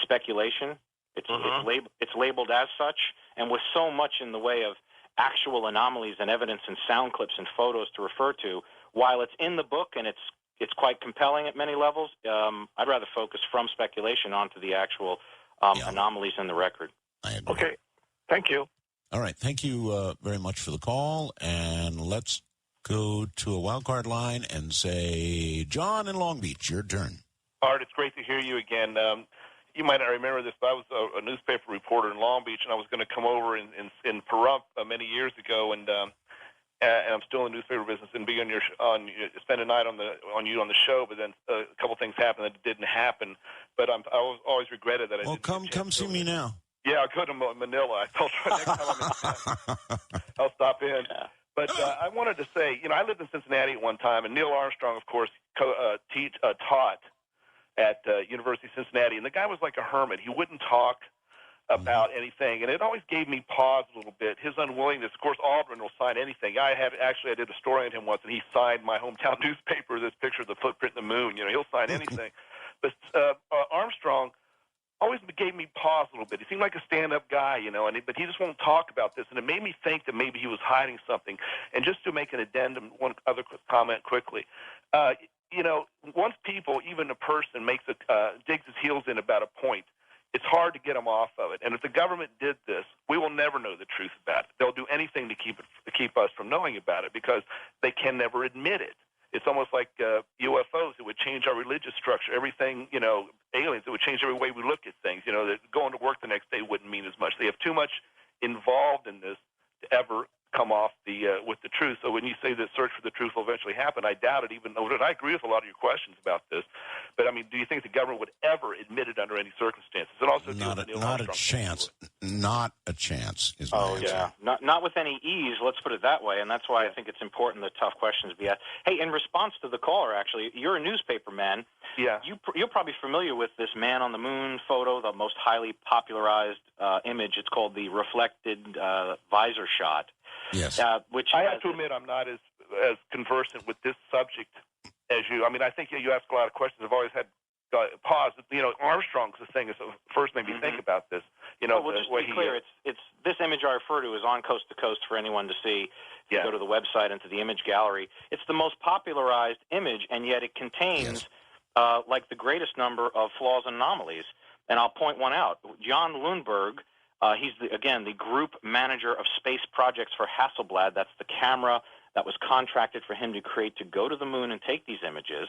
Speaker 2: speculation. It's labeled as such, and with so much in the way of actual anomalies and evidence and sound clips and photos to refer to, while it's in the book and it's quite compelling at many levels, I'd rather focus from speculation onto the actual anomalies in the record.
Speaker 1: I agree.
Speaker 3: Okay, thank you.
Speaker 1: All right, thank you very much for the call, and let's go to a wildcard line and say, John in Long Beach, your turn.
Speaker 10: Art, it's great to hear you again. You might not remember this, but I was a newspaper reporter in Long Beach, and I was going to come over in Pahrump many years ago, and I'm still in the newspaper business and be spend a night on the show. But then a couple things happened that didn't happen. But I always regretted that.
Speaker 1: Come see me now.
Speaker 10: Yeah, I'll go to Manila. I told you next time I'm in town, I'll stop in. But I wanted to say, I lived in Cincinnati at one time, and Neil Armstrong, of course, taught at University of Cincinnati, and the guy was like a hermit. He wouldn't talk about anything, and it always gave me pause a little bit. His unwillingness, of course, Aldrin will sign anything. I did a story on him once, and he signed my hometown newspaper, this picture of the footprint in the moon. He'll sign anything. But Armstrong always gave me pause a little bit. He seemed like a stand-up guy, but he just won't talk about this, and it made me think that maybe he was hiding something. And just to make an addendum, one other comment quickly, once people, even a person, digs his heels in about a point, it's hard to get them off of it. And if the government did this, we will never know the truth about it. They'll do anything to keep us from knowing about it because they can never admit it. It's almost like UFOs. It would change our religious structure. Everything, aliens, it would change every way we look at things. That going to work the next day wouldn't mean as much. They have too much involved in this to ever come off with the truth. So when you say that search for the truth will eventually happen, I doubt it, even though I agree with a lot of your questions about this. But, do you think the government would ever admit it under any circumstances? And also
Speaker 1: not a chance. Not a chance is my answer.
Speaker 2: Yeah. Not with any ease, let's put it that way, and that's why I think it's important that tough questions be asked. Hey, in response to the caller, actually, you're a newspaper man.
Speaker 10: Yeah.
Speaker 2: You're probably familiar with this man on the moon photo, the most highly popularized image. It's called the reflected visor shot.
Speaker 1: Yes.
Speaker 10: Which I have to admit, I'm not as conversant with this subject as you. I think you ask a lot of questions. I've always had pause. Armstrong's the thing that first made me think about this.
Speaker 2: Well, just to be clear, it's this image I refer to is on Coast to Coast for anyone to see. You go to the website and to the image gallery. It's the most popularized image, and yet it contains the greatest number of flaws and anomalies. And I'll point one out. John Lundberg He's, again, the group manager of space projects for Hasselblad. That's the camera that was contracted for him to create to go to the moon and take these images.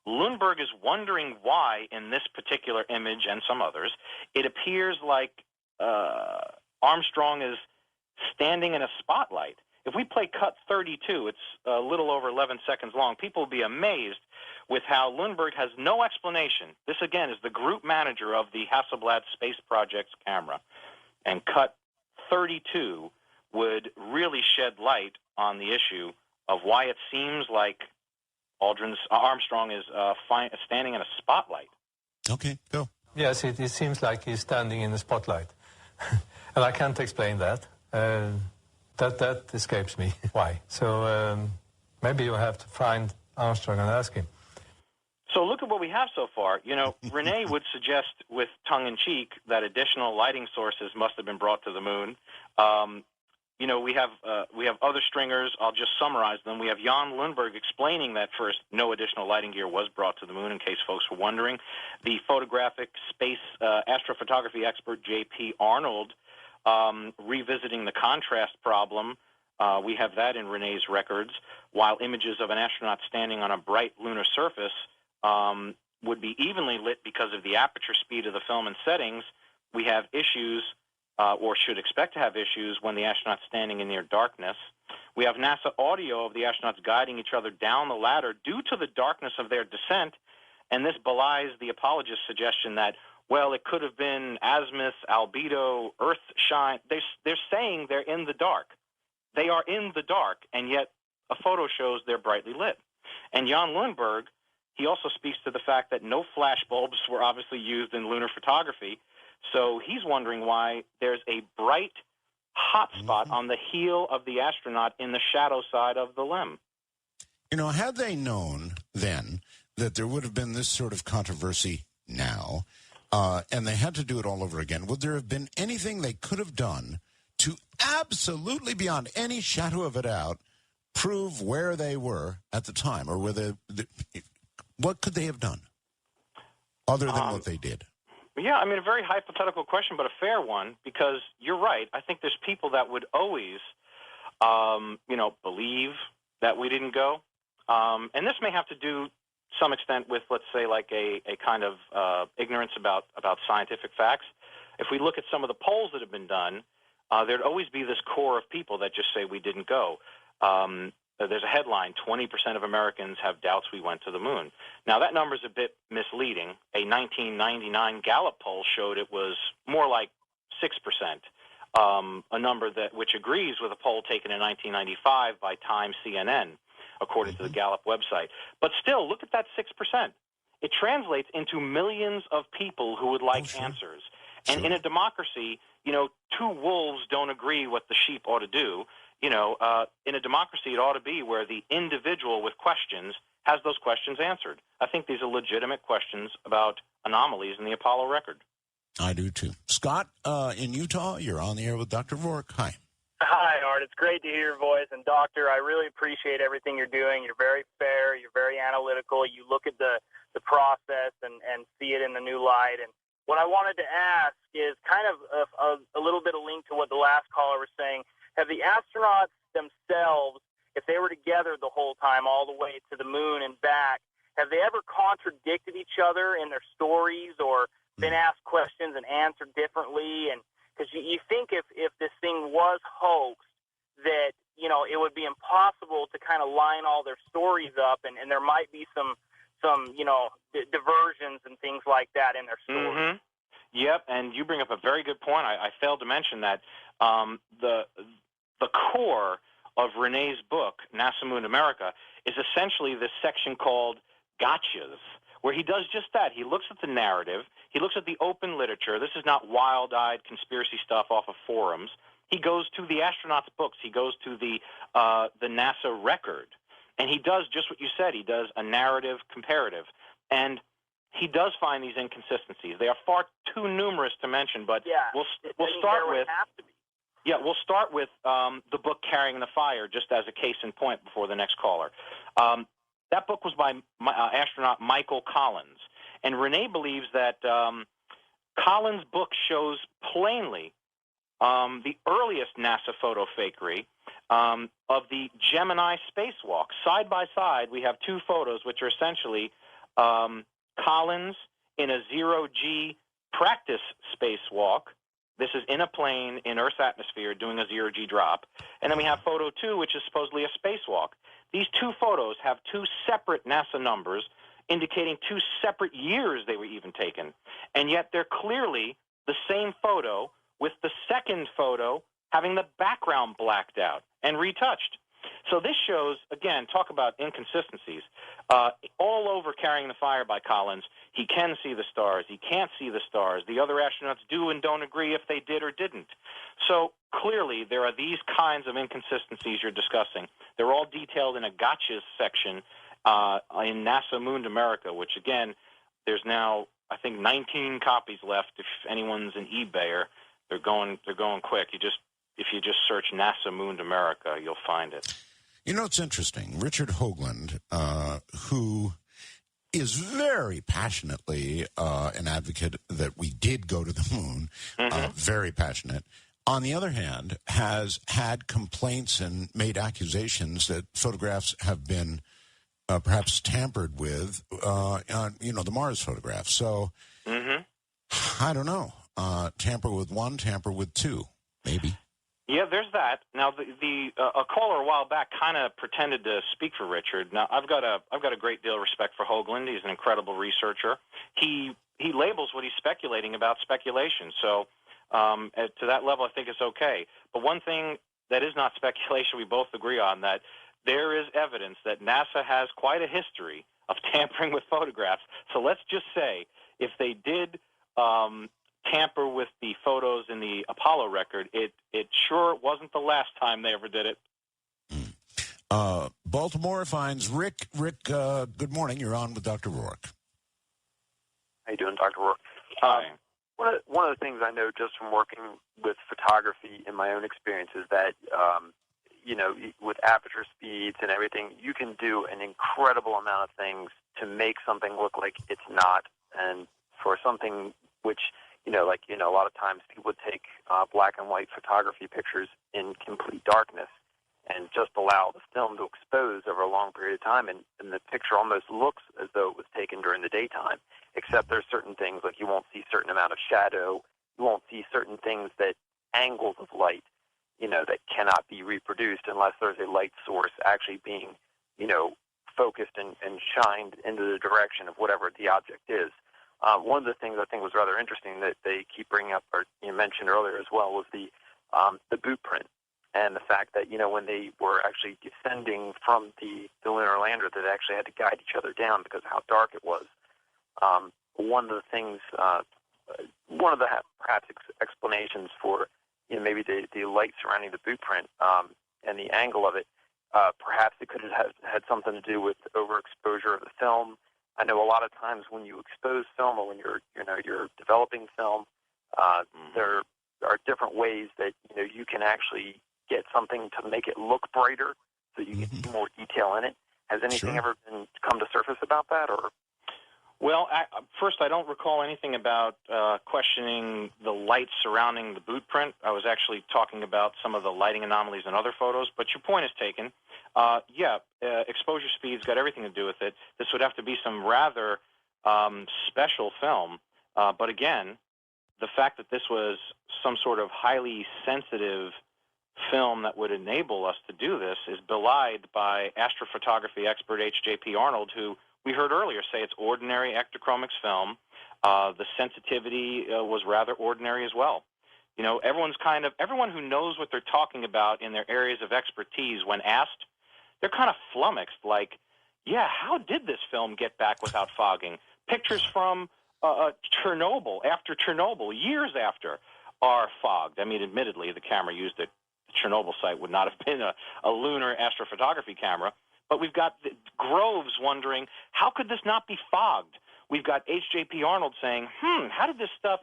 Speaker 2: Lundberg is wondering why, in this particular image and some others, it appears like Armstrong is standing in a spotlight. If we play cut 32, it's a little over 11 seconds long. People will be amazed with how Lundberg has no explanation. This, again, is the group manager of the Hasselblad Space Project's camera. And cut 32 would really shed light on the issue of why it seems like Armstrong is standing in a spotlight.
Speaker 1: Okay, go.
Speaker 11: Yes, it seems like he's standing in the spotlight. And I can't explain that. That escapes me. Why? So maybe you have to find Armstrong and ask him.
Speaker 2: So look at what we have so far. You know, Renee would suggest with tongue-in-cheek that additional lighting sources must have been brought to the moon. You know, we have other stringers. I'll just summarize them. We have Jan Lundberg explaining that first, no additional lighting gear was brought to the moon, in case folks were wondering. The photographic space astrophotography expert J.P. Arnold revisiting the contrast problem. We have that in Renee's records. While images of an astronaut standing on a bright lunar surface would be evenly lit because of the aperture speed of the film and settings, we have issues, or should expect to have issues, when the astronaut's standing in near darkness. We have NASA audio of the astronauts guiding each other down the ladder due to the darkness of their descent, and this belies the apologist's suggestion that, well, it could have been azimuth, albedo, Earthshine. They're saying they're in the dark. They are in the dark, and yet a photo shows they're brightly lit. And Jan Lundberg, he also speaks to the fact that no flash bulbs were obviously used in lunar photography, so he's wondering why there's a bright hot spot on the heel of the astronaut in the shadow side of the limb.
Speaker 1: You know, had they known then that there would have been this sort of controversy now, and they had to do it all over again, would there have been anything they could have done to absolutely, beyond any shadow of a doubt, prove where they were at the time, or what could they have done other than what they did?
Speaker 2: Yeah, I mean, a very hypothetical question, but a fair one, because you're right. I think there's people that would always, believe that we didn't go. And this may have to do some extent with, let's say, like a kind of ignorance about scientific facts. If we look at some of the polls that have been done, there'd always be this core of people that just say we didn't go. There's a headline, 20% of Americans have doubts we went to the moon. Now, that number's a bit misleading. A 1999 Gallup poll showed it was more like 6%, a number which agrees with a poll taken in 1995 by Time CNN, according to the Gallup website. But still, look at that 6%. It translates into millions of people who would like answers. And in a democracy, two wolves don't agree what the sheep ought to do. In a democracy, it ought to be where the individual with questions has those questions answered. I think these are legitimate questions about anomalies in the Apollo record.
Speaker 1: I do, too. Scott, in Utah, you're on the air with Dr. Rorke. Hi.
Speaker 13: Hi, Art. It's great to hear your voice. And, Doctor, I really appreciate everything you're doing. You're very fair. You're very analytical. You look at the process and see it in the new light. And what I wanted to ask is kind of a little bit of link to what the last caller was saying. Have the astronauts themselves, if they were together the whole time, all the way to the moon and back, have they ever contradicted each other in their stories or been asked questions and answered differently? And because you think if this thing was hoaxed, that, it would be impossible to kind of line all their stories up, and there might be some diversions and things like that in their stories.
Speaker 2: Mm-hmm. Yep, and you bring up a very good point. I failed to mention that the core of Renee's book, NASA Moon America, is essentially this section called Gotchas, where he does just that. He looks at the narrative. He looks at the open literature. This is not wild-eyed conspiracy stuff off of forums. He goes to the astronauts' books. He goes to the NASA record. And he does just what you said. He does a narrative comparative. And he does find these inconsistencies. They are far too numerous to mention, but we'll start with... Yeah, we'll start with the book Carrying the Fire, just as a case in point before the next caller. That book was by astronaut Michael Collins. And Renee believes that
Speaker 14: Collins' book shows plainly the earliest NASA photo fakery of the Gemini spacewalk. Side by side, we have two photos, which are essentially Collins in a zero-G practice spacewalk. This is in a plane in Earth's atmosphere doing a zero-G drop. And then we have photo 2, which is supposedly a spacewalk. These two photos have two separate NASA numbers indicating two separate years they were even taken. And yet they're clearly the same photo, with the second photo having the background blacked out and retouched. So this shows, again, talk about inconsistencies. All over Carrying the Fire by Collins, he can see the stars, he can't see the stars. The other astronauts do and don't agree if they did or didn't. So clearly there are these kinds of inconsistencies you're discussing. They're all detailed in a gotchas section in NASA Mooned America, which, again, there's now, I think, 19 copies left. If anyone's an eBayer, they're going quick. If you just search NASA Mooned America, you'll find it.
Speaker 1: You know, it's interesting. Richard Hogland, who is very passionately an advocate that we did go to the moon, very passionate, on the other hand, has had complaints and made accusations that photographs have been perhaps tampered with, the Mars photographs. So, I don't know. Tamper with one, tamper with two, maybe.
Speaker 14: Yeah, there's that. Now, a caller a while back kind of pretended to speak for Richard. Now, I've got a great deal of respect for Hogland. He's an incredible researcher. He labels what he's speculating about speculation. So, to that level, I think it's okay. But one thing that is not speculation, we both agree on, that there is evidence that NASA has quite a history of tampering with photographs. So let's just say if they did tamper with the photos in the Apollo record, it sure wasn't the last time they ever did it.
Speaker 1: Baltimore finds Rick. Rick, good morning. You're on with Dr. Rorke.
Speaker 15: How you doing, Dr. Rorke?
Speaker 14: Hi.
Speaker 15: One of the things I know just from working with photography in my own experience is that, with aperture speeds and everything, you can do an incredible amount of things to make something look like it's not. And for something which, a lot of times people would take black and white photography pictures in complete darkness and just allow the film to expose over a long period of time, and the picture almost looks as though it was taken during the daytime, except there's certain things, like you won't see a certain amount of shadow, you won't see certain things, that angles of light, that cannot be reproduced unless there's a light source actually being, focused and shined into the direction of whatever the object is. One of the things I think was rather interesting that they keep bringing up, or you mentioned earlier as well, was the boot print. And the fact that, when they were actually descending from the lunar lander, that they actually had to guide each other down because of how dark it was. One of the things, one of the perhaps explanations for, maybe the light surrounding the boot print and the angle of it, perhaps it could have had something to do with overexposure of the film. I know a lot of times when you expose film, or when you're developing film, there are different ways that you can actually get something to make it look brighter, so you get more detail in it. Has anything ever come to surface about that, or?
Speaker 14: Well, first, I don't recall anything about questioning the light surrounding the boot print. I was actually talking about some of the lighting anomalies in other photos, but your point is taken. Exposure speed's got everything to do with it. This would have to be some rather special film. But again, the fact that this was some sort of highly sensitive film that would enable us to do this is belied by astrophotography expert H.J.P. Arnold, who we heard earlier say it's ordinary ectochromics film. The sensitivity was rather ordinary as well. Everyone who knows what they're talking about in their areas of expertise, when asked, they're kind of flummoxed, like, yeah, how did this film get back without fogging? Pictures from Chernobyl, after Chernobyl, years after, are fogged. I mean, admittedly, the camera used at the Chernobyl site would not have been a lunar astrophotography camera, but we've got Groves wondering, how could this not be fogged? We've got H.J.P. Arnold saying, how did this stuff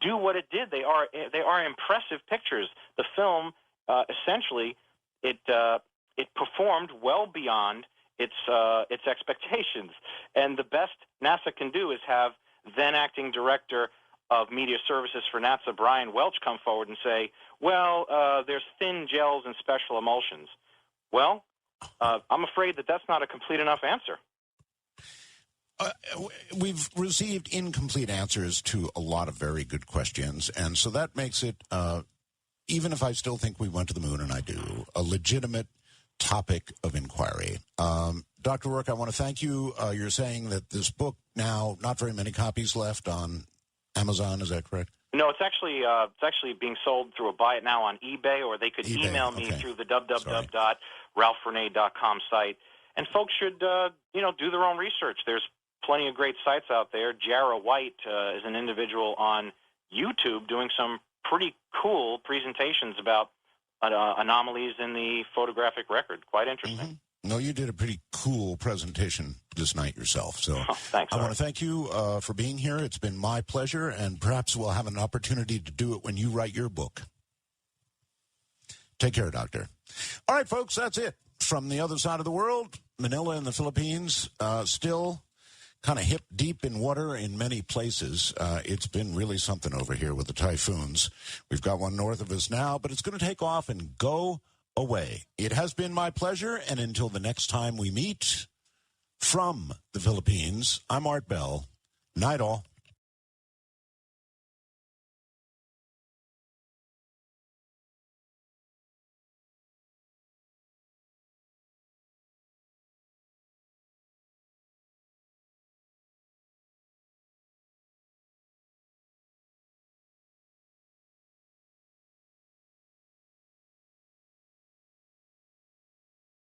Speaker 14: do what it did? They are impressive pictures. The film, essentially, it performed well beyond its expectations. And the best NASA can do is have then acting director of Media Services for NASA, Brian Welch, come forward and say, well, there's thin gels and special emulsions. Well, I'm afraid that that's not a complete enough answer.
Speaker 1: We've received incomplete answers to a lot of very good questions, and so that makes it, even if I still think we went to the moon, and I do, a legitimate topic of inquiry. Dr. Rorke, I want to thank you. You're saying that this book now, not very many copies left on Amazon, is that correct?
Speaker 14: No, it's actually being sold through a buy it now on eBay, or they could email me through the www.ralphrenee.com site. And folks should, do their own research. There's plenty of great sites out there. Jara White is an individual on YouTube doing some pretty cool presentations about anomalies in the photographic record. Quite interesting.
Speaker 1: Mm-hmm. No, you did a pretty cool presentation this night yourself. So
Speaker 14: thanks.
Speaker 1: I want to thank you for being here. It's been my pleasure, and perhaps we'll have an opportunity to do it when you write your book. Take care, Doctor. All right, folks, that's it. From the other side of the world, Manila in the Philippines, still kind of hip deep in water in many places. It's been really something over here with the typhoons. We've got one north of us now, but it's going to take off and go away. It has been my pleasure, and until the next time we meet, from the Philippines, I'm Art Bell. Night all.